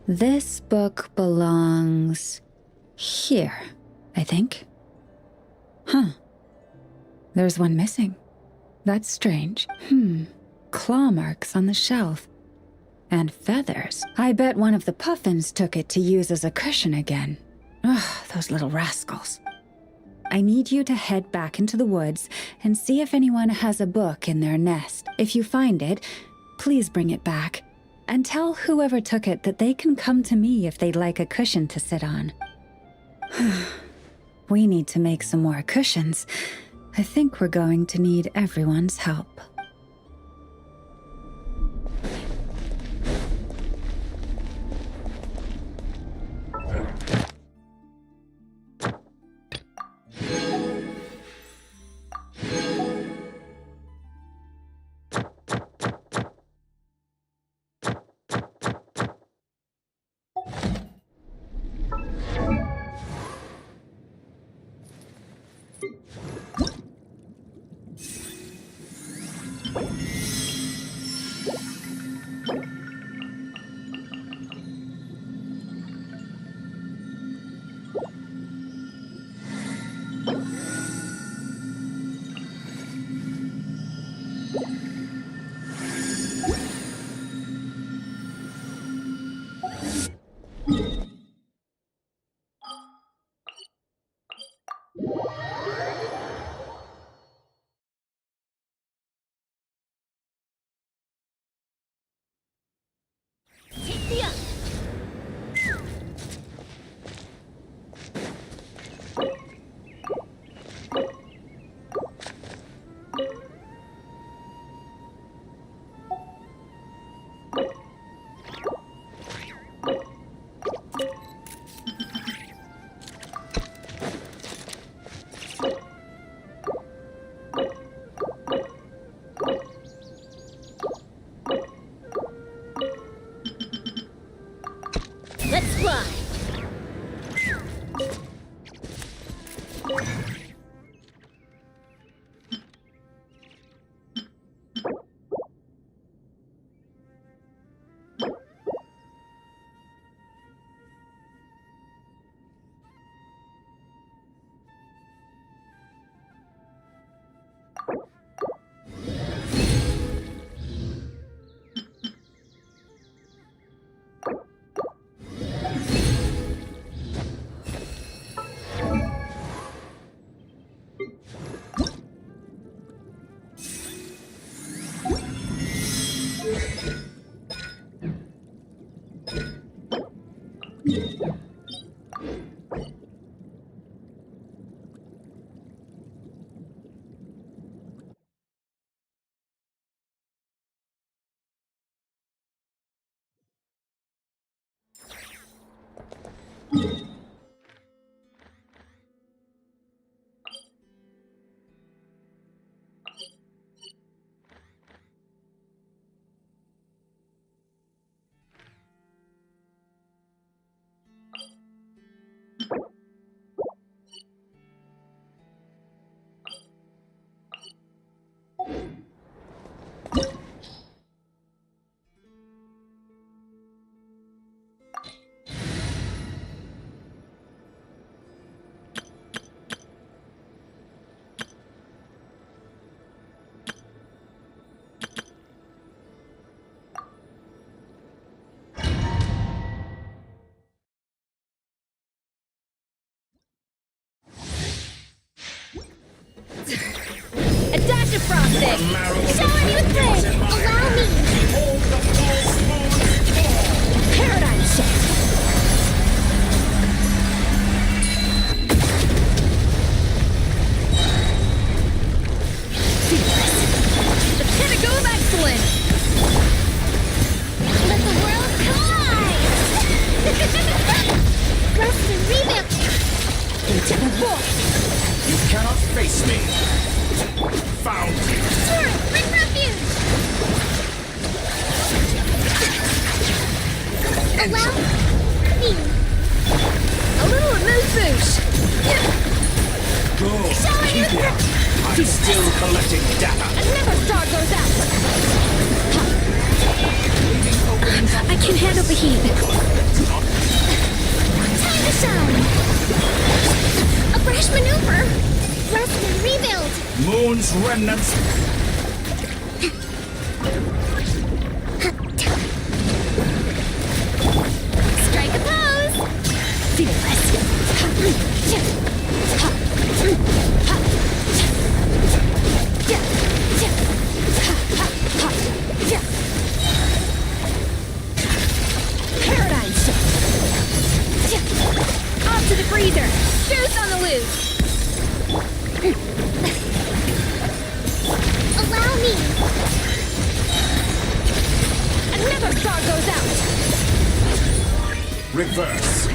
This book belongs here, I think. Huh. There's one missing. That's strange. Claw marks on the shelf. And feathers. I bet one of the puffins took it to use as a cushion again. Ugh, those little rascals. I need you to head back into the woods and see if anyone has a book in their nest. If you find it, please bring it back. And tell whoever took it that they can come to me if they'd like a cushion to sit on. We need to make some more cushions. I think we're going to need everyone's help. Let's fly! A dash of frosting! Shower me with praise! Allow me! Paradigm shift! The pinnacle of excellence! Let the world collide! Burst and revamp! Into the void! You cannot face me! Found you! Sword! Bring refuge! Allow me! A little amuse-bouche! Go! Shower me with praise! I'm still collecting data! And never star goes out! I can handle the heat. Moon's remnants. Strike a pose! Paradigm shift. Off to the freezer. Juice on the loose. Allow me! Another star goes out. Reverse.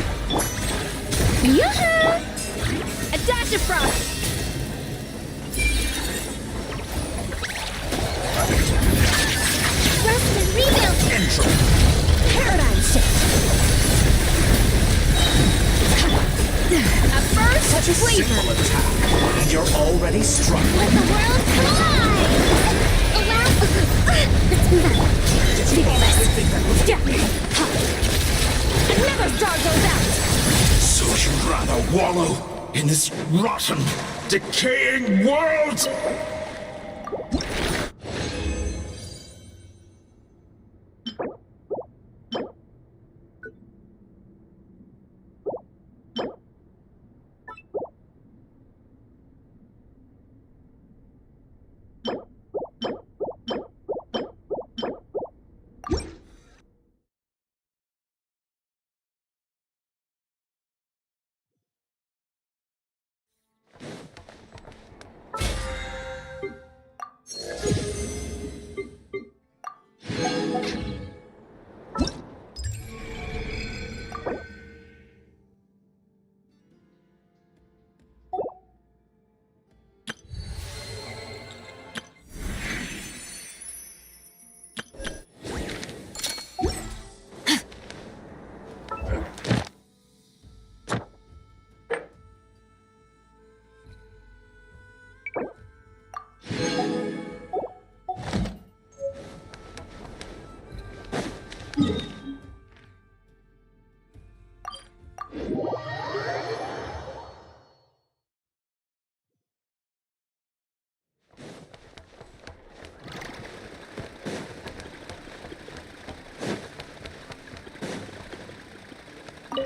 Yoo-hoo! A dash of frost. Rest and rebuild! Entropy. Paradigm shift. A burst Such a flavor. simple attack, and you're already struggling. Let the world collide! Allow... Let's move on. Another star goes out. So you'd rather wallow in this rotten, decaying world?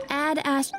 Add Ash.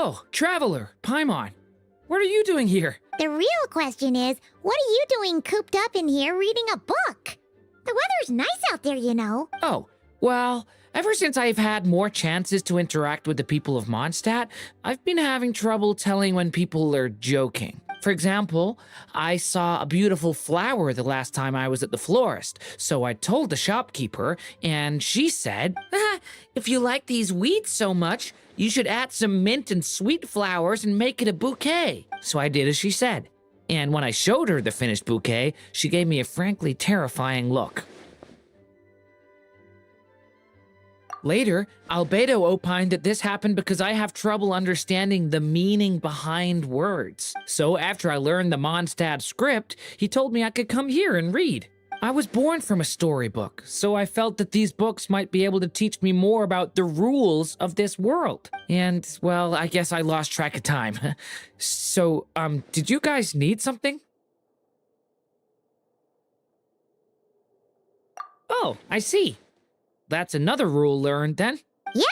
Oh, Traveler, Paimon. What are you doing here? The real question is, what are you doing cooped up in here reading a book? The weather's nice out there, you know. Oh, well, ever since I've had more chances to interact with the people of Mondstadt, I've been having trouble telling when people are joking. For example, I saw a beautiful flower the last time I was at the florist, so I told the shopkeeper, and she said, if you like these weeds so much, you should add some mint and sweet flowers and make it a bouquet. So I did as she said. And when I showed her the finished bouquet, she gave me a frankly terrifying look. Later, Albedo opined that this happened because I have trouble understanding the meaning behind words. So after I learned the Mondstadt script, he told me I could come here and read. I was born from a storybook, so I felt that these books might be able to teach me more about the rules of this world. And, well, I guess I lost track of time. So, did you guys need something? Oh, I see. That's another rule learned, then. Yep.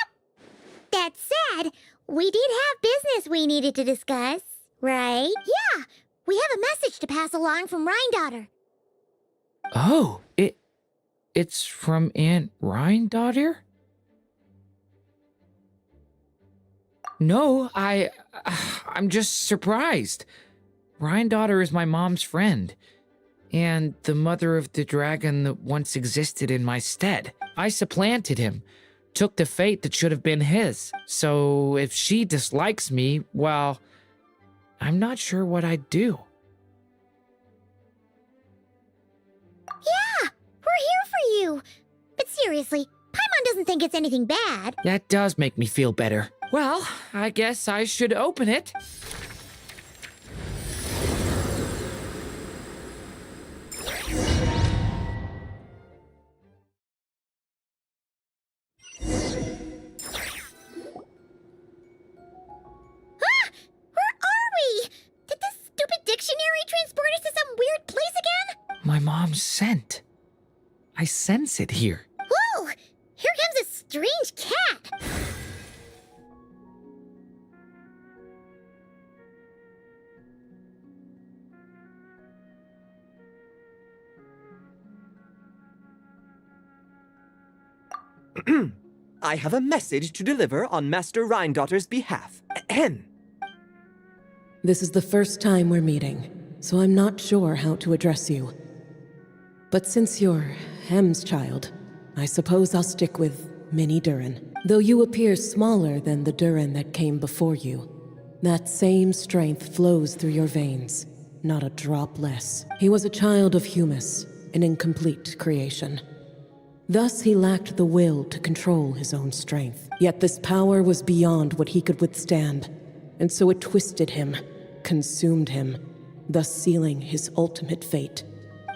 That said, we did have business we needed to discuss, right? Yeah, we have a message to pass along from Rhindaughter. Oh, it's from Aunt Rhindaughter? No, I'm just surprised. Rhindaughter is my mom's friend, and the mother of the dragon that once existed in my stead. I supplanted him, took the fate that should have been his. So if she dislikes me, well, I'm not sure what I'd do. Yeah, we're here for you. But seriously, Paimon doesn't think it's anything bad. That does make me feel better. Well, I guess I should open it. Transport us to some weird place again? My mom's scent. I sense it here. Whoa! Here comes a strange cat! I have a message to deliver on Master Rhindaughter's behalf. Ahem. This is the first time we're meeting, so I'm not sure how to address you. But since you're Hem's child, I suppose I'll stick with Mini Durin. Though you appear smaller than the Durin that came before you, that same strength flows through your veins, not a drop less. He was a child of Humus, an incomplete creation. Thus he lacked the will to control his own strength. Yet this power was beyond what he could withstand, and so it twisted him, consumed him, thus sealing his ultimate fate.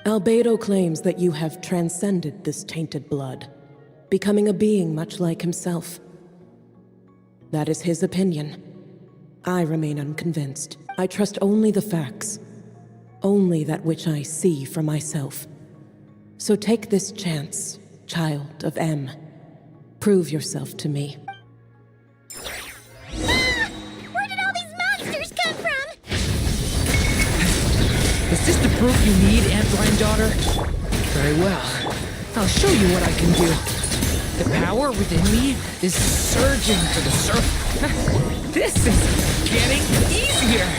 Albedo claims that you have transcended this tainted blood, becoming a being much like himself. That is his opinion. I remain unconvinced. I trust only the facts, only that which I see for myself. So take this chance, child of M. Prove yourself to me. Where did all these monsters come from? Is this the proof you need, Aunt Rhindaughter? Very well. I'll show you what I can do. The power within me is surging to the surface. This is getting easier.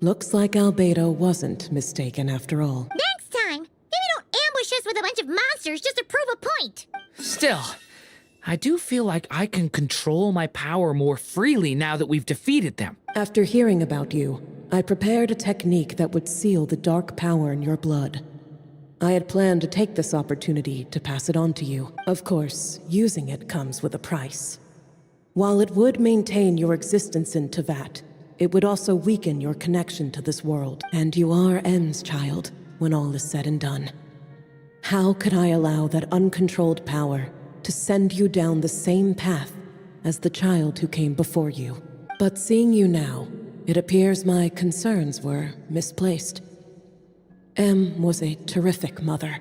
Looks like Albedo wasn't mistaken after all. Next time, maybe don't ambush us with a bunch of monsters just to prove a point. Still, I do feel like I can control my power more freely now that we've defeated them. After hearing about you, I prepared a technique that would seal the dark power in your blood. I had planned to take this opportunity to pass it on to you. Of course, using it comes with a price. While it would maintain your existence in Tevat, it would also weaken your connection to this world. And you are M's child, when all is said and done. How could I allow that uncontrolled power to send you down the same path as the child who came before you? But seeing you now, it appears my concerns were misplaced. M was a terrific mother,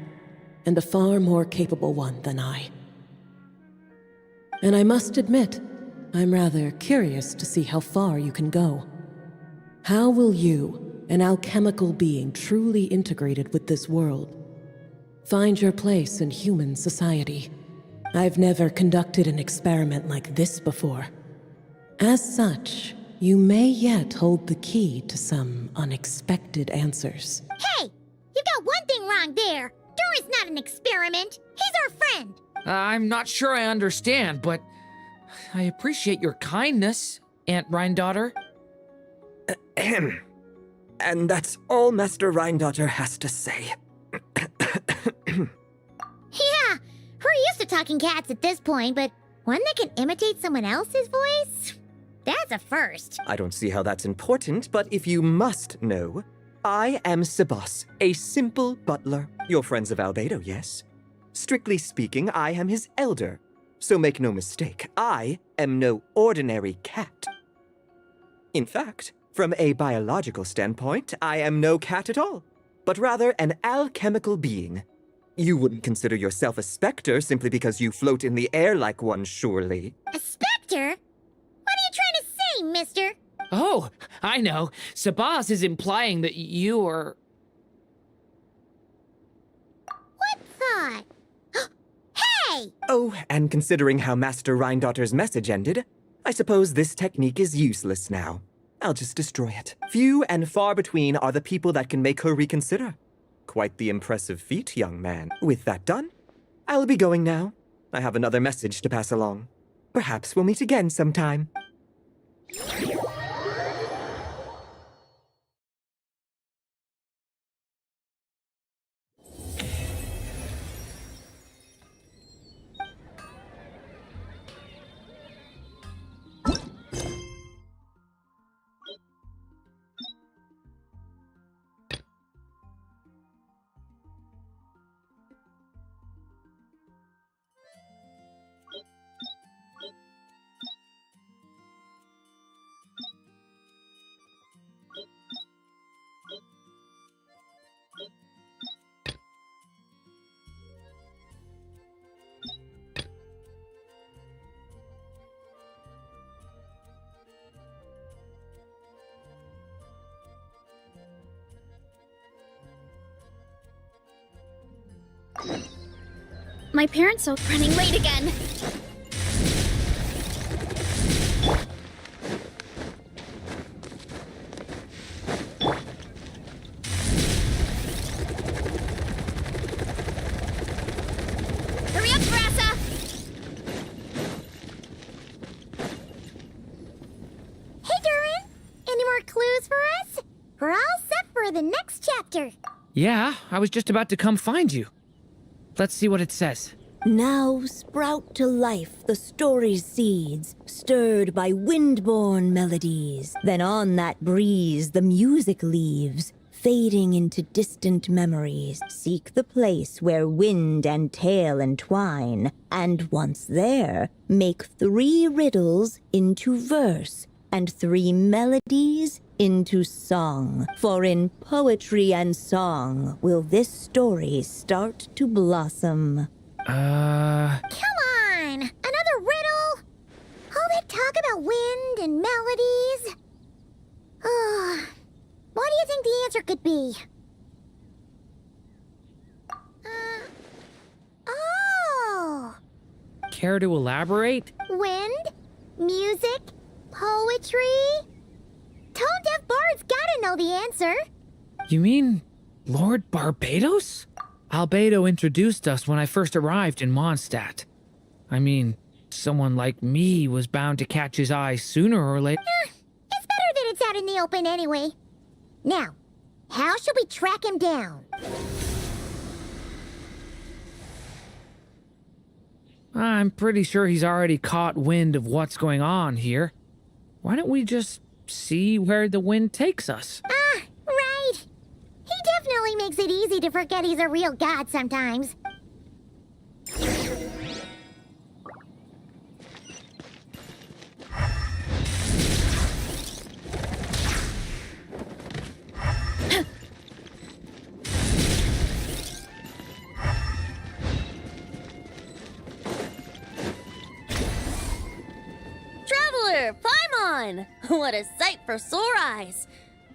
and a far more capable one than I. And I must admit, I'm rather curious to see how far you can go. How will you, an alchemical being truly integrated with this world, find your place in human society? I've never conducted an experiment like this before. As such, you may yet hold the key to some unexpected answers. Hey! You got one thing wrong there! Dory's not an experiment! He's our friend! I'm not sure I understand, but I appreciate your kindness, Aunt Rhindaughter. Ahem. And that's all Master Rhindaughter has to say. Yeah, we're used to talking cats at this point, but one that can imitate someone else's voice? That's a first. I don't see how that's important, but if you must know, I am Sebas, a simple butler. You're friends of Albedo, yes? Strictly speaking, I am his elder. So make no mistake, I am no ordinary cat. In fact, from a biological standpoint, I am no cat at all, but rather an alchemical being. You wouldn't consider yourself a specter simply because you float in the air like one, surely. A specter? What are you trying to say, mister? Oh, I know. Sabaz is implying that you are... What thought? Hey! Oh, and considering how Master Rhindaughter's message ended, I suppose this technique is useless now. I'll just destroy it. Few and far between are the people that can make her reconsider. Quite the impressive feat, young man. With that done, I'll be going now. I have another message to pass along. Perhaps we'll meet again sometime. My parents are running late again. Hurry up, Brassa! Hey, Durin! Any more clues for us? We're all set for the next chapter. Yeah, I was just about to come find you. Let's see what it says. Now sprout to life the story's seeds, stirred by wind-born melodies. Then on that breeze the music leaves, fading into distant memories. Seek the place where wind and tale entwine, and once there, make 3 riddles into verse, and 3 melodies into song. For in poetry and song will this story start to blossom. Come on! Another riddle? All that talk about wind and melodies? What do you think the answer could be? Oh! Care to elaborate? Wind? Music? Poetry? Tone-deaf bards gotta know the answer. You mean Lord Barbados? Albedo introduced us when I first arrived in Mondstadt. I mean, someone like me was bound to catch his eye sooner or later. It's better that it's out in the open anyway. Now, how should we track him down? I'm pretty sure he's already caught wind of what's going on here. Why don't we just see where the wind takes us? Right. He definitely makes it easy to forget he's a real god sometimes. on! What a sight for sore eyes!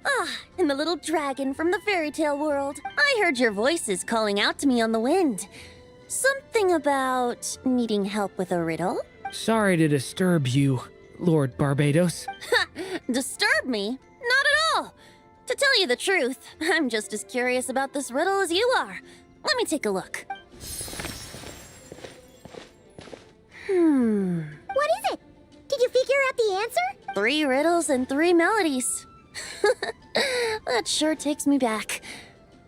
Ah, and the little dragon from the fairy tale world. I heard your voices calling out to me on the wind. Something about needing help with a riddle? Sorry to disturb you, Lord Barbados. Disturb me? Not at all! To tell you the truth, I'm just as curious about this riddle as you are. Let me take a look. What is it? Did you figure out the answer? 3 riddles and 3 melodies. That sure takes me back.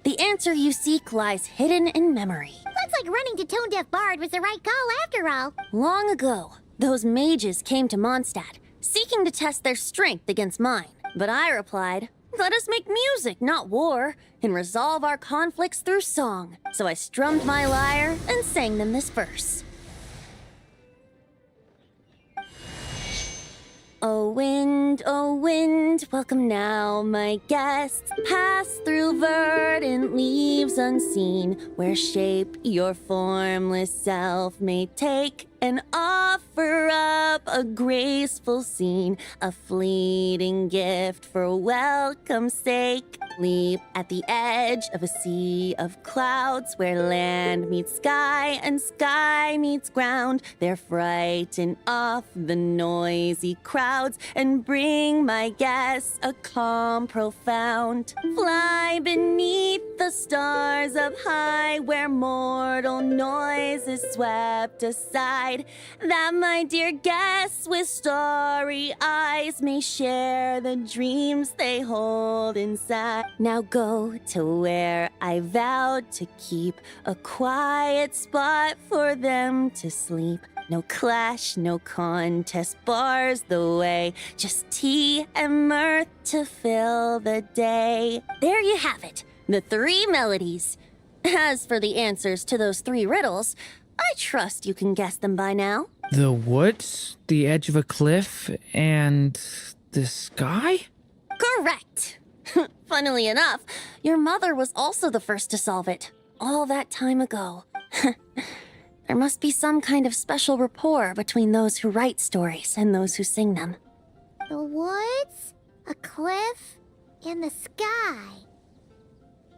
The answer you seek lies hidden in memory. Looks like running to Tone Deaf Bard was the right call after all. Long ago, those mages came to Mondstadt, seeking to test their strength against mine. But I replied, let us make music, not war, and resolve our conflicts through song. So I strummed my lyre and sang them this verse. O wind, welcome now, my guests. Pass through verdant leaves unseen, where shape your formless self may take, and offer up a graceful scene, a fleeting gift for welcome's sake. Leap at the edge of a sea of clouds, where land meets sky and sky meets ground. There frighten off the noisy crowds and bring my guests a calm profound. Fly beneath the stars up high, where mortal noise is swept aside, that my dear guests with starry eyes may share the dreams they hold inside. Now go to where I vowed to keep a quiet spot for them to sleep. No clash, no contest bars the way, just tea and mirth to fill the day. There you have it, the 3 melodies. As for the answers to those 3 riddles, I trust you can guess them by now. The woods, the edge of a cliff, and the sky? Correct! Funnily enough, your mother was also the first to solve it, all that time ago. There must be some kind of special rapport between those who write stories and those who sing them. The woods, a cliff, and the sky.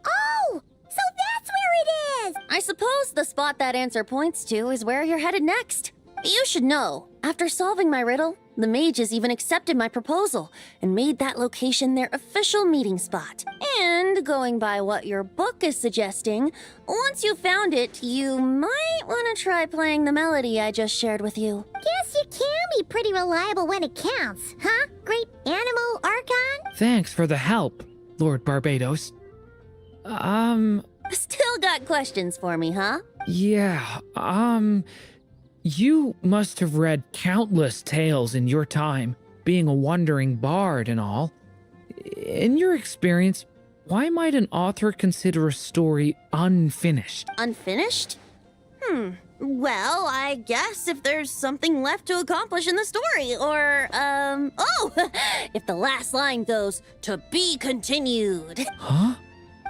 Oh! So that's where it is! I suppose the spot that answer points to is where you're headed next. You should know, after solving my riddle, the mages even accepted my proposal and made that location their official meeting spot. And going by what your book is suggesting, once you found it, you might want to try playing the melody I just shared with you. Guess you can be pretty reliable when it counts, huh? Great Animal Archon? Thanks for the help, Lord Barbados. Still got questions for me, huh? Yeah, you must have read countless tales in your time, being a wandering bard and all. In your experience, why might an author consider a story unfinished? Unfinished? Well, I guess if there's something left to accomplish in the story, or, if the last line goes, to be continued. Huh?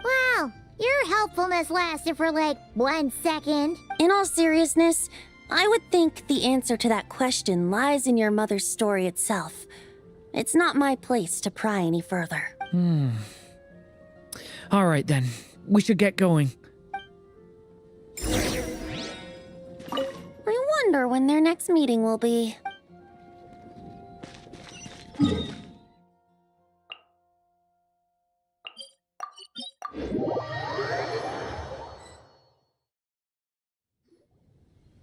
Wow, your helpfulness lasted for like 1 second. In all seriousness, I would think the answer to that question lies in your mother's story itself. It's not my place to pry any further. All right then, we should get going. I wonder when their next meeting will be.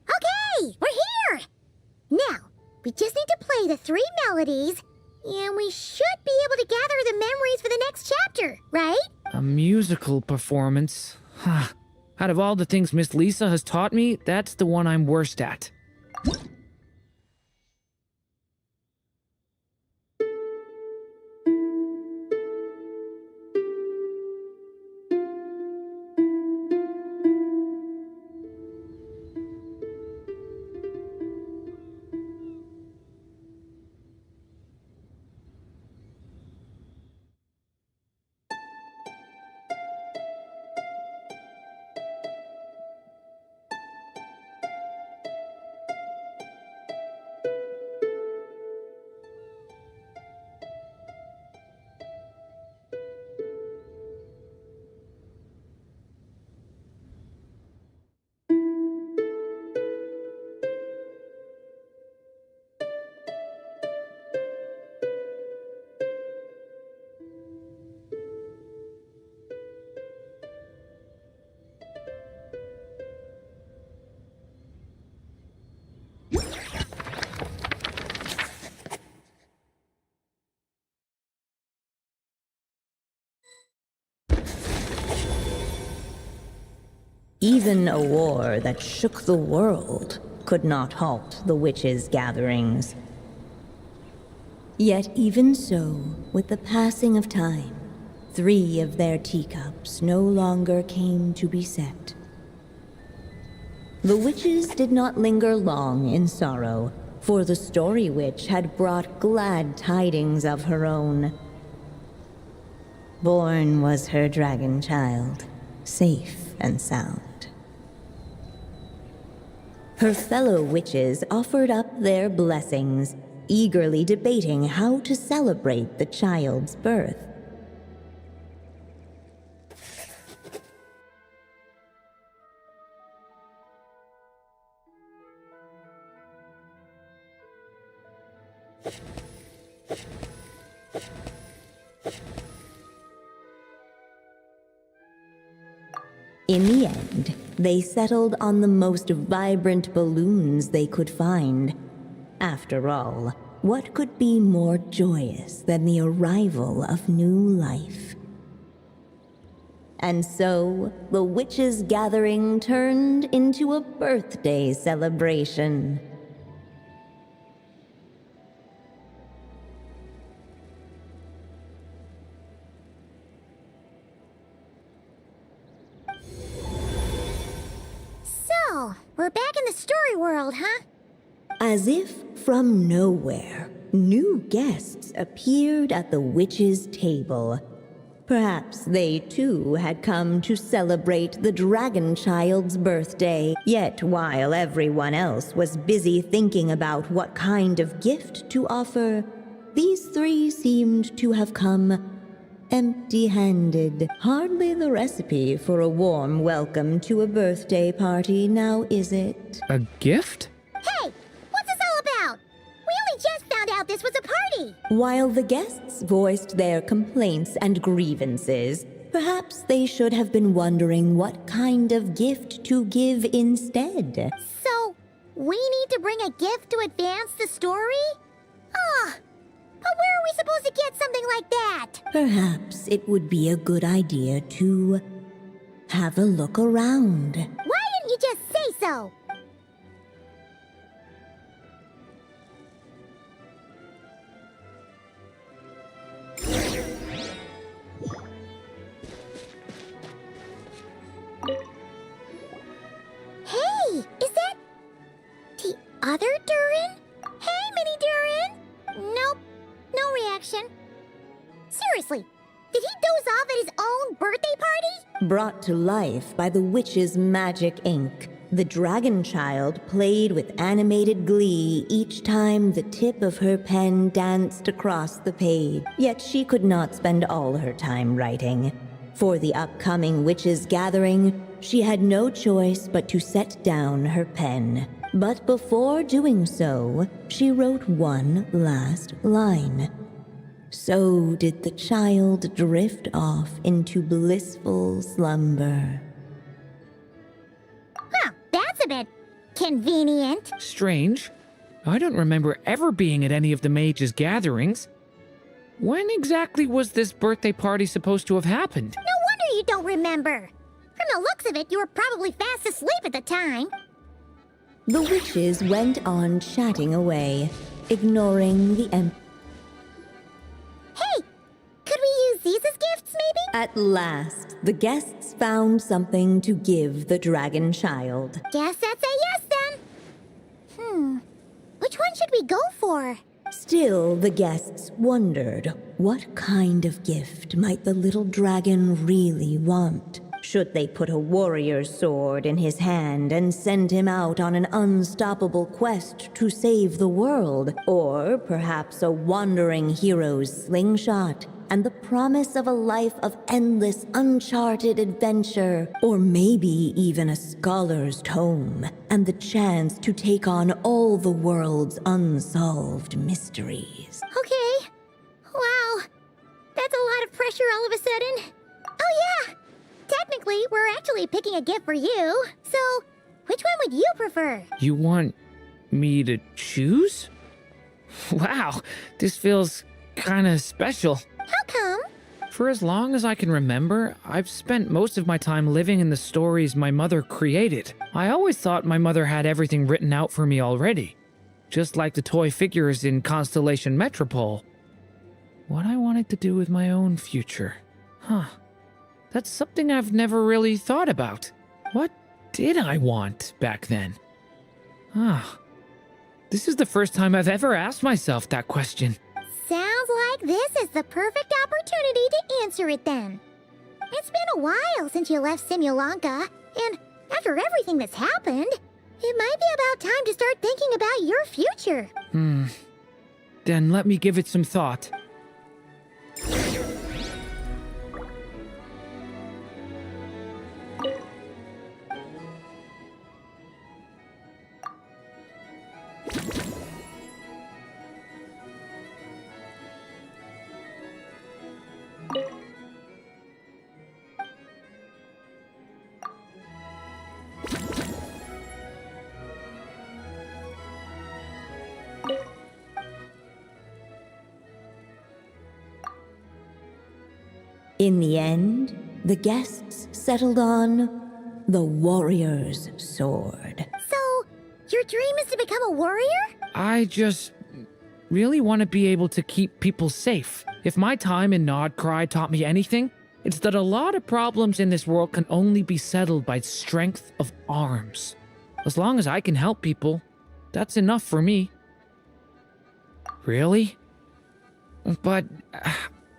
Okay, we're here! Now, we just need to play the 3 melodies, and we should be able to gather the memories for the next chapter, right? A musical performance? Huh. Out of all the things Miss Lisa has taught me, that's the one I'm worst at. Even a war that shook the world could not halt the witches' gatherings. Yet even so, with the passing of time, 3 of their teacups no longer came to be set. The witches did not linger long in sorrow, for the Story Witch had brought glad tidings of her own. Born was her dragon child, safe and sound. Her fellow witches offered up their blessings, eagerly debating how to celebrate the child's birth. In the end, they settled on the most vibrant balloons they could find. After all, what could be more joyous than the arrival of new life? And so, the witches' gathering turned into a birthday celebration. So, we're back in the story world, huh? As if from nowhere, new guests appeared at the witches' table. Perhaps they too had come to celebrate the dragon child's birthday. Yet while everyone else was busy thinking about what kind of gift to offer, these 3 seemed to have come empty-handed. Hardly the recipe for a warm welcome to a birthday party, now is it? A gift? Hey! What's this all about? We only just found out this was a party! While the guests voiced their complaints and grievances, perhaps they should have been wondering what kind of gift to give instead. So, we need to bring a gift to advance the story? But where are we supposed to get something like that? Perhaps it would be a good idea to have a look around. Why didn't you just say so? Hey, is that the other Durin? Hey, Mini Durin! Nope, no reaction. Seriously, did he doze off at his own birthday party? Brought to life by the witch's magic ink, the dragon child played with animated glee each time the tip of her pen danced across the page. Yet she could not spend all her time writing. For the upcoming witches' gathering, she had no choice but to set down her pen. But before doing so, she wrote one last line. So did the child drift off into blissful slumber. Huh, that's a bit convenient. Strange. I don't remember ever being at any of the mages' gatherings. When exactly was this birthday party supposed to have happened? No wonder you don't remember. From the looks of it, you were probably fast asleep at the time. The witches went on chatting away, ignoring the Hey, could we use these as gifts, maybe? At last, the guests found something to give the dragon child. Guess that's a yes, then. Which one should we go for? Still, the guests wondered, what kind of gift might the little dragon really want? Should they put a warrior's sword in his hand and send him out on an unstoppable quest to save the world? Or perhaps a wandering hero's slingshot and the promise of a life of endless, uncharted adventure? Or maybe even a scholar's tome and the chance to take on all the world's unsolved mysteries? Okay. Wow. That's a lot of pressure all of a sudden. Oh, yeah. Technically, we're actually picking a gift for you. So, which one would you prefer? You want me to choose? Wow, this feels kinda special. How come? For as long as I can remember, I've spent most of my time living in the stories my mother created. I always thought my mother had everything written out for me already, just like the toy figures in Constellation Metropole. What I wanted to do with my own future. Huh. That's something I've never really thought about. What did I want back then? This is the first time I've ever asked myself that question. Sounds like this is the perfect opportunity to answer it then. It's been a while since you left Simulanka, and after everything that's happened, it might be about time to start thinking about your future. Then let me give it some thought. In the end, the guests settled on the warrior's sword. So, your dream is to become a warrior? I just really want to be able to keep people safe. If my time in Nodcry taught me anything, it's that a lot of problems in this world can only be settled by strength of arms. As long as I can help people, that's enough for me. Really? But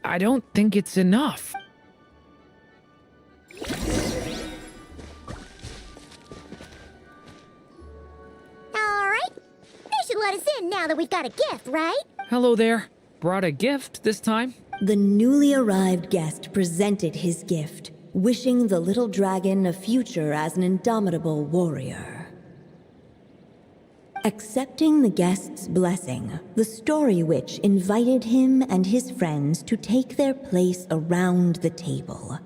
I don't think it's enough. Alright. They should let us in now that we've got a gift, right? Hello there. Brought a gift this time. The newly arrived guest presented his gift, wishing the little dragon a future as an indomitable warrior. Accepting the guest's blessing, the Story Witch invited him and his friends to take their place around the table.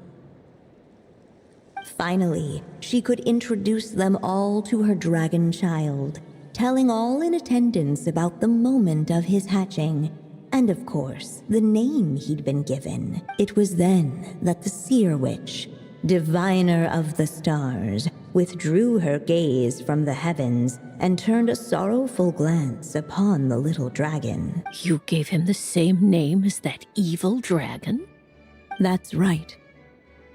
Finally, she could introduce them all to her dragon child, telling all in attendance about the moment of his hatching, and of course, the name he'd been given. It was then that the Seer Witch, diviner of the stars, withdrew her gaze from the heavens and turned a sorrowful glance upon the little dragon. You gave him the same name as that evil dragon? That's right.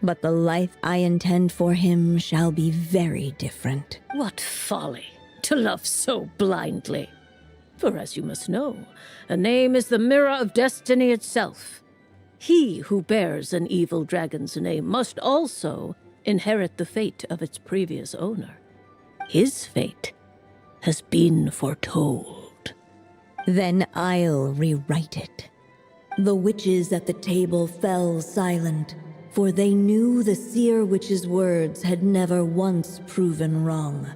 But the life I intend for him shall be very different. What folly, to love so blindly. For as you must know, a name is the mirror of destiny itself. He who bears an evil dragon's name must also inherit the fate of its previous owner. His fate has been foretold. Then I'll rewrite it. The witches at the table fell silent, for they knew the Seer Witch's words had never once proven wrong.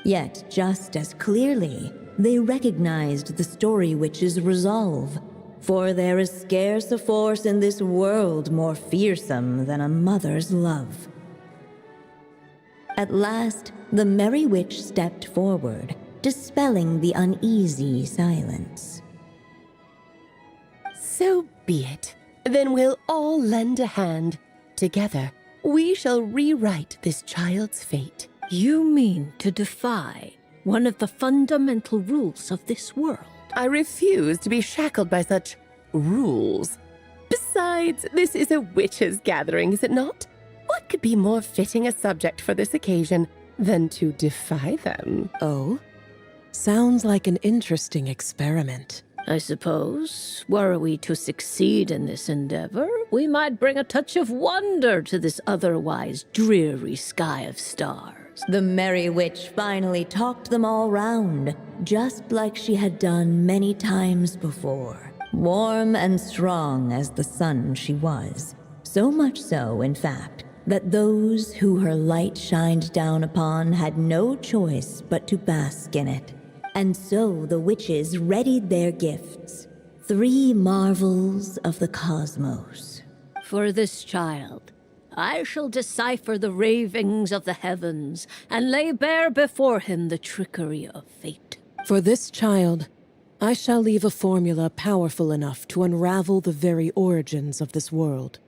Yet just as clearly, they recognized the Story Witch's resolve, for there is scarce a force in this world more fearsome than a mother's love. At last, the Merry Witch stepped forward, dispelling the uneasy silence. So be it. Then we'll all lend a hand. Together, we shall rewrite this child's fate. You mean to defy one of the fundamental rules of this world? I refuse to be shackled by such rules. Besides, this is a witches' gathering, is it not? What could be more fitting a subject for this occasion than to defy them? Oh? Sounds like an interesting experiment. I suppose, were we to succeed in this endeavor, we might bring a touch of wonder to this otherwise dreary sky of stars. The Merry Witch finally talked them all round, just like she had done many times before. Warm and strong as the sun she was. So much so, in fact, that those who her light shined down upon had no choice but to bask in it. And so the witches readied their gifts, 3 marvels of the cosmos. For this child, I shall decipher the ravings of the heavens and lay bare before him the trickery of fate. For this child, I shall leave a formula powerful enough to unravel the very origins of this world,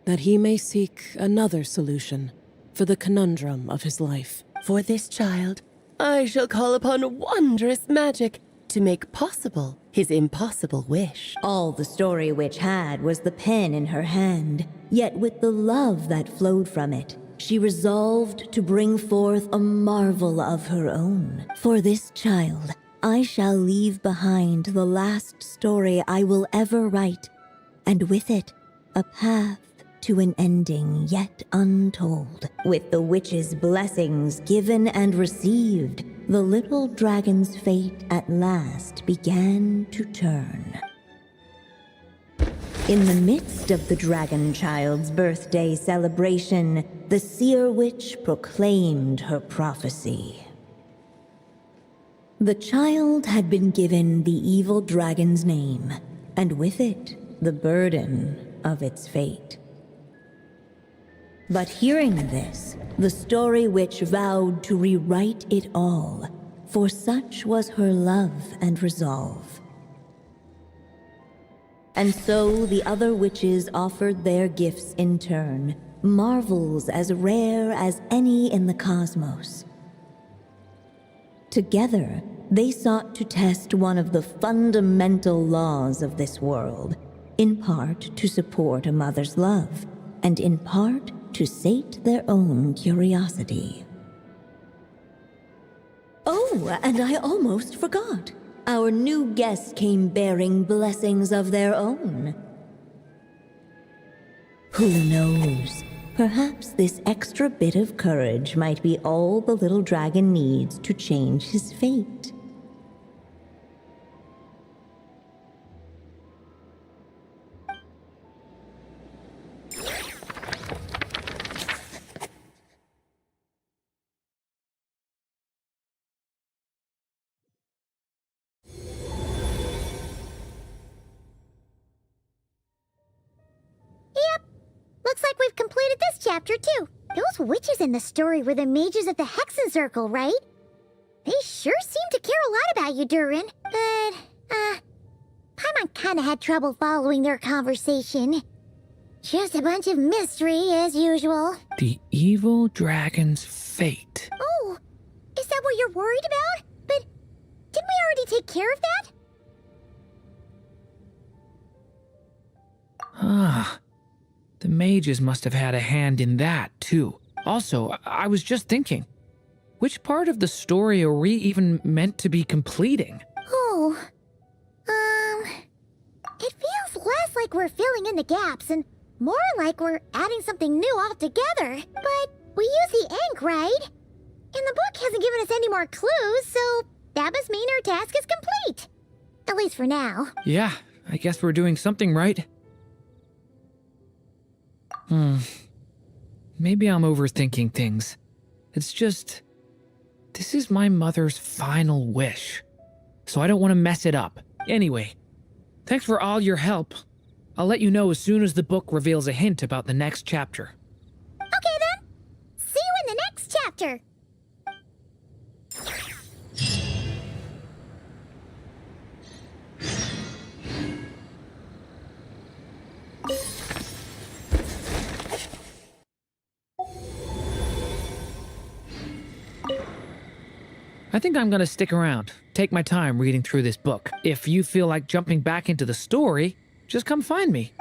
that he may seek another solution for the conundrum of his life. For this child, I shall call upon wondrous magic to make possible his impossible wish. All the Story Witch had was the pen in her hand, yet with the love that flowed from it, she resolved to bring forth a marvel of her own. For this child, I shall leave behind the last story I will ever write, and with it, a path to an ending yet untold. With the witch's blessings given and received, the little dragon's fate at last began to turn. In the midst of the dragon child's birthday celebration, the seer witch proclaimed her prophecy. The child had been given the evil dragon's name, and with it, the burden of its fate. But hearing this, the Story Witch vowed to rewrite it all, for such was her love and resolve. And so the other witches offered their gifts in turn, marvels as rare as any in the cosmos. Together, they sought to test one of the fundamental laws of this world, in part to support a mother's love, and in part to sate their own curiosity. Oh, and I almost forgot. Our new guests came bearing blessings of their own. Who knows? Perhaps this extra bit of courage might be all the little dragon needs to change his fate. Looks like we've completed this chapter, too. Those witches in the story were the mages of the Hexen Circle, right? They sure seem to care a lot about you, Durin. But, Paimon kinda had trouble following their conversation. Just a bunch of mystery, as usual. The evil dragon's fate. Oh, is that what you're worried about? But didn't we already take care of that? Ah, the mages must have had a hand in that, too. Also, I was just thinking, which part of the story are we even meant to be completing? Oh, it feels less like we're filling in the gaps and more like we're adding something new altogether. But we use the ink, right? And the book hasn't given us any more clues, so that must mean our task is complete. At least for now. Yeah, I guess we're doing something right. Maybe I'm overthinking things. It's just, this is my mother's final wish, so I don't want to mess it up. Anyway, thanks for all your help. I'll let you know as soon as the book reveals a hint about the next chapter. Okay then. See you in the next chapter. I think I'm gonna stick around, take my time reading through this book. If you feel like jumping back into the story, just come find me.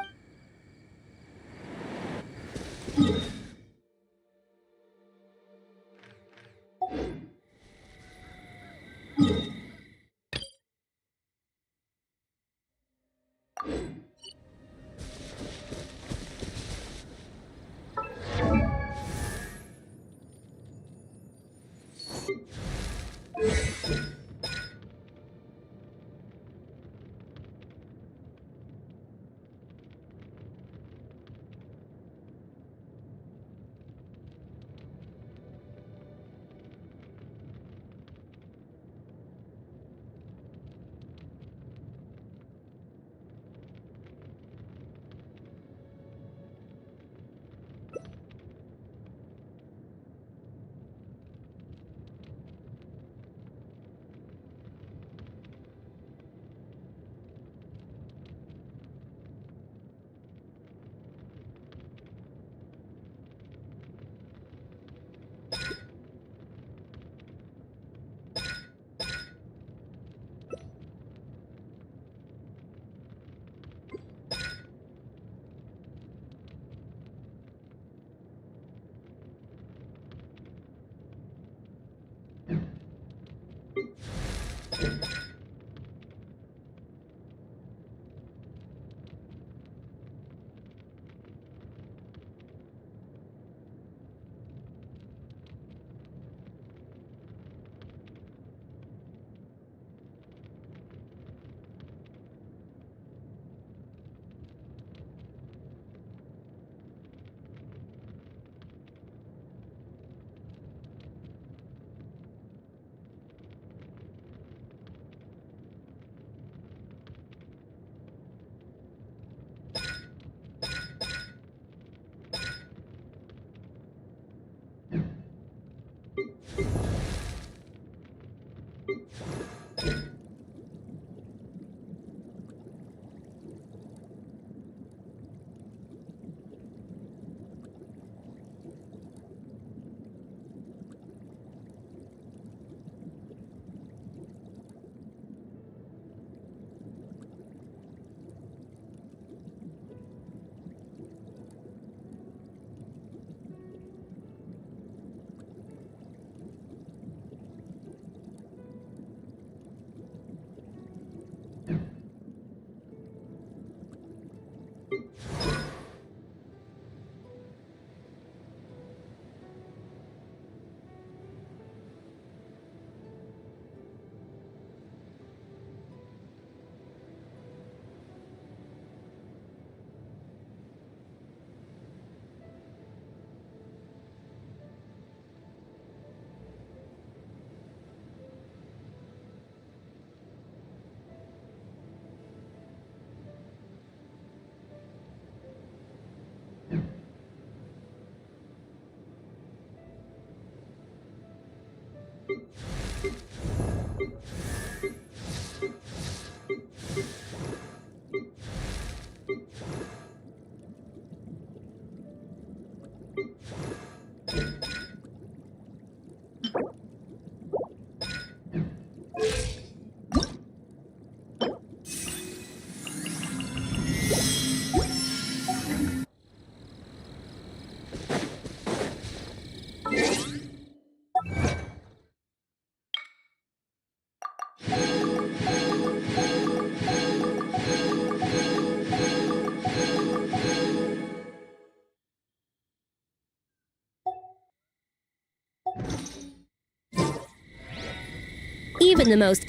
Even the most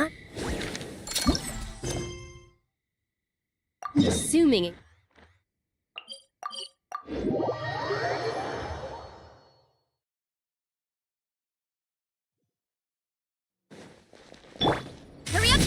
assuming. Hurry up!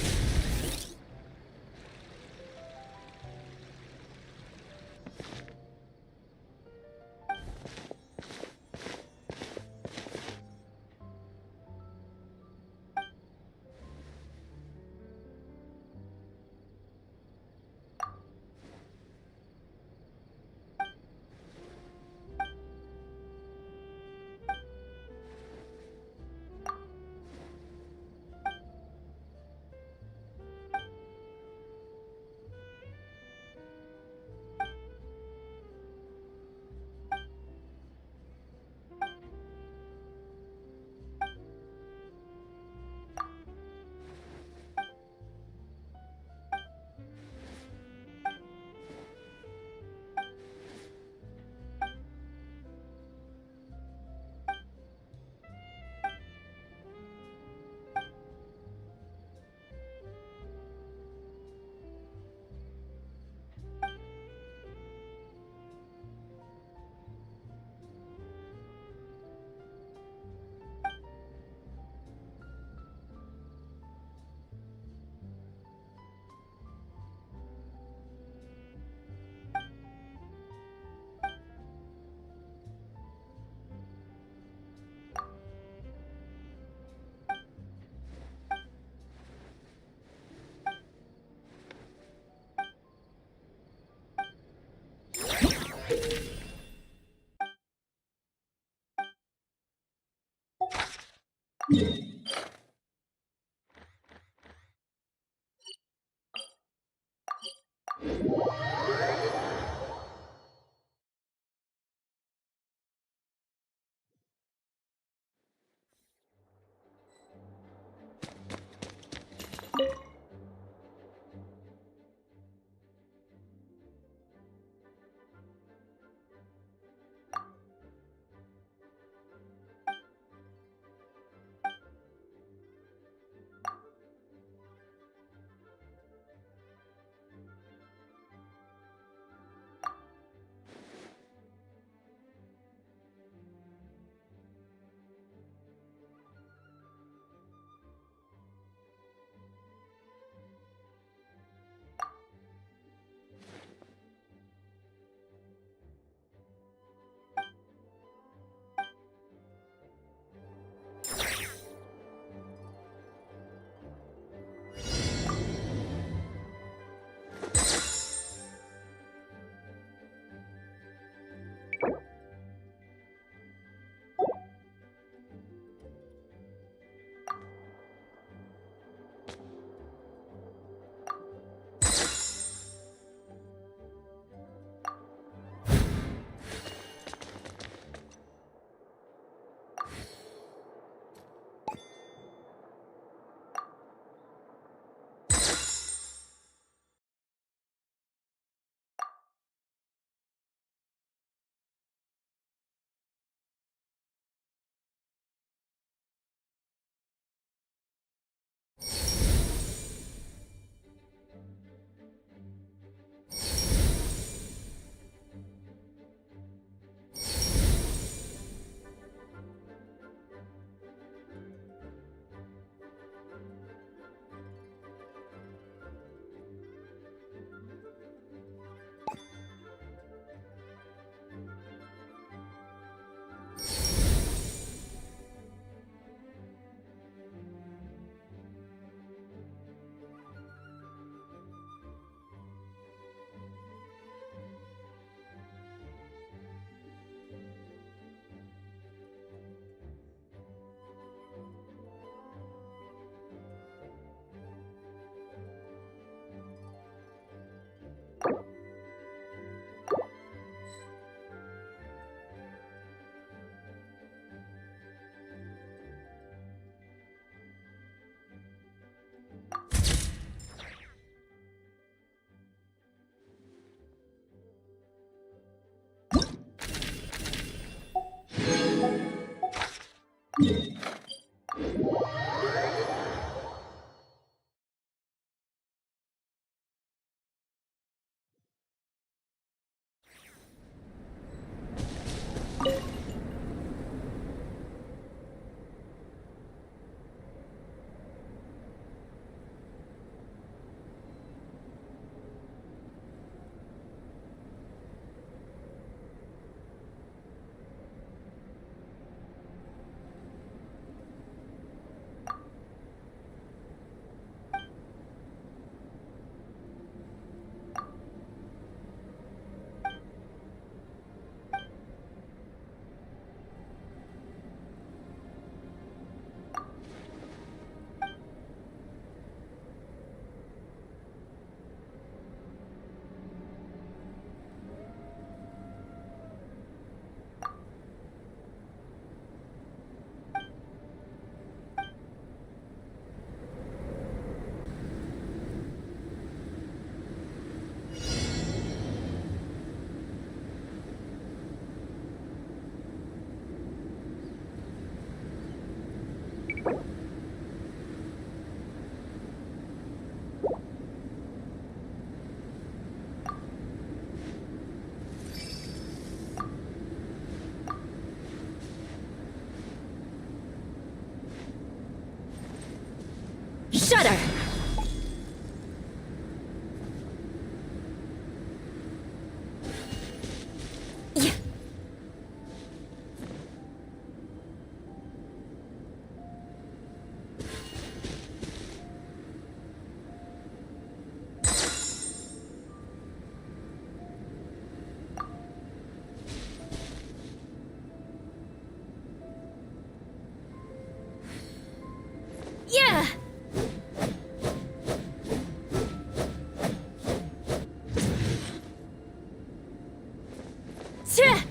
Shudder! Yeah! Tch!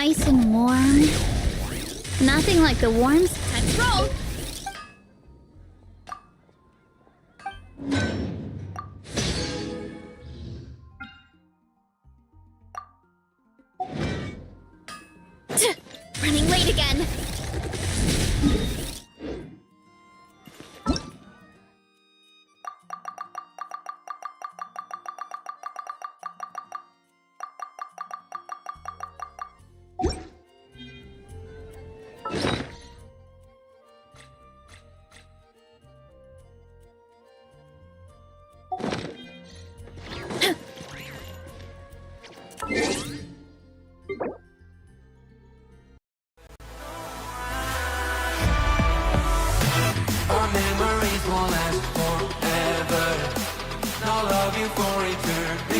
nice and warm. Nothing like the warmth. Let's roll! Running late again. Our memories will last forever. I'll love you for eternity.